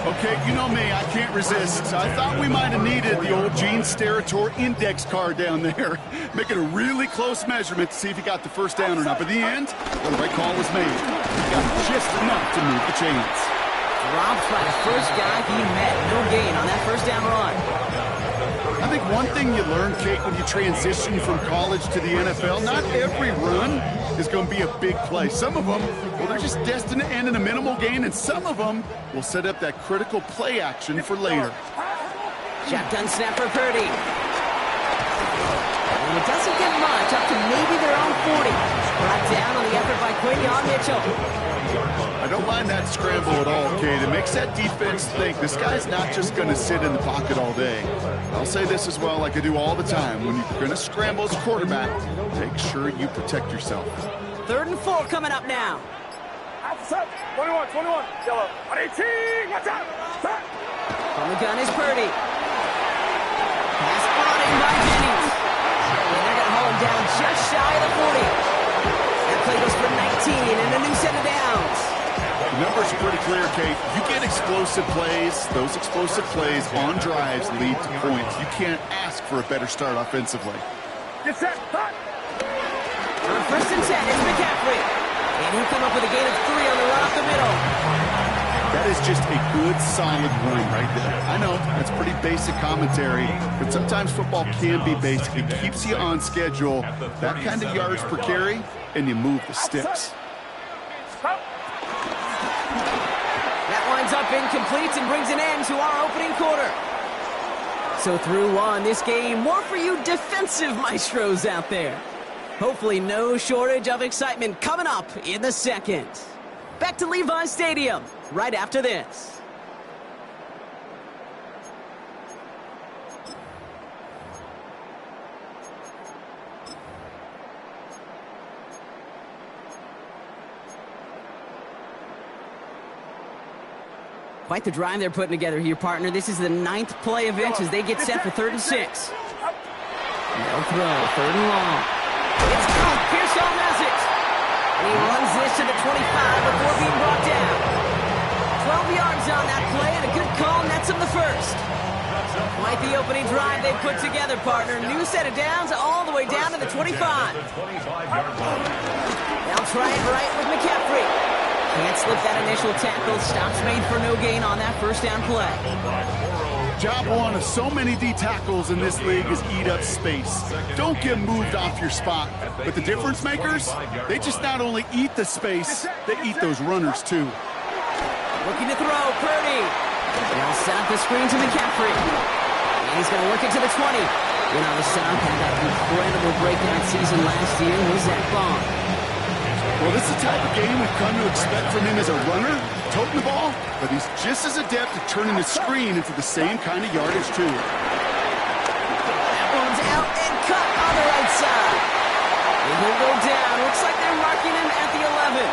[SPEAKER 3] Okay, you know me, I can't resist. I thought we might have needed the old Gene Steratore index card down there. Making a really close measurement to see if he got the 1st down or not. But in the end, well, the right call was made. He got just enough to move the chains.
[SPEAKER 2] Dropped by the first guy he met. No gain on that 1st down run.
[SPEAKER 3] I think one thing you learn, Kate, when you transition from college to the NFL, not every run is going to be a big play. Some of them, well, they're just destined to end in a minimal gain, and some of them will set up that critical play action for later.
[SPEAKER 2] Shotgun snap for Purdy. And it doesn't get much, up to maybe their own 40. Brought down on the effort by Quinion Mitchell.
[SPEAKER 3] I don't mind that scramble at all, Kate. It makes that defense think this guy's not just going to sit in the pocket all day. I'll say this as well, like I do all the time. When you're going to scramble as a quarterback, make sure you protect yourself.
[SPEAKER 2] 3rd and 4 coming up now.
[SPEAKER 5] 21, yellow. Watch out.
[SPEAKER 2] From the gun is Purdy. Pass brought in by Jennings. And they're going to hold him down just shy of the 40. That play goes for 19 and a new set of downs.
[SPEAKER 3] The numbers are pretty clear, Kate. You get explosive plays. Those explosive plays on drives lead to points. You can't ask for a better start offensively.
[SPEAKER 5] Get set. Hot.
[SPEAKER 2] On 1st and 10, it's McCaffrey. And he'll come up with a gain of 3 on the run up the middle.
[SPEAKER 3] That is just a good, solid run right there. I know, that's pretty basic commentary, but sometimes football can be basic. It keeps you on schedule, that kind of yards per carry, and you move the sticks.
[SPEAKER 2] That winds up incomplete and brings an end to our opening quarter. So through one, this game, more for you defensive maestros out there. Hopefully no shortage of excitement coming up in the second. Back to Levi's Stadium right after this. Quite the drive they're putting together here, partner. This is the 9th play of inch as they get set for 3rd and 6. No throw, 3rd and long. It's caught. Pearsall has it. And he runs this to the 25 before being brought down. 12 yards on that play, and a good call nets him the first. Quite the opening drive they put together, partner. New set of downs all the way down to the 25. They'll try it right with McCaffrey. Can't slip that initial tackle. Stops made for no gain on that 1st down play.
[SPEAKER 3] Job one of so many D tackles in this league is eat up space. Don't get moved off your spot. But the difference makers, they just not only eat the space, they eat those runners too.
[SPEAKER 2] Looking to throw, Purdy. They'll set up the screen to McCaffrey. And he's going to work it to the 20. You know, the South had that incredible breakout season last year with Zach Bond.
[SPEAKER 3] Well, this is the type of game we've come to expect from him as a runner, toting the ball, but he's just as adept at turning the screen into the same kind of yardage, too.
[SPEAKER 2] That one's out and cut on the right side. And he'll go down. Looks like they're marking him at the 11.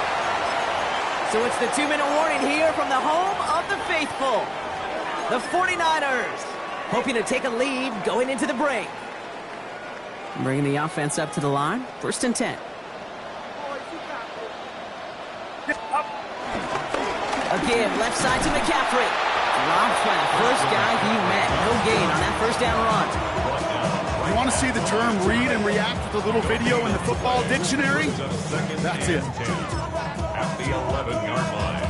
[SPEAKER 2] So it's the 2-minute warning here from the home of the faithful. The 49ers hoping to take a lead going into the break. Bringing the offense up to the line. 1st and 10. Again, left side to McCaffrey. Dropped by the first guy he met. No gain on that 1st down run.
[SPEAKER 3] You want to see the term read and react with a little video in the football dictionary? That's it.
[SPEAKER 4] At the 11-yard line.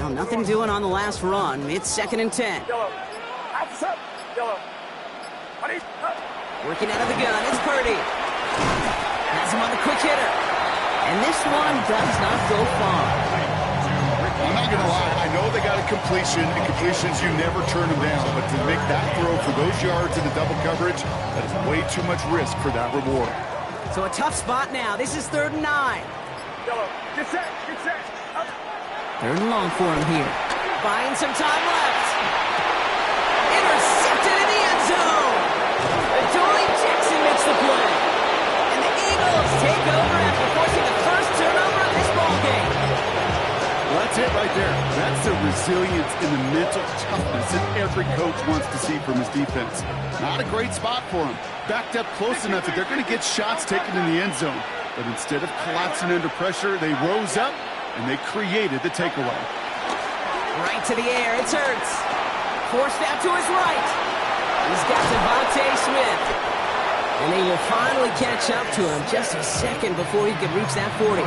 [SPEAKER 2] Well, nothing doing on the last run. It's 2nd and 10.
[SPEAKER 5] Yellow.
[SPEAKER 2] Working out of the gun, it's Purdy. Has him on the quick hitter. And this one does not go far.
[SPEAKER 3] I'm not going to lie. I know they got a completion, and completions, you never turn them down. But to make that throw for those yards in the double coverage, that is way too much risk for that reward.
[SPEAKER 2] So a tough spot now. This is 3rd and 9.
[SPEAKER 5] Yellow. Get set. Up.
[SPEAKER 2] 3rd and long for him here. Buying some time left. Intercepted in the end zone. Adoree Jackson makes the play. And the Eagles take over after forcing the first turnover of this ballgame.
[SPEAKER 3] Well, that's it right there. That's the resilience and the mental toughness that every coach wants to see from his defense. Not a great spot for him. Backed up close enough that they're going to get shots taken in the end zone. But instead of collapsing under pressure, they rose up and they created the takeaway.
[SPEAKER 2] Right to the air, it's Hurts. Forced out to his right. He's got Devontae Smith. And they will finally catch up to him just a second before he can reach that 40.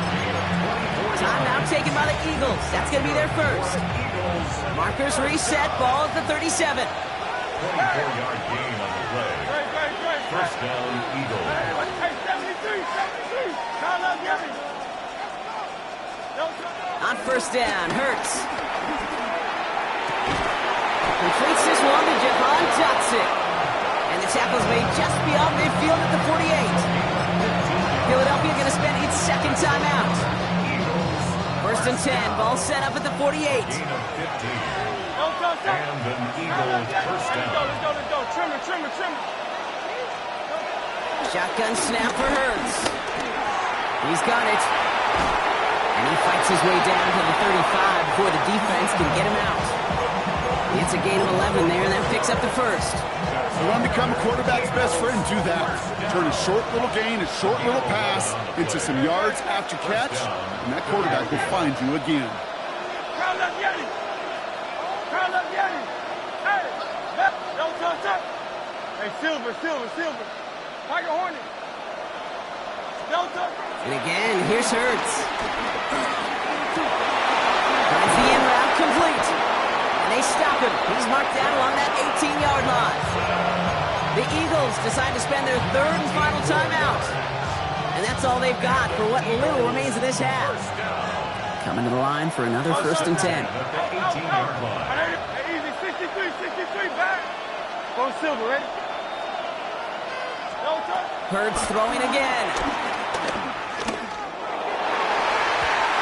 [SPEAKER 2] Timeout taken by the Eagles. That's going to be their first. Markers reset, ball at the 37.
[SPEAKER 4] 24-yard gain on the play. 1st down, Eagles.
[SPEAKER 2] On 1st down, Hurts. Completes this one to Jahan Dotson. And the tackle's made just beyond midfield at the 48. Philadelphia going to spend its second timeout. First and 10. Ball set up at the 48.
[SPEAKER 5] And an Eagles first down.
[SPEAKER 15] Let's go. Trim it.
[SPEAKER 2] Shotgun snap for Hurts. He's got it. And he fights his way down to the 35 before the defense can get him out. It's a gain of 11 there, and that picks up the first.
[SPEAKER 3] You want to become a quarterback's best friend, do that. Turn a short little gain, a short little pass into some yards after catch, and that quarterback will find you again.
[SPEAKER 15] Hey, Silver. Tiger Hornet. Delta.
[SPEAKER 2] And again, here's Hurts. Finds the in route complete. And they stop him. He's marked down along that 18-yard line. The Eagles decide to spend their third and final timeout. And that's all they've got for what little remains of this half. Coming to the line for another first and 10.
[SPEAKER 15] Easy, 63, back. Go Silver, ready?
[SPEAKER 2] Hurts throwing again.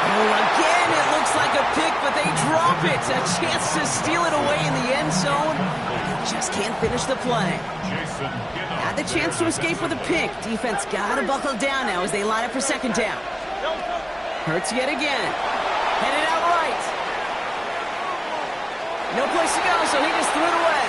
[SPEAKER 2] Oh, again, it looks like a pick, but they drop it. A chance to steal it away in the end zone. Just can't finish the play. Had the chance to escape with a pick. Defense got to buckle down now as they line up for second down. Hurts yet again. Headed out right. No place to go, so he just threw it away.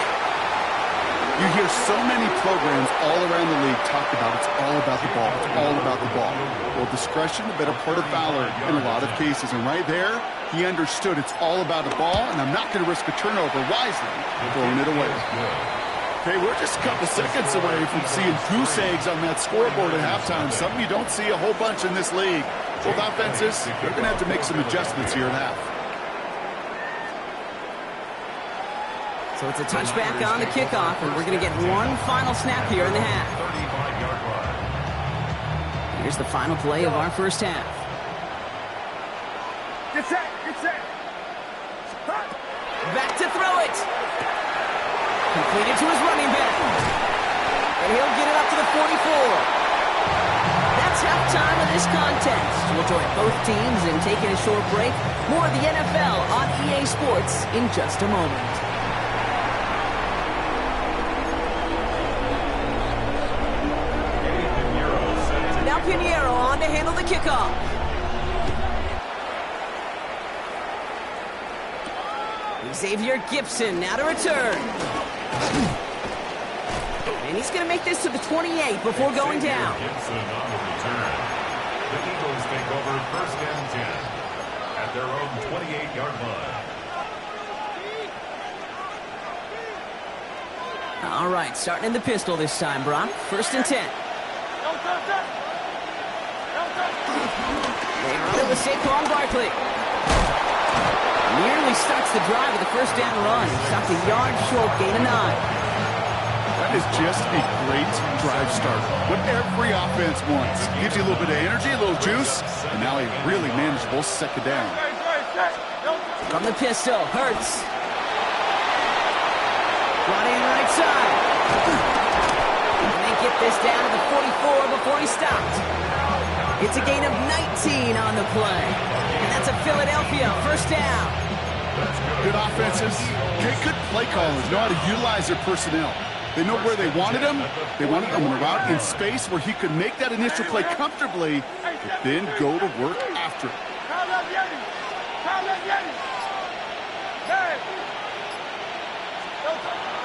[SPEAKER 3] You hear so many programs all around the league talk about it's all about the ball. It's all about the ball. Well, discretion, the better part of valor in a lot of cases. And right there, he understood it's all about the ball, and I'm not going to risk a turnover wisely, throwing it away. Okay, we're just a couple seconds away from seeing goose eggs on that scoreboard at halftime, something you don't see a whole bunch in this league. Both offenses, they're going to have to make some adjustments here at half.
[SPEAKER 2] So it's a touchback on the kickoff, and we're going to get one final snap here in the half. Here's the final play of our first half.
[SPEAKER 15] Get set.
[SPEAKER 2] Back to throw it. Completed to his running back. And he'll get it up to the 44. That's halftime of this contest. We'll join both teams in taking a short break. More of the NFL on EA Sports in just a moment. Pinheiro on to handle the kickoff. Xavier Gibson now to return. And he's going to make this to the 28 before going down.
[SPEAKER 5] Gibson on the return. The Eagles take over first and 10 at their own 28-yard line.
[SPEAKER 2] All right, starting in the pistol this time, Brock. First and 10. They run it with Saquon Barkley. Nearly starts the drive with a first down run. Stopped a yard short, gain of 9.
[SPEAKER 3] That is just a great drive start. What every offense wants. Gives you a little bit of energy, a little juice, and now a really manageable second down.
[SPEAKER 2] From the pistol, Hurts. Running right side. And they get this down to the 44 before he stopped. It's a gain of 19 on the play. And that's a Philadelphia first down.
[SPEAKER 3] Good offenses. Good play callers know how to utilize their personnel. They know where they wanted him. They wanted him in a route in space where he could make that initial play comfortably, but then go to work after it.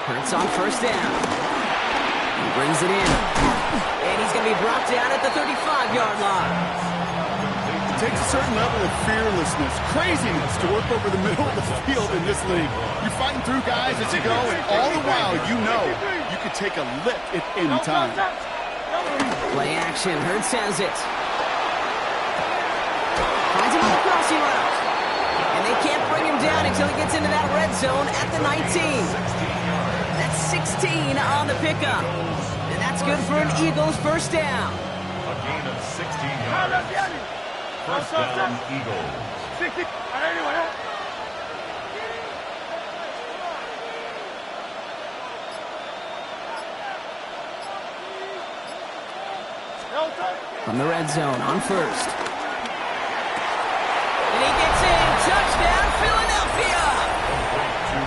[SPEAKER 2] Hurts on first down. He brings it in. And he's going to be brought down at the 35-yard line.
[SPEAKER 3] It takes a certain level of fearlessness, craziness to work over the middle of the field in this league. You're fighting through guys as you go, and all the while you know you could take a lick at any time.
[SPEAKER 2] Play action. Hurts has it. Finds him on the crossing route. And they can't bring him down until he gets into that red zone at the 19. That's 16 on the pickup. And that's good for an Eagles first down.
[SPEAKER 5] A gain of 16 yards. First down, Eagles.
[SPEAKER 2] From the red zone on first. And he gets in. Touchdown, Philadelphia.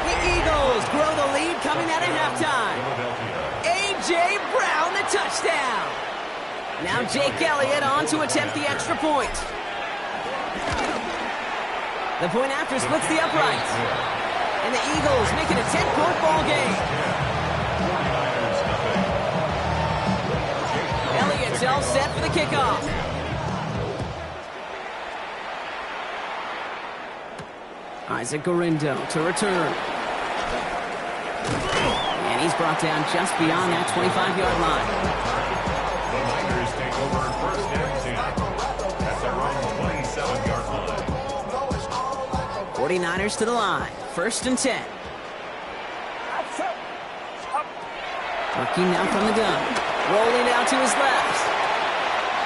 [SPEAKER 2] The Eagles grow the lead coming out of halftime. A.J. Brown, the touchdown. Now Jake Elliott on to attempt the extra point. The point after splits the uprights. And the Eagles make it a 10-point ball game. Elliott's all set for the kickoff. Isaac Gorindo to return. And he's brought down just beyond that 25-yard line.
[SPEAKER 5] The Niners take over first and 10 at their own 27-yard line.
[SPEAKER 2] 49ers to the line. First and 10. Working now from the gun. Rolling out to his left.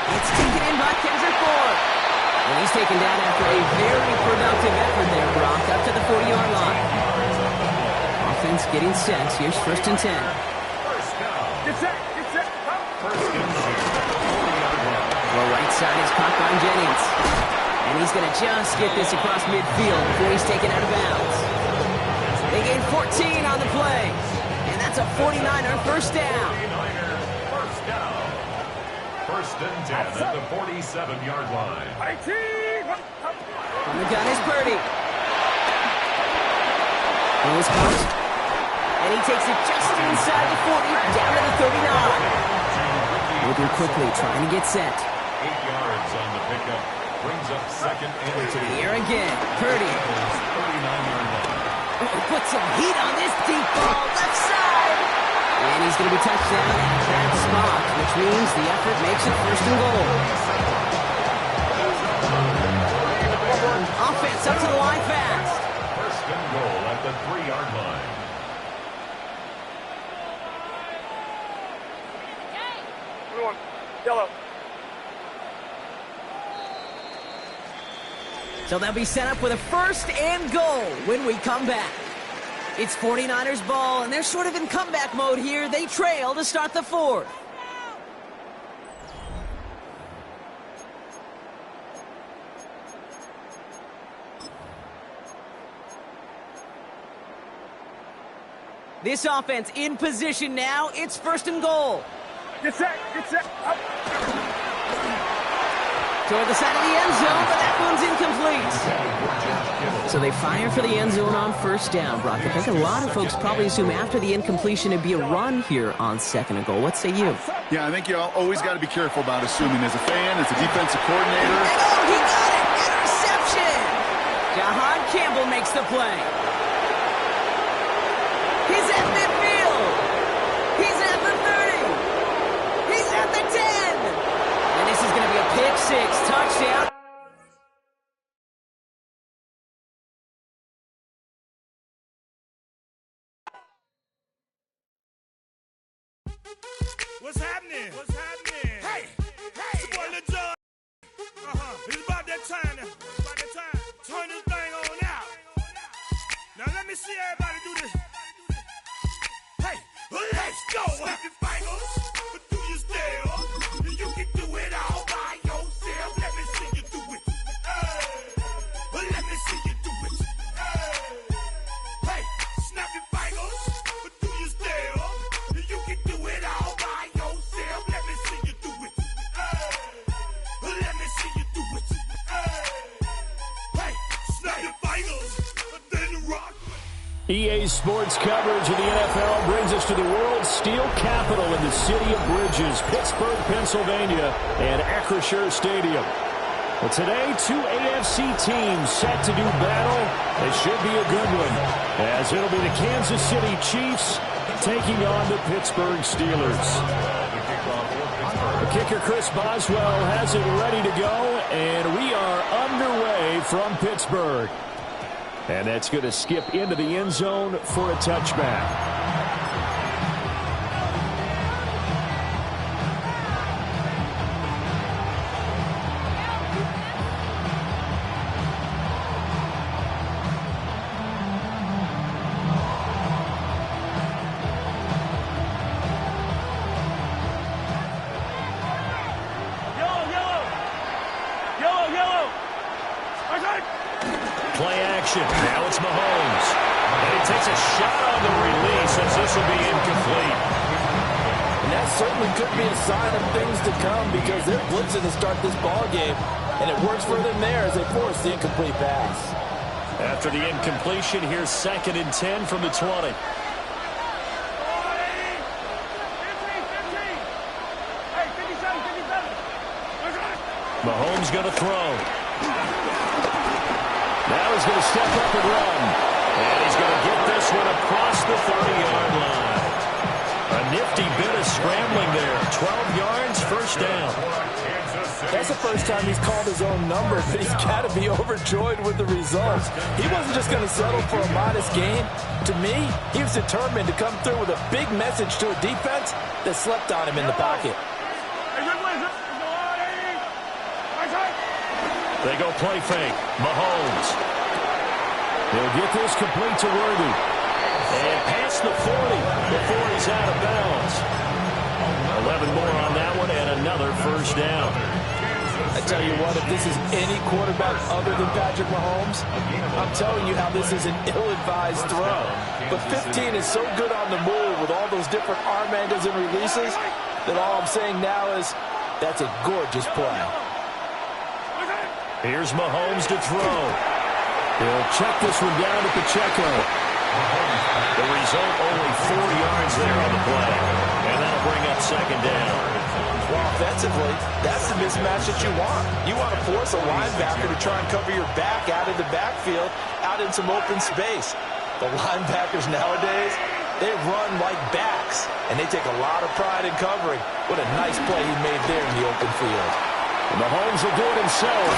[SPEAKER 2] It's taken in by Kendrick Ford. And he's taken down after a very productive effort there, Brock, up to the 40-yard line. Offense getting set. Here's first and 10.
[SPEAKER 15] Get set.
[SPEAKER 5] First and 10.
[SPEAKER 2] The right side is caught by Jennings. And he's going to just get this across midfield before he's taken out of bounds. They gain 14 on the play. And that's a 49er first down.
[SPEAKER 5] First down. First and 10 at the 47-yard line.
[SPEAKER 2] From the gun is Purdy. Throws caught. And he takes it just inside the 40, down to the 39. Moving quickly, trying to get set.
[SPEAKER 5] 8 yards on the pickup. Brings up second and 2.
[SPEAKER 2] Here again, Purdy.
[SPEAKER 5] 39-yard line.
[SPEAKER 2] Put some heat on this deep ball, left side. And he's going to be touched down at that spot, which means the effort makes it first and goal. Offense up to the line fast.
[SPEAKER 5] First and goal at the 3-yard line.
[SPEAKER 15] Yellow.
[SPEAKER 2] So they'll be set up with a first and goal when we come back. It's 49ers ball, and they're sort of in comeback mode here. They trail to start the fourth. This offense in position now. It's first and goal.
[SPEAKER 15] Get set. Up.
[SPEAKER 2] Toward the side of the end zone, but that one's incomplete. So they fire for the end zone on first down, Brock. I think a lot of folks probably assume after the incompletion it'd be a run here on second and goal. What say you?
[SPEAKER 3] Yeah, I think you always got to be careful about assuming as a fan, as a defensive coordinator.
[SPEAKER 2] Oh, he got it! Interception! Jahan Campbell makes the play. He's at midfield. He's at the 30. He's at the 10. And this is going to be a pick six touchdown.
[SPEAKER 6] What's happening? Hey! It's your boy Lil John. It's about that time now. Turn this thing on out. Now let me see everybody do this. Hey, let's go. Snap your fingers, do your style. You can do it all by yourself. Let me see you do it. Let me see you do it. Hey, snap your fingers, do your style. You can do it all by yourself. Let me see you do it. Let me see you do it. Hey, snap your fingers, then rock.
[SPEAKER 12] EA Sports coverage of the NFL brings us to the world's steel capital in the city of Bridges, Pittsburgh, Pennsylvania, and Acrisure Stadium. Well, today, two AFC teams set to do battle. It should be a good one, as it'll be the Kansas City Chiefs taking on the Pittsburgh Steelers. The kicker, Chris Boswell, has it ready to go, and we are underway from Pittsburgh. And that's going to skip into the end zone for a touchback. Mahomes. And he takes a shot on the release as this will be incomplete.
[SPEAKER 13] And that certainly could be a sign of things to come because they're blitzing to start this ball game. And it works for them there as they force the incomplete pass.
[SPEAKER 12] After the incompletion, here's 2nd and 10 from the 20. Mahomes going to throw. Now he's going to step up and run. And he's going to get this one across the 30-yard line. A nifty bit of scrambling there. 12 yards, first down.
[SPEAKER 13] That's the first time he's called his own number, but he's got to be overjoyed with the results. He wasn't just going to settle for a modest gain. To me, he was determined to come through with a big message to a defense that slept on him in the pocket.
[SPEAKER 12] They go play fake. Mahomes. He'll get this complete to Worthy. And past the 40 before he's out of bounds. 11 more on that one and another first down.
[SPEAKER 13] I tell you what, if this is any quarterback other than Patrick Mahomes, I'm telling you how this is an ill-advised throw. But 15 is so good on the move with all those different arm angles and releases that all I'm saying now is that's a gorgeous play.
[SPEAKER 12] Here's Mahomes to throw. He'll check this one down at Pacheco. The result, only 4 yards there on the play. And that'll bring up 2nd down.
[SPEAKER 13] Well, offensively, that's the mismatch that you want. You want to force a linebacker to try and cover your back out of the backfield, out in some open space. The linebackers nowadays, they run like backs, and they take a lot of pride in covering. What a nice play he made there in the open field.
[SPEAKER 12] Mahomes will do it himself.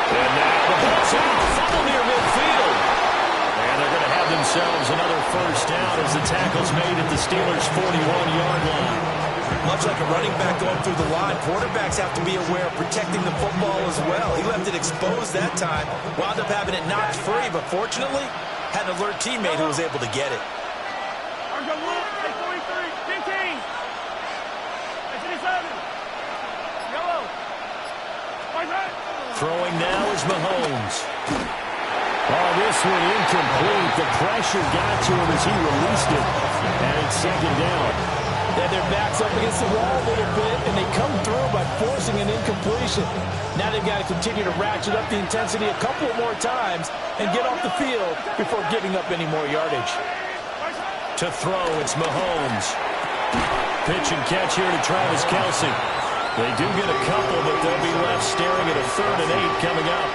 [SPEAKER 12] And now the ball's out. Fumble near midfield. And they're going to have themselves another first down as the tackle's made at the Steelers' 41-yard line.
[SPEAKER 13] Much like a running back going through the line, quarterbacks have to be aware of protecting the football as well. He left it exposed that time, wound up having it knocked free, but fortunately, had an alert teammate who was able to get it.
[SPEAKER 12] Throwing now is Mahomes. Oh, this one incomplete. The pressure got to him as he released it. And it's 2nd down.
[SPEAKER 13] Yeah, their backs up against the wall a little bit, and they come through by forcing an incompletion. Now they've got to continue to ratchet up the intensity a couple more times and get off the field before giving up any more yardage.
[SPEAKER 12] To throw, it's Mahomes. Pitch and catch here to Travis Kelce. They do get a couple, but they'll be left staring at a 3rd and 8 coming up.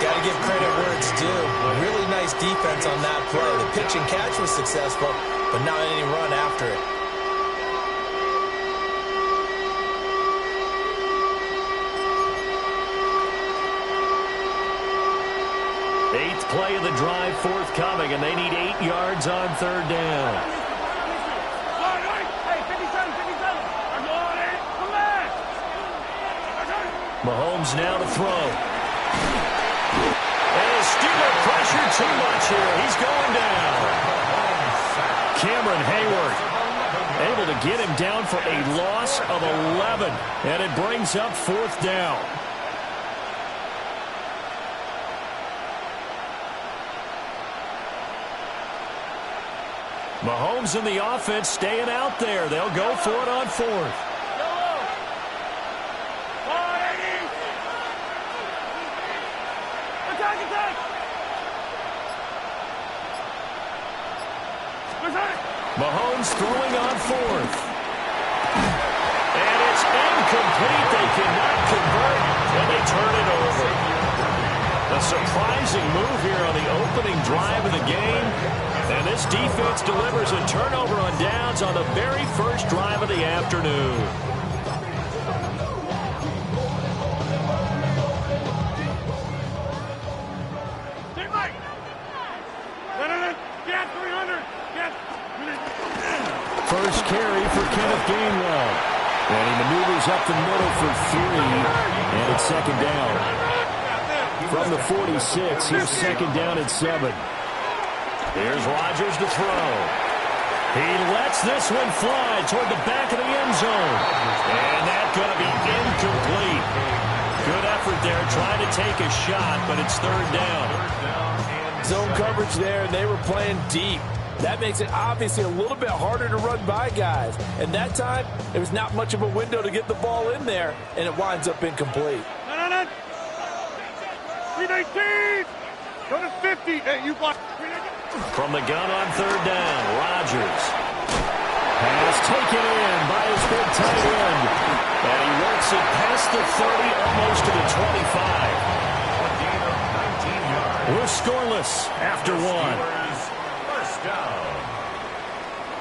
[SPEAKER 13] Got to give credit where it's due. Really nice defense on that play. The pitch and catch was successful, but not any run after it.
[SPEAKER 12] Eighth play of the drive forthcoming, and they need 8 yards on 3rd down. Mahomes now to throw. And Steeler pressure too much here. He's going down. Cameron Hayward able to get him down for a loss of 11. And it brings up 4th down. Mahomes and the offense staying out there. They'll go for it on 4th. Mahomes throwing on 4th. And it's incomplete. They cannot convert, and they turn it over. A surprising move here on the opening drive of the game. And this defense delivers a turnover on downs on the very first drive of the afternoon. First carry for Kenneth Gainwell. And he maneuvers up the middle for 3. And it's 2nd down. From the 46, here's 2nd down at 7. Here's Rodgers to throw. He lets this one fly toward the back of the end zone. And that's going to be incomplete. Good effort there, trying to take a shot, but it's 3rd down.
[SPEAKER 13] Zone coverage there, and they were playing deep. That makes it obviously a little bit harder to run by guys. And that time, there was not much of a window to get the ball in there, and it winds up incomplete.
[SPEAKER 15] 319! Go to 50. Hey, you block.
[SPEAKER 12] From the gun on third down, Rodgers. Pass taken in by his big tight end. And he works it past the 30, almost to the 25. We're scoreless after one.
[SPEAKER 5] First down.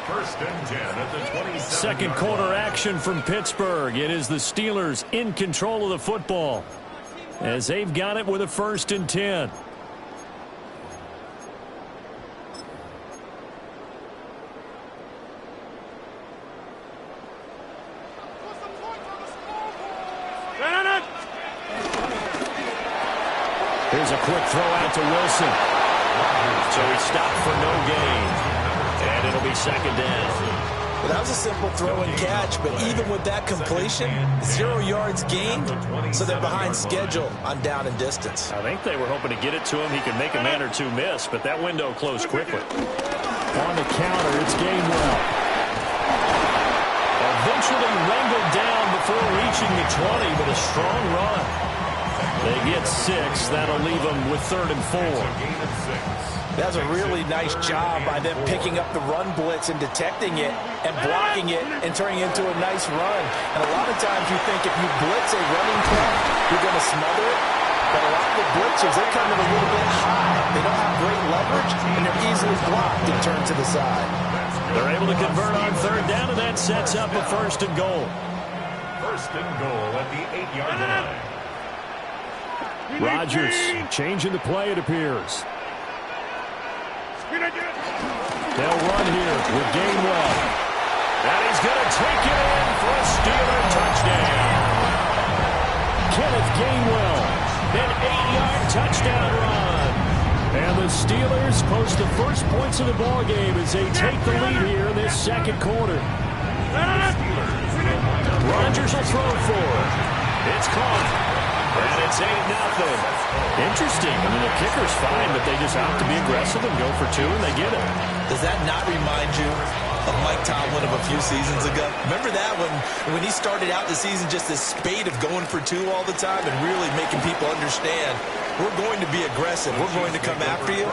[SPEAKER 5] First and 10 at the 27.
[SPEAKER 12] Second quarter action from Pittsburgh. It is the Steelers in control of the football as they've got it with a 1st and 10. Here's a quick throw out to Wilson. So he stopped for no gain. And it'll be 2nd down.
[SPEAKER 13] Well, that was a simple throw and catch, but even with that completion, 0 yards gained, so they're behind schedule on down and distance.
[SPEAKER 12] I think they were hoping to get it to him. He could make a man or two miss, but that window closed quickly. On the counter, it's Gainwell. Eventually wrangled down before reaching the 20, but a strong run. They get 6. That'll leave them with 3rd and 4.
[SPEAKER 13] That's a really nice job by them picking up the run blitz and detecting it and blocking it and turning it into a nice run. And a lot of times you think if you blitz a running play, you're going to smother it. But a lot of the blitzers, they come in a little bit high. They don't have great leverage, and they're easily blocked and turned to the side.
[SPEAKER 12] They're able to convert on 3rd down, and that sets up a 1st and goal.
[SPEAKER 5] 1st and goal at the 8-yard line.
[SPEAKER 12] Rodgers changing the play, it appears. They'll run here with Gainwell. And he's going to take it in for a Steeler touchdown. Kenneth Gainwell, an 8-yard touchdown run. And the Steelers post the first points of the ballgame as they take the lead here in this 2nd quarter. Rodgers will throw for it. It's caught. And it's 8-0. Interesting. I mean, the kicker's fine, but they just opt to be aggressive and go for 2, and they get it.
[SPEAKER 13] Does that not remind you of Mike Tomlin of a few seasons ago? Remember that when he started out the season, just this spate of going for 2 all the time and really making people understand we're going to be aggressive. We're going to come after you.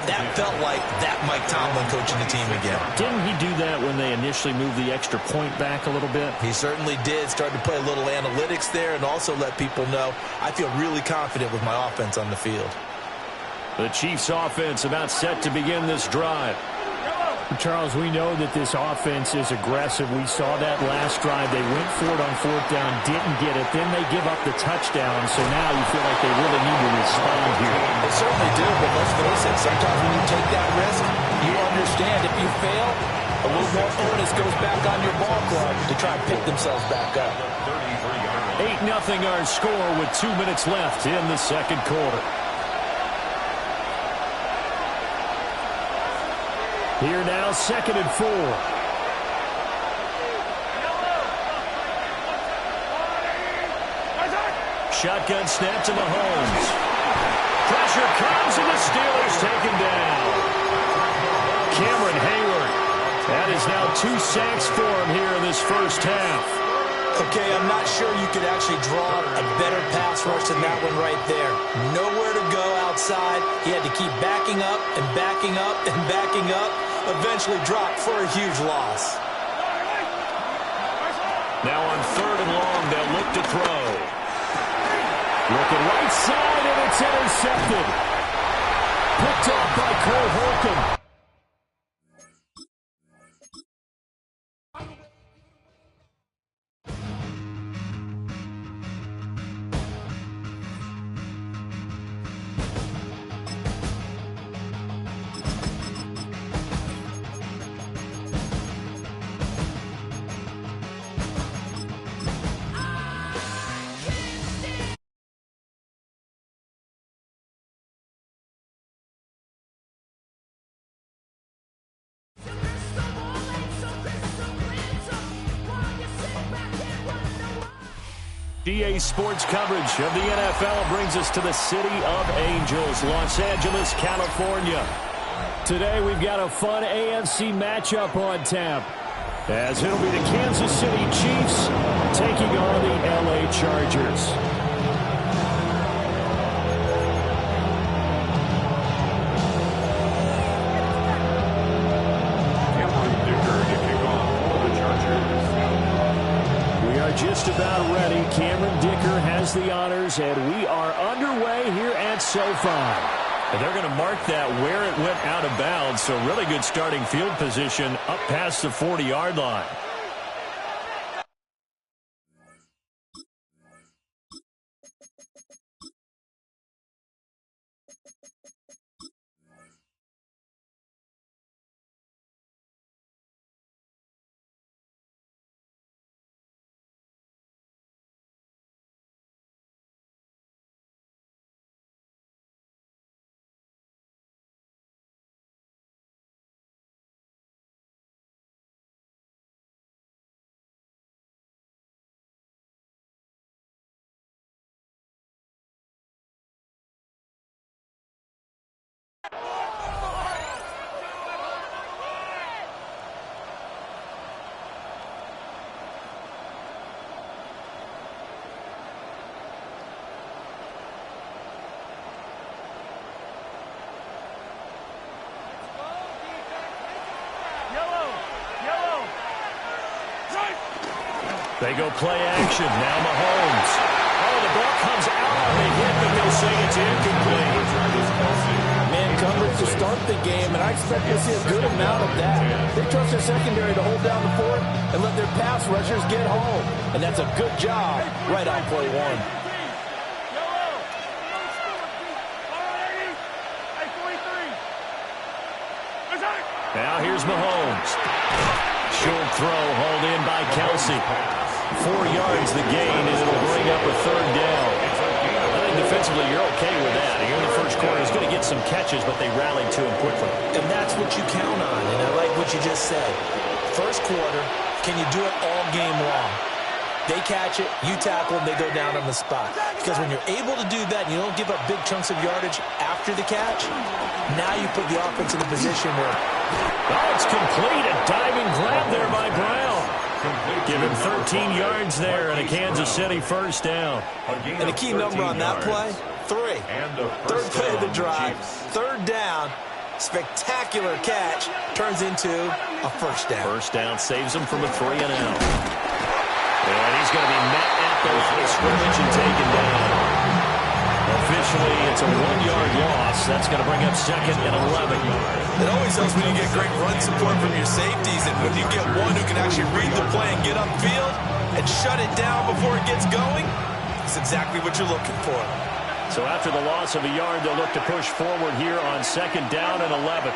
[SPEAKER 13] That felt like that Mike Tomlin coaching the team again.
[SPEAKER 12] Didn't he do that when they initially moved the extra point back a little bit?
[SPEAKER 13] He certainly did. Started to play a little analytics there and also let people know I feel really confident with my offense on the field.
[SPEAKER 12] The Chiefs offense about set to begin this drive.
[SPEAKER 16] Charles, we know that this offense is aggressive. We saw that last drive. They went for it on 4th down, didn't get it. Then they give up the touchdown. So now you feel like they really need to respond here.
[SPEAKER 13] They certainly do, but let's face it, sometimes when you take that risk, you understand if you fail, a little more onus goes back on your ball club to try and pick themselves back up.
[SPEAKER 12] 8-0 our score with 2 minutes left in the 2nd quarter. Here now, 2nd and 4. Shotgun snap to Mahomes. Pressure comes, and the Steelers taken down. Cameron Hayward. That is now 2 sacks for him here in this first half.
[SPEAKER 13] Okay, I'm not sure you could actually draw a better pass rush than that one right there. Nowhere to go outside. He had to keep backing up and backing up and backing up. Eventually dropped for a huge loss.
[SPEAKER 12] Now on 3rd and long, they'll look to throw. Looking right side, and it's intercepted. Picked up by Cole Holcomb. EA Sports coverage of the NFL brings us to the City of Angels, Los Angeles, California. Today we've got a fun AFC matchup on tap, as it'll be the Kansas City Chiefs taking on the LA Chargers. Just about ready. Cameron Dicker has the honors, and we are underway here at SoFi. And they're going to mark that where it went out of bounds, so really good starting field position up past the 40-yard line. They go play action. Now Mahomes. Oh, the ball comes out on the hit, but they'll say it's incomplete.
[SPEAKER 13] Man coverage to start the game, and I expect to see a good amount of that. They trust their secondary to hold down the fort and let their pass rushers get home. And that's a good job right on play one.
[SPEAKER 12] Now here's Mahomes. Short throw hauled in by Kelsey. 4 yards the gain, and it'll bring up a third down. I think defensively you're okay with that. Here in the first quarter, he's going to get some catches, but they rallied to him quickly.
[SPEAKER 13] And that's what you count on, and I like what you just said. First quarter, can you do it all game long? They catch it, you tackle them, they go down on the spot. Because when you're able to do that and you don't give up big chunks of yardage after the catch, now you put the offense in a position where...
[SPEAKER 12] Oh, it's complete. A diving grab there by Brown. Give him 13 yards there and a Kansas City first down.
[SPEAKER 13] And a key number on that play, 3. Third play of the drive, third down, spectacular catch, turns into a first down.
[SPEAKER 12] First down saves him from a 3-and-out. And he's going to be met at the line of scrimmage and taken down. Officially, it's a 1-yard loss. That's going to bring up second and 11.
[SPEAKER 13] It always helps when you get great run support from your safeties, and when you get one who can actually read the play and get upfield and shut it down before it gets going, it's exactly what you're looking for.
[SPEAKER 12] So after the loss of a yard, they'll look to push forward here on second down and 11.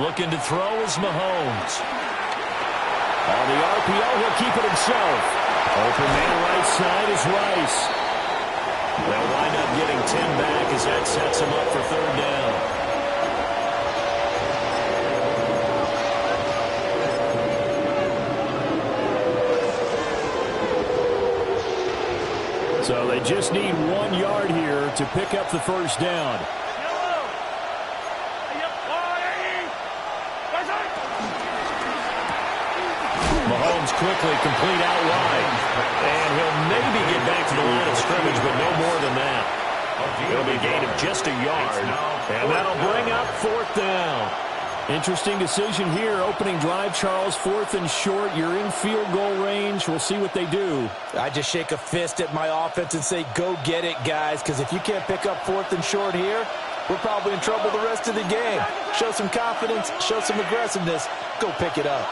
[SPEAKER 12] Looking to throw is Mahomes. On the RPO, he'll keep it himself. Open man right side is Rice. They'll wind up getting 10 back as that sets him up for third down. So they just need 1 yard here to pick up the first down. Mahomes quickly complete out wide. And he'll maybe get back to the line of scrimmage, but no more than that. It'll be a gain of just a yard. And that'll bring up fourth down. Interesting decision here. Opening drive, Charles, 4th and short. You're in field goal range. We'll see what they do.
[SPEAKER 13] I just shake a fist at my offense and say, go get it, guys, because if you can't pick up 4th and short here, we're probably in trouble the rest of the game. Show some confidence, show some aggressiveness, go pick it up.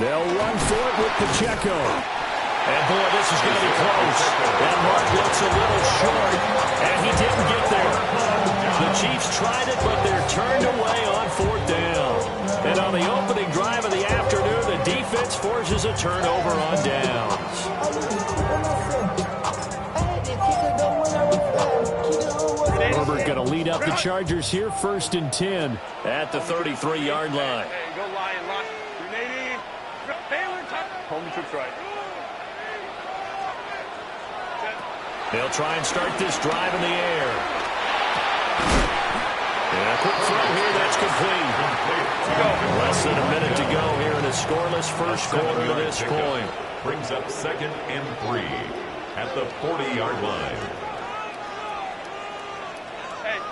[SPEAKER 12] They'll run for it with Pacheco. And, boy, this is going to be close. That mark looks a little short, and he didn't get there. The Chiefs tried it, but they're turned away on fourth down. And on the opening drive of the afternoon, the defense forces a turnover on downs. up the Chargers here, 1st and 10 at the 33-yard line.
[SPEAKER 15] Hey, go Lion, Lion. Grenading. Baylor, home trips right.
[SPEAKER 12] They'll try and start this drive in the air. And a quick throw here, that's complete. Less than a minute to go here in a scoreless first quarter to this point.
[SPEAKER 5] Brings up 2nd and 3 at the 40-yard line.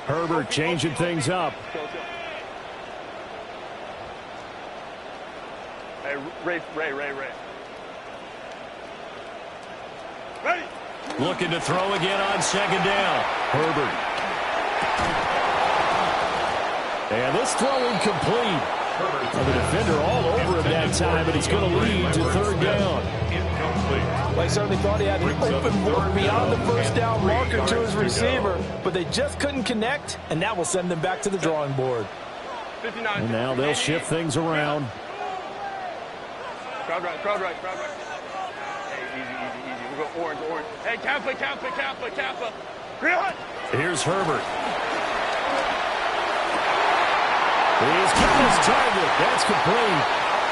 [SPEAKER 12] Herbert changing things up.
[SPEAKER 15] Hey, Ray. Ready.
[SPEAKER 12] Looking to throw again on 2nd down. Herbert. And this throw incomplete. The defender all over him that time, but he's going to lead to 3rd down.
[SPEAKER 13] They certainly thought he had an open look beyond the first down marker to his receiver, but they just couldn't connect, and that will send them back to the drawing board.
[SPEAKER 12] And now they'll shift things around.
[SPEAKER 15] Crowd right. Hey, easy. We'll go orange. Hey, Kappa. Green hunt.
[SPEAKER 12] Here's Herbert. He's got his target. That's complete.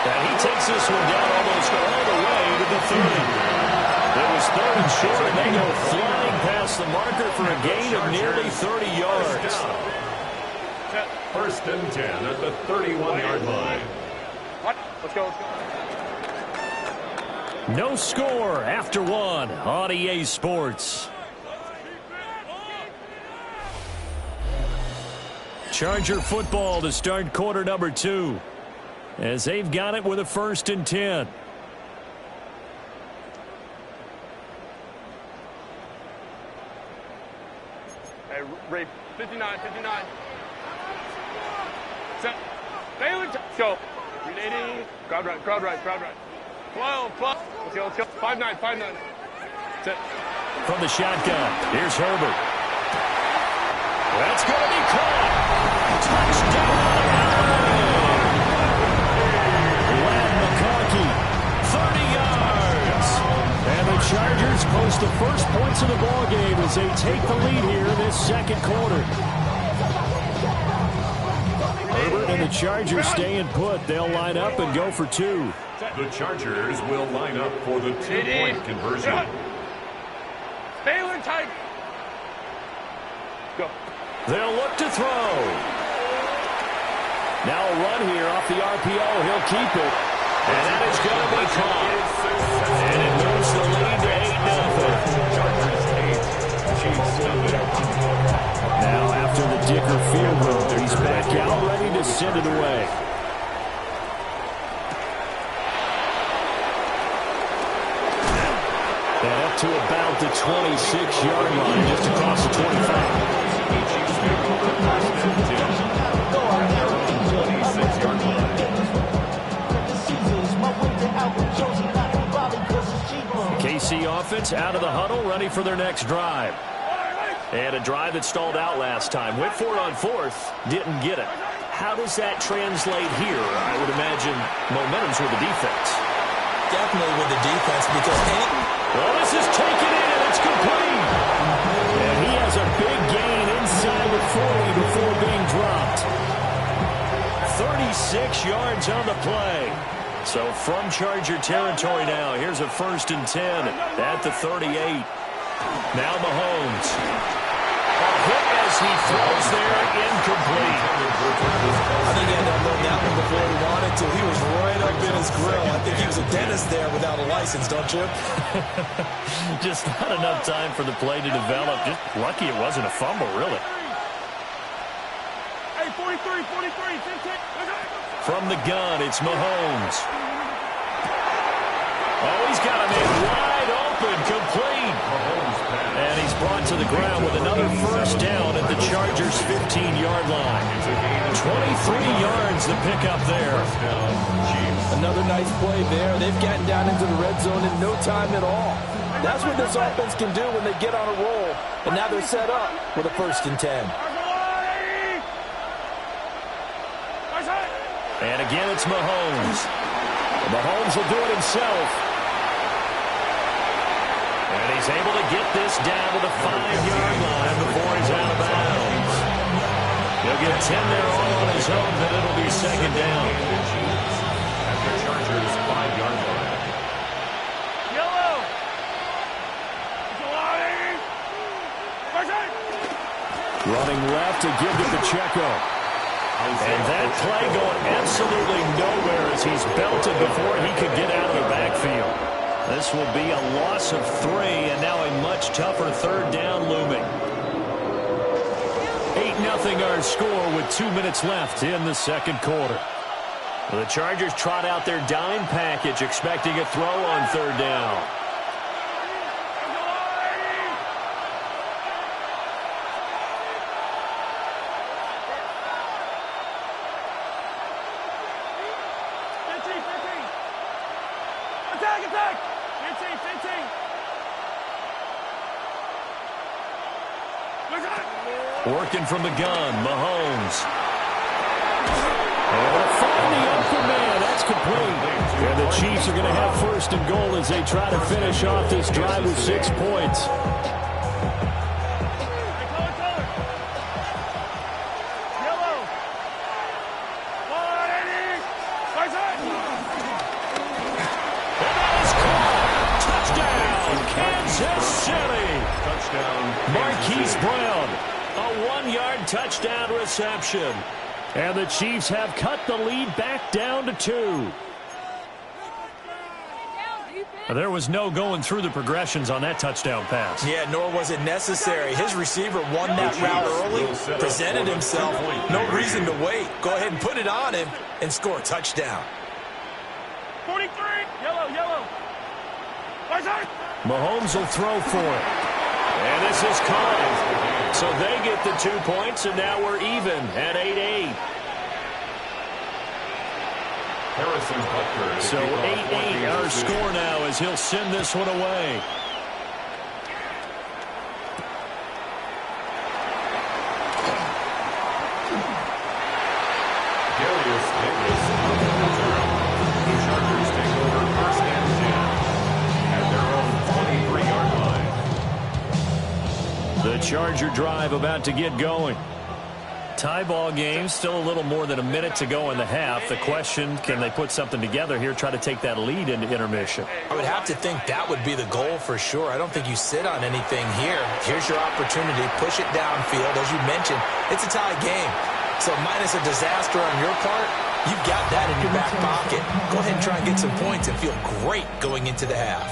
[SPEAKER 12] And he takes this one down almost all the way to the 30. It was 3rd and short, and they go flying past the marker for a gain of nearly 30 yards.
[SPEAKER 5] 1st and 10 at the 31-yard line.
[SPEAKER 15] Let's go.
[SPEAKER 12] No score after 1 on EA Sports. Charger football to start quarter number 2. As they've got it with a 1st and 10.
[SPEAKER 15] Hey, Ray, 59. Set. Baylor, go. Grenading. Crowd right. 12. Let's go. 5-9. Set.
[SPEAKER 12] From the shotgun, here's Herbert. That's going to be caught. Touchdown, McCarkey, 30 yards. And the Chargers post the first points of the ballgame as they take the lead here in this 2nd quarter. Herbert and the Chargers staying put. They'll line up and go for 2.
[SPEAKER 5] The Chargers will line up for the 2-point conversion.
[SPEAKER 15] Baylor tight. Go.
[SPEAKER 12] They'll look to throw. Now a run here off the RPO. He'll keep it. And that is going to be caught. And it moves the lead to 8-0. Now after the Dicker field goal, he's back out ready to send it away. And up to about the 26-yard line, just across the 25. KC offense out of the huddle, ready for their next drive. And a drive that stalled out last time. Went for it on 4th, didn't get it. How does that translate here? I would imagine momentum's with the defense.
[SPEAKER 13] Definitely with the defense because
[SPEAKER 12] well, this is taken in, and it's complete. And he has a big gain inside the 40 before being dropped. 36 yards on the play. So from Charger territory now, here's a 1st and 10 at the 38. Now Mahomes. A hit as he throws there, incomplete.
[SPEAKER 13] I think he had to unload that one before he wanted to. He was right up in his grill. I think he was a dentist there without a license, don't you?
[SPEAKER 12] Just not enough time for the play to develop. Just lucky it wasn't a fumble, really.
[SPEAKER 15] Hey, 43, 15.
[SPEAKER 12] From the gun, it's Mahomes. Oh, he's got a man wide open, complete. And he's brought to the ground with another 1st down at the Chargers' 15-yard line. 23 yards the pickup there.
[SPEAKER 13] Another nice play there. They've gotten down into the red zone in no time at all. That's what this offense can do when they get on a roll. And now they're set up with a 1st and 10.
[SPEAKER 12] And again, it's Mahomes. Mahomes will do it himself. And he's able to get this down to the 5-yard line before he's out of bounds. He'll get 10 there all on his own, then it'll be second down.
[SPEAKER 5] At the Chargers' 5-yard line.
[SPEAKER 15] Yellow.
[SPEAKER 12] Running left to give to Pacheco. And that play going absolutely nowhere as he's belted before he could get out of the backfield. This will be a loss of 3, and now a much tougher third down looming. 8-0 our score with 2 minutes left in the second quarter. The Chargers trot out their dime package, expecting a throw on third down. Working from the gun, Mahomes. And find the open man. That's complete. And the Chiefs are going to have first and goal as they try to finish off this drive with 6 points. Marquise Brown, a 1-yard touchdown reception. And the Chiefs have cut the lead back down to 2. There was no going through the progressions on that touchdown pass.
[SPEAKER 13] Yeah, nor was it necessary. His receiver won that route early, presented himself. No reason to wait. Go ahead and put it on him and score a touchdown.
[SPEAKER 15] 43, yellow.
[SPEAKER 12] Mahomes will throw for it. And this is called. So they get the 2 points, and now we're even at 8-8. So 8-8 our score now as he'll send this one away.
[SPEAKER 5] The Chargers take over first and 10 at their own 23-yard line.
[SPEAKER 12] The Charger drive about to get going. Tie ball game, still a little more than a minute to go in the half. The question, can they put something together here, try to take that lead into intermission?
[SPEAKER 13] I would have to think that would be the goal for sure. I don't think you sit on anything here. Here's your opportunity. Push it downfield. As you mentioned, it's a tie game. So minus a disaster on your part, you've got that in your back pocket. Go ahead and try and get some points and feel great going into the half.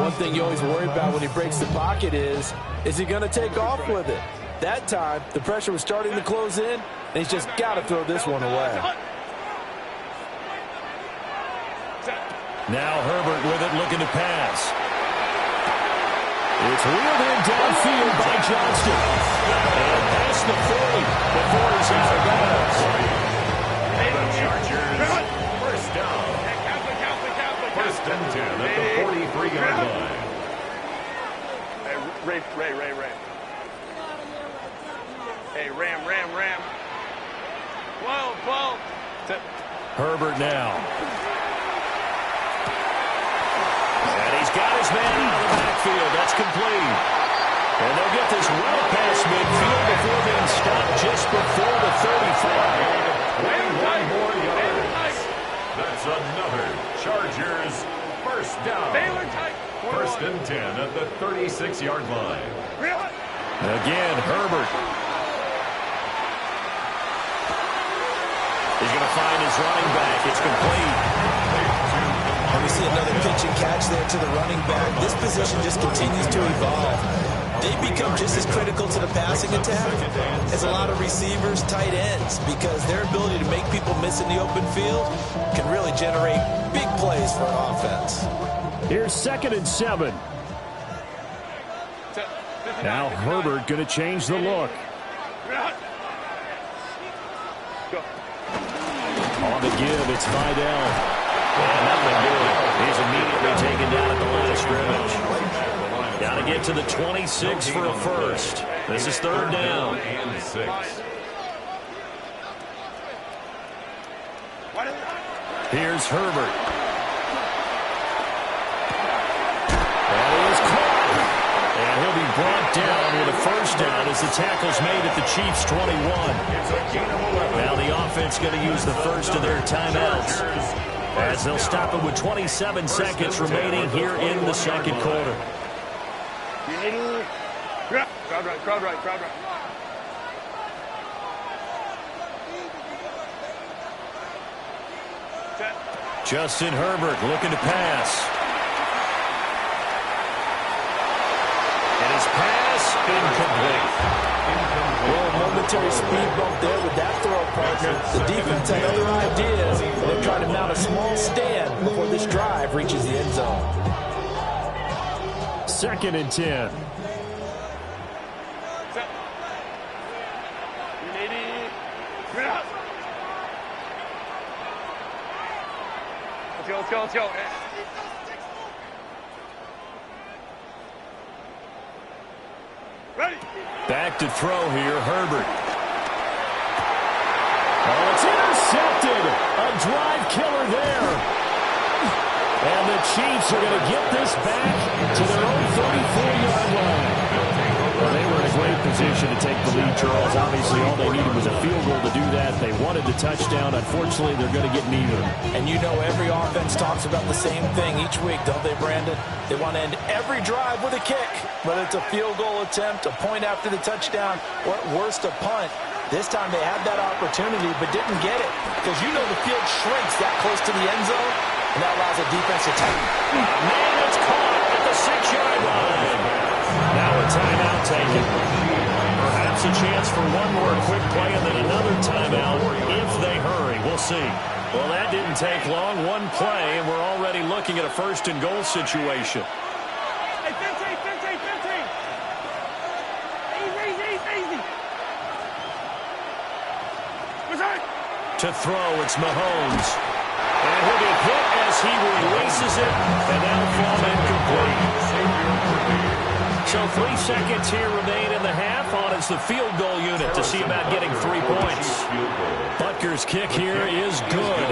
[SPEAKER 17] One thing you always worry about when he breaks the pocket is he going to take off with it? That time, the pressure was starting to close in, and he's just got to throw this one away.
[SPEAKER 12] Now Herbert with it, looking to pass. It's wheeled in downfield by Johnston. And past the 40 before he's out of bounds.
[SPEAKER 5] The Chargers, first down. First and 10 at the 43-yard line.
[SPEAKER 15] Ray. Hey, Ram. 12.
[SPEAKER 12] Herbert now. And he's got his man out of the backfield. That's complete. And they'll get this well past midfield before being stopped just before the 35.
[SPEAKER 5] 21 more yards. That's another Chargers first down. First and 10 at the 36-yard line.
[SPEAKER 12] Again, Herbert. He's going to find his running back. It's complete.
[SPEAKER 13] And we see another pitch and catch there to the running back. This position just continues to evolve. They become just as critical to the passing attack as a lot of receivers, tight ends, because their ability to make people miss in the open field can really generate big plays for an offense.
[SPEAKER 12] Here's 2nd and 7. Now Herbert going to change the look. On the give, it's Vidal. And nothing doing. He's immediately taken down at the line of scrimmage. Got to get to the 26 for a first. This is 3rd down.
[SPEAKER 5] And 6.
[SPEAKER 12] Here's Herbert. And he is caught. And he'll be brought down with a first down as the tackle's made at the Chiefs' 21. Now the offense going to use the first of their timeouts, as they'll stop it with 27 seconds remaining here in the second quarter.
[SPEAKER 15] Crowd right, crowd right, crowd right.
[SPEAKER 12] Justin Herbert looking to pass. And his pass incomplete.
[SPEAKER 17] Well, a momentary speed bump there with that throw, partner. The defense had other ideas. They're trying to mount a small stand before this drive reaches the end zone.
[SPEAKER 12] 2nd and 10.
[SPEAKER 15] Let's go, let's go. Ready.
[SPEAKER 12] Back to throw here, Herbert. Oh, it's intercepted. A drive killer there. And the Chiefs are going to get this back to their own 34-yard line. Well, they were in a great position to take the lead, Charles. Obviously, all they needed was a field goal to do that. They wanted the touchdown. Unfortunately, they're going to get neither.
[SPEAKER 17] And you know every offense talks about the same thing each week, don't they, Brandon? They want to end every drive with a kick, whether it's a field goal attempt, a point after the touchdown, or at worst, a punt. This time they had that opportunity but didn't get it, because you know the field shrinks that close to the end zone, and that allows a defense to take.
[SPEAKER 12] Man, it's caught at the 6-yard line. Now a timeout taken. Perhaps a chance for one more quick play and then another timeout if they hurry. We'll see. Well, that didn't take long. One play, and we're already looking at a 1st and goal situation.
[SPEAKER 15] Hey, 15. Easy.
[SPEAKER 12] To throw, it's Mahomes. And he'll be hit as he releases it, and that'll fall incomplete. So 3 seconds here remain in the half. On is the field goal unit to see about getting 3 points. Butker's kick here is good.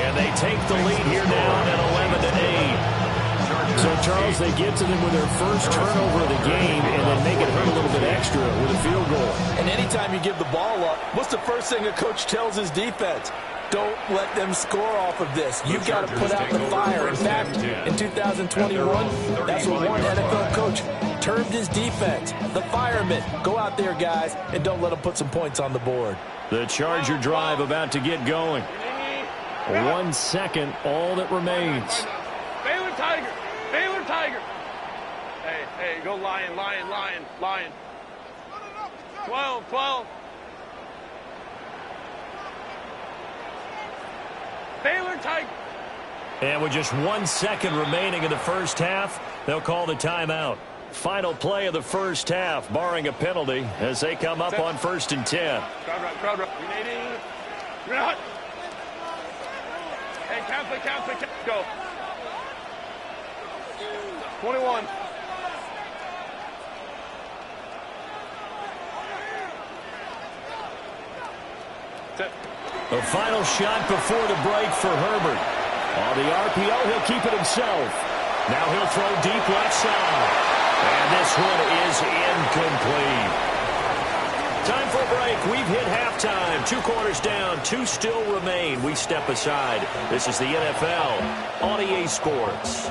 [SPEAKER 12] And they take the lead here now at 11-8. So, Charles, they get to them with their first turnover of the game and then make it hurt a little bit extra with a field goal.
[SPEAKER 17] And anytime you give the ball up, what's the first thing a coach tells his defense? Don't let them score off of this. You've got to put out the fire. In fact, in 2021, that's what one NFL coach termed his defense. The firemen. Go out there, guys, and don't let them put some points on the board.
[SPEAKER 12] The Charger drive about to get going. 1 second, all that remains.
[SPEAKER 15] Baylor Tiger. Hey, go Lion. 12. Baylor Tiger.
[SPEAKER 12] And with just 1 second remaining in the first half, they'll call the timeout. Final play of the first half, barring a penalty, as they come up on 1st and 10.
[SPEAKER 15] Crowd right. You're not. Hey, count. Go. 21.
[SPEAKER 12] The final shot before the break for Herbert. On the RPO, he'll keep it himself. Now he'll throw deep left side. And this one is incomplete. Time for a break. We've hit halftime. 2 quarters down. 2 still remain. We step aside. This is the NFL on EA Sports.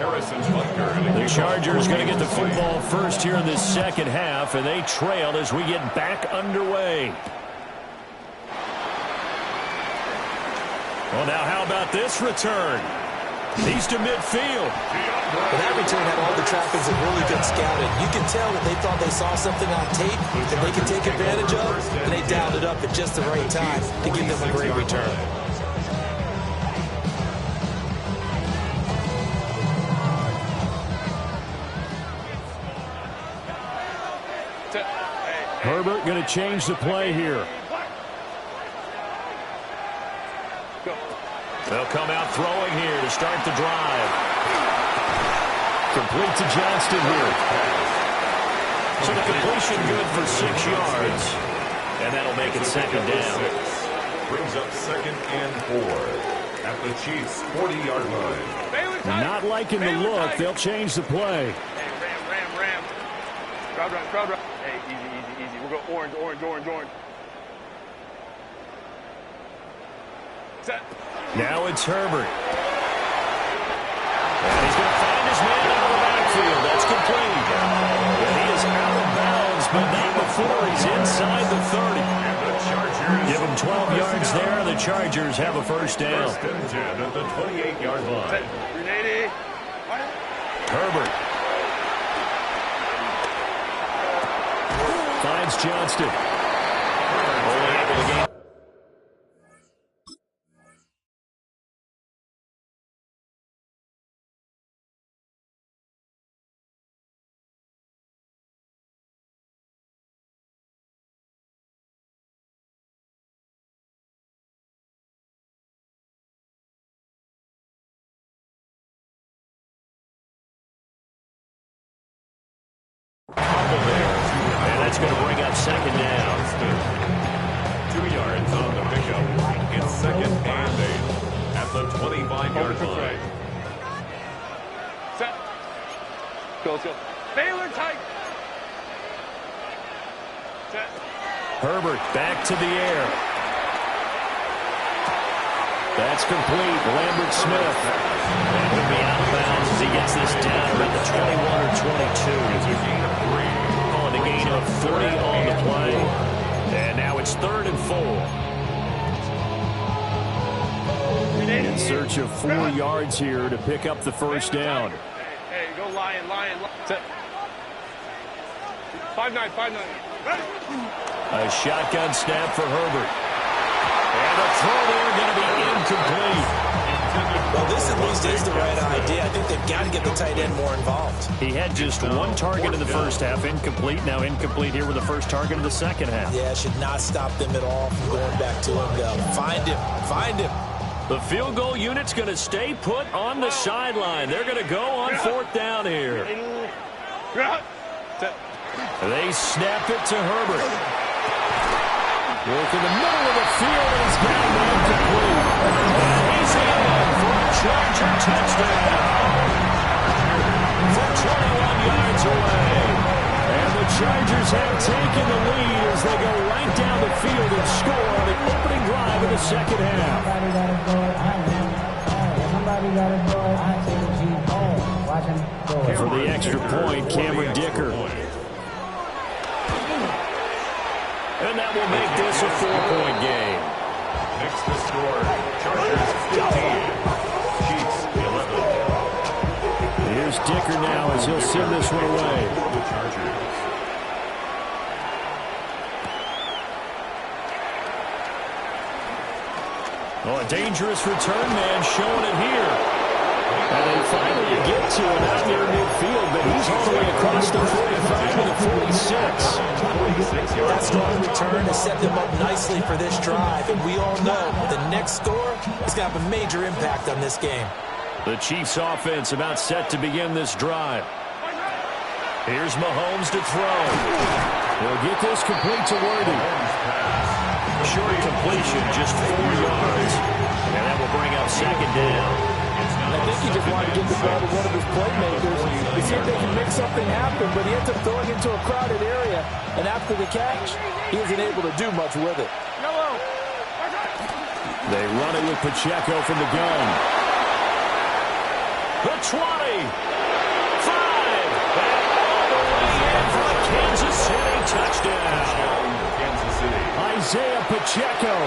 [SPEAKER 12] The Chargers going to get the football first here in this second half, and they trail as we get back underway. Well, now how about this return? He's to midfield.
[SPEAKER 17] But that return had all the trappings of really good scouting. You can tell that they thought they saw something on tape that they could take advantage of, and they dialed it up at just the right time to give them a great return.
[SPEAKER 12] Herbert going to change the play here. They'll come out throwing here to start the drive. Complete to Johnston here. So the completion good for 6 yards. And that'll make it 2nd down.
[SPEAKER 5] Brings up 2nd and 4 at the Chiefs' 40-yard line.
[SPEAKER 12] Not liking the look. They'll change the play.
[SPEAKER 15] Hey, Ram. Crowd right. Hey, easy. We'll go orange. Set.
[SPEAKER 12] Now it's Herbert. And he's going to find his man out of the backfield. That's complete. And he is out of bounds, but not before he's inside the 30. Give him 12 yards there. The Chargers have a first down.
[SPEAKER 5] First and 10 at the 28-yard line.
[SPEAKER 12] Herbert. Finds Johnston. Only able to gain. And that's going to bring up second down.
[SPEAKER 5] 2 yards on the pickup. It's second and 8 at the 25-yard line.
[SPEAKER 15] Set. Let's go. Baylor tight. Set.
[SPEAKER 12] Herbert back to the air. That's complete. Lambert Smith. And he'll be out of bounds as he gets this down about the 21 or 22.
[SPEAKER 5] It's a gain of 3.
[SPEAKER 12] Calling a gain of 3 on the play. And now it's 3rd and 4. In search of 4 yards here to pick up the first down.
[SPEAKER 15] Hey, go lion. Set. 5-9. Ready?
[SPEAKER 12] A shotgun snap for Herbert. And the throw there going to be incomplete.
[SPEAKER 17] Well, this at least is the right idea. I think they've got to get the tight end more involved.
[SPEAKER 12] He had just 1 target in the first half, incomplete. Now incomplete here with the first target of the second half.
[SPEAKER 17] Yeah, should not stop them at all from going back to him. Find him.
[SPEAKER 12] The field goal unit's going to stay put on the sideline. They're going to go on 4th down here. They snap it to Herbert. Work in the middle of the field, and he's got it incomplete. And he's in for a Charger touchdown. From 21 yards away. And the Chargers have taken the lead as they go right down the field and score on the opening drive of the second half. For the extra point, Cameron Dicker. And that will make this a 4-point game.
[SPEAKER 5] Next to score, Chargers 15, Chiefs 11.
[SPEAKER 12] Here's Dicker now as he'll send this one away.
[SPEAKER 5] The Chargers.
[SPEAKER 12] Oh, a dangerous return man showing it here. And they finally get to him out near midfield, but he's all the way across the 45 to the 46.
[SPEAKER 17] That strong return has set them up nicely for this drive, and we all know the next score is going to have a major impact on this game.
[SPEAKER 12] The Chiefs offense about set to begin this drive. Here's Mahomes to throw. He'll get this complete to Worthy. Short completion, just 4 yards. And that will bring up second down.
[SPEAKER 17] I think he just wanted to get the ball to one of his playmakers to see if they can make something happen, but he ends up throwing into a crowded area, and after the catch, he isn't able to do much with it.
[SPEAKER 12] They run it with Pacheco from the gun. The 20. 5. And all the way in for the Kansas City touchdown.
[SPEAKER 5] Kansas City.
[SPEAKER 12] Isaiah Pacheco,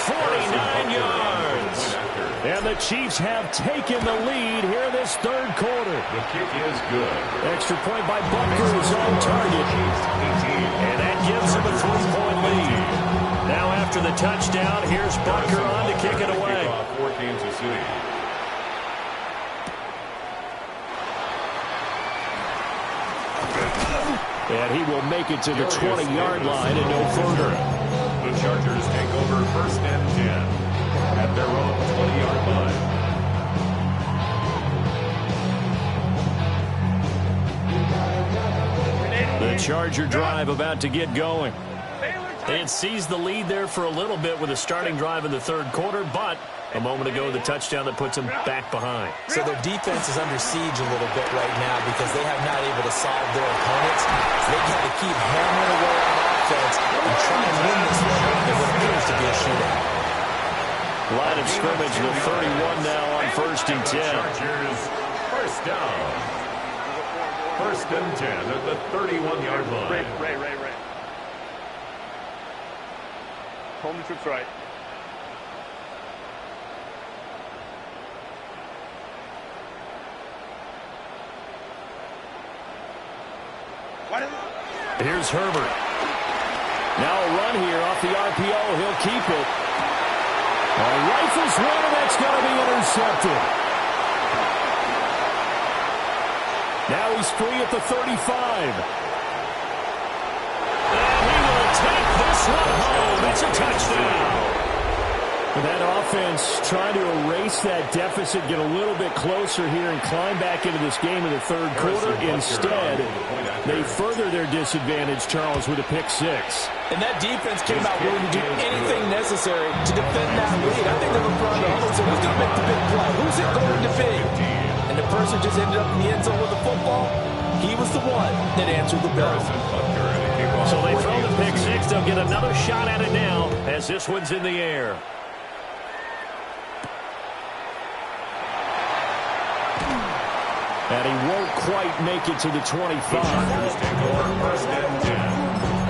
[SPEAKER 12] 49 yards. And the Chiefs have taken the lead here this third quarter.
[SPEAKER 5] The kick is good.
[SPEAKER 12] Extra point by Butker is on target. And that gives them a 3-point lead. Now after the touchdown, here's Butker on to kick it away.
[SPEAKER 5] For Kansas City.
[SPEAKER 12] And he will make it to the 20-yard line and no further.
[SPEAKER 5] The Chargers take over 1st and 10 at their own 20-yard line.
[SPEAKER 12] The Charger drive about to get going. They had seized the lead there for a little bit with a starting drive in the third quarter, but a moment ago, the touchdown that puts them back behind.
[SPEAKER 17] So their defense is under siege a little bit right now because they have not able to solve their opponents. So they got to keep hammering away on offense and try and win this one in what appears to be a shootout.
[SPEAKER 12] Line of scrimmage, the 31 now on 1st and 10.
[SPEAKER 5] Chargers, first down. 1st and 10 at the 31-yard line.
[SPEAKER 15] Ray. Home trips right.
[SPEAKER 12] Here's Herbert. Now a run here off the RPO. He'll keep it. Rifles one, and that's going to be intercepted. Now he's free at the 35. And he will take this one home. It's a touchdown. That offense trying to erase that deficit, get a little bit closer here and climb back into this game in the third quarter. Instead, they further their disadvantage, Charles, with a pick six.
[SPEAKER 17] And that defense came out willing to do anything necessary to defend that lead. I think they were trying to almost say, who's going to make the big play? Who's it going to be? And the person just ended up in the end zone with the football. He was the one that answered the bell.
[SPEAKER 12] So they throw the pick six. They'll get another shot at it now as this one's in the air. And he won't quite make it to the 25.
[SPEAKER 5] The Chargers take over 1st and 10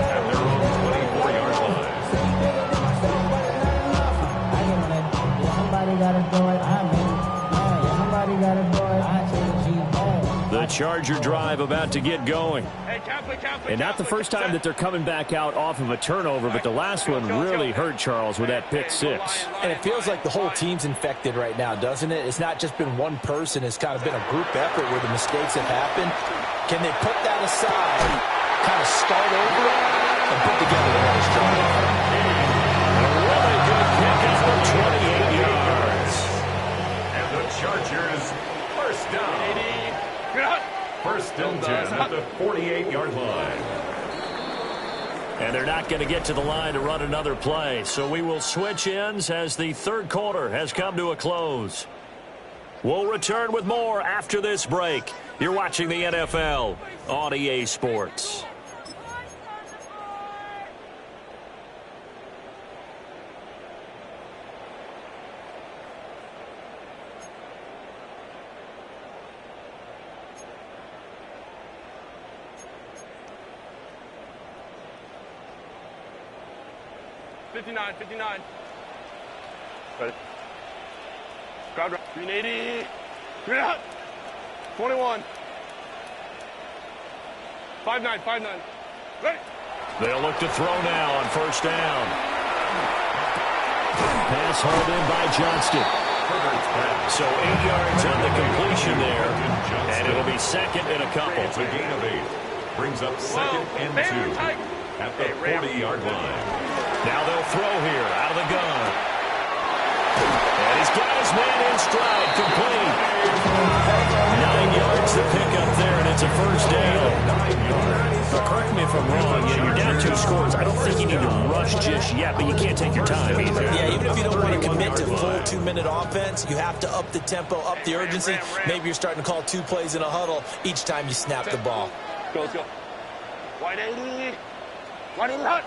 [SPEAKER 5] at their own 24-yard line.
[SPEAKER 18] Somebody got to do it. Somebody got to do it.
[SPEAKER 12] The Charger drive about to get going. And not the first time that they're coming back out off of a turnover, but the last one really hurt Charles with that pick six.
[SPEAKER 17] And it feels like the whole team's infected right now, doesn't it? It's not just been one person. It's kind of been a group effort where the mistakes have happened. Can they put that aside, kind of start over and put together a nice drive?
[SPEAKER 12] A really good pick up for 28 yards.
[SPEAKER 5] And the Chargers, first down. 1st and 10 at the 48-yard line.
[SPEAKER 12] And they're not going to get to the line to run another play. So we will switch ends as the third quarter has come to a close. We'll return with more after this break. You're watching the NFL on EA Sports.
[SPEAKER 15] $59. Ready? Crowd right. 380. Green out. 21. 5-9. Ready?
[SPEAKER 12] They'll look to throw now on first down. Pass hauled in by Johnston. So 8 yards on the completion there. And it'll be second and a couple.
[SPEAKER 5] It's a gain of 8. Brings up 2nd and 2 at the 40-yard line.
[SPEAKER 12] Now they'll throw here out of the gun. And he's got his man in stride, complete. 9 yards to pick up there, and it's a first down. But correct me if I'm wrong, you're down 2 scores. I don't think you need to rush just yet, but you can't take your time either.
[SPEAKER 17] Yeah, even if you don't want to commit to full 2-minute offense, you have to up the tempo, up the urgency. Maybe you're starting to call 2 plays in a huddle each time you snap the ball.
[SPEAKER 15] Let's go. Wide 80. Wide 80 hot.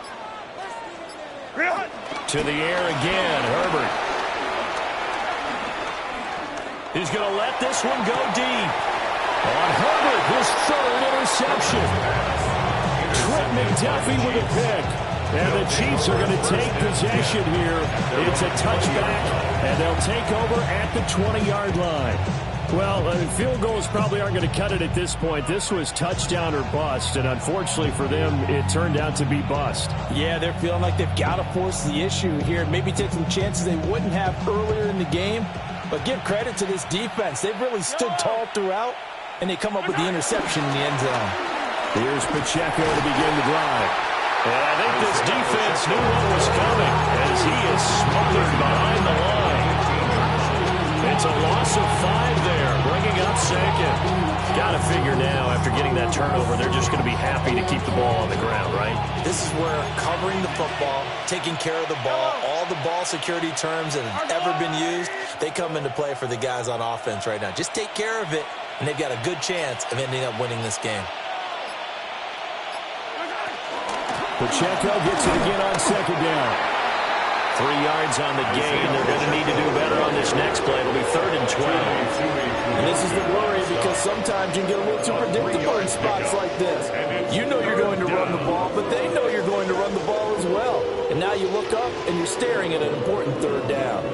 [SPEAKER 12] To the air again, Herbert. He's going to let this one go deep. On Herbert, his 3rd interception. Trent McDuffie with a pick. And the Chiefs are going to take possession here. It's a touchback, and they'll take over at the 20-yard line. Well, field goals probably aren't going to cut it at this point. This was touchdown or bust, and unfortunately for them, it turned out to be bust.
[SPEAKER 17] Yeah, they're feeling like they've got to force the issue here, maybe take some chances they wouldn't have earlier in the game. But give credit to this defense. They've really stood tall throughout, and they come up with the interception in the end zone.
[SPEAKER 12] Here's Pacheco to begin the drive. And I think this defense knew what was coming as he is smothered behind the line. It's a loss of 5 there, bringing up forsaken. Got to figure now, after getting that turnover, they're just going to be happy to keep the ball on the ground, right?
[SPEAKER 17] This is where covering the football, taking care of the ball, all the ball security terms that have ever been used, they come into play for the guys on offense right now. Just take care of it, and they've got a good chance of ending up winning this game.
[SPEAKER 16] Pacheco gets it again on second down.
[SPEAKER 12] 3 yards on the gain. They're going to need to do better on this next play. It'll be 3rd and 12.
[SPEAKER 17] And this is the worry, because sometimes you can get a little too predictable in spots like this. You know you're going to run the ball, but they know you're going to run the ball as well. And now you look up, and you're staring at an important 3rd down.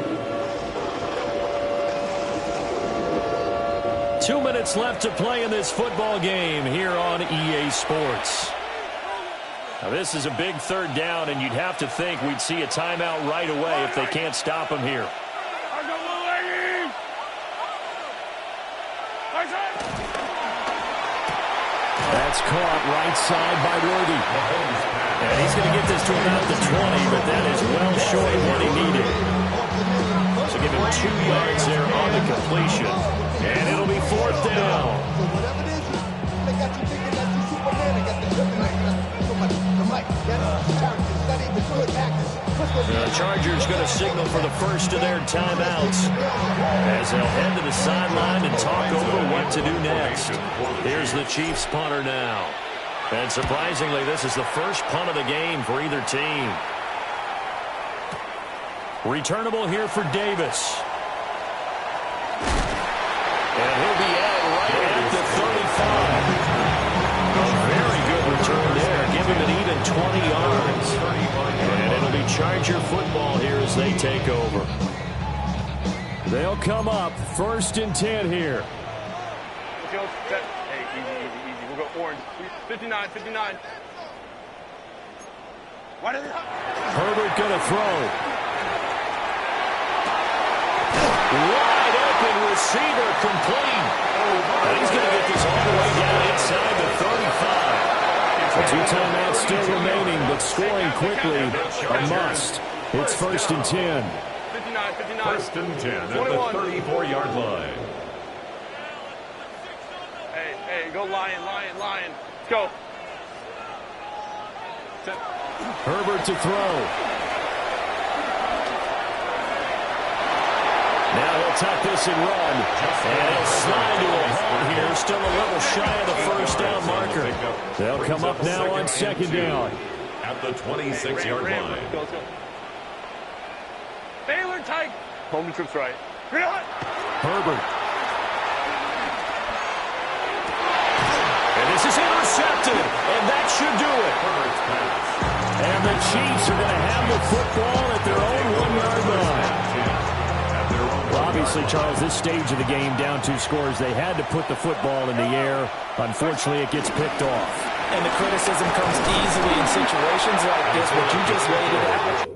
[SPEAKER 12] 2 minutes left to play in this football game here on EA Sports. Now, this is a big 3rd down, and you'd have to think we'd see a timeout right away if they can't stop him here.
[SPEAKER 16] That's caught right side by Worthy.
[SPEAKER 12] And he's going to get this to about the 20, but that is well short of what he needed. So give him 2 yards there on the completion. And it'll be 4th down. The Chargers going to signal for the first of their timeouts as they'll head to the sideline and talk over what to do next. Here's the Chiefs punter now. And surprisingly, this is the first punt of the game for either team. Returnable here for Davis. And he'll be right at the 35. A very good return there. Give him an even 20 yards. And it'll be Charger football here as they take over.
[SPEAKER 16] They'll come up 1st and 10 here.
[SPEAKER 15] Let's go. Set. Hey, easy. We'll go orange. 59.
[SPEAKER 16] Herbert going to throw.
[SPEAKER 12] Wide open receiver complete. And he's going to get this all the way down inside the 35.
[SPEAKER 16] 2 timeouts still remaining, but scoring quickly a must. It's 1st and 10.
[SPEAKER 15] 59.
[SPEAKER 5] 1st and 10 at the 34-yard line.
[SPEAKER 15] Hey, go Lion. Let's go. Set.
[SPEAKER 16] Herbert to throw.
[SPEAKER 12] Now he'll tuck this and run. And he'll slide to a halt here. Still a little shy of the 1st down marker.
[SPEAKER 16] They'll come up now on 2nd down.
[SPEAKER 5] At the 26-yard line.
[SPEAKER 15] Let's go. Baylor tight. Home trips right.
[SPEAKER 16] Herbert.
[SPEAKER 12] And this is intercepted. And that should do it.
[SPEAKER 16] And the Chiefs are going to have the football at their own 1-yard line. Obviously, Charles, this stage of the game, down 2 scores, they had to put the football in the air. Unfortunately, it gets picked off.
[SPEAKER 17] And the criticism comes easily in situations like this, but you just laid it out.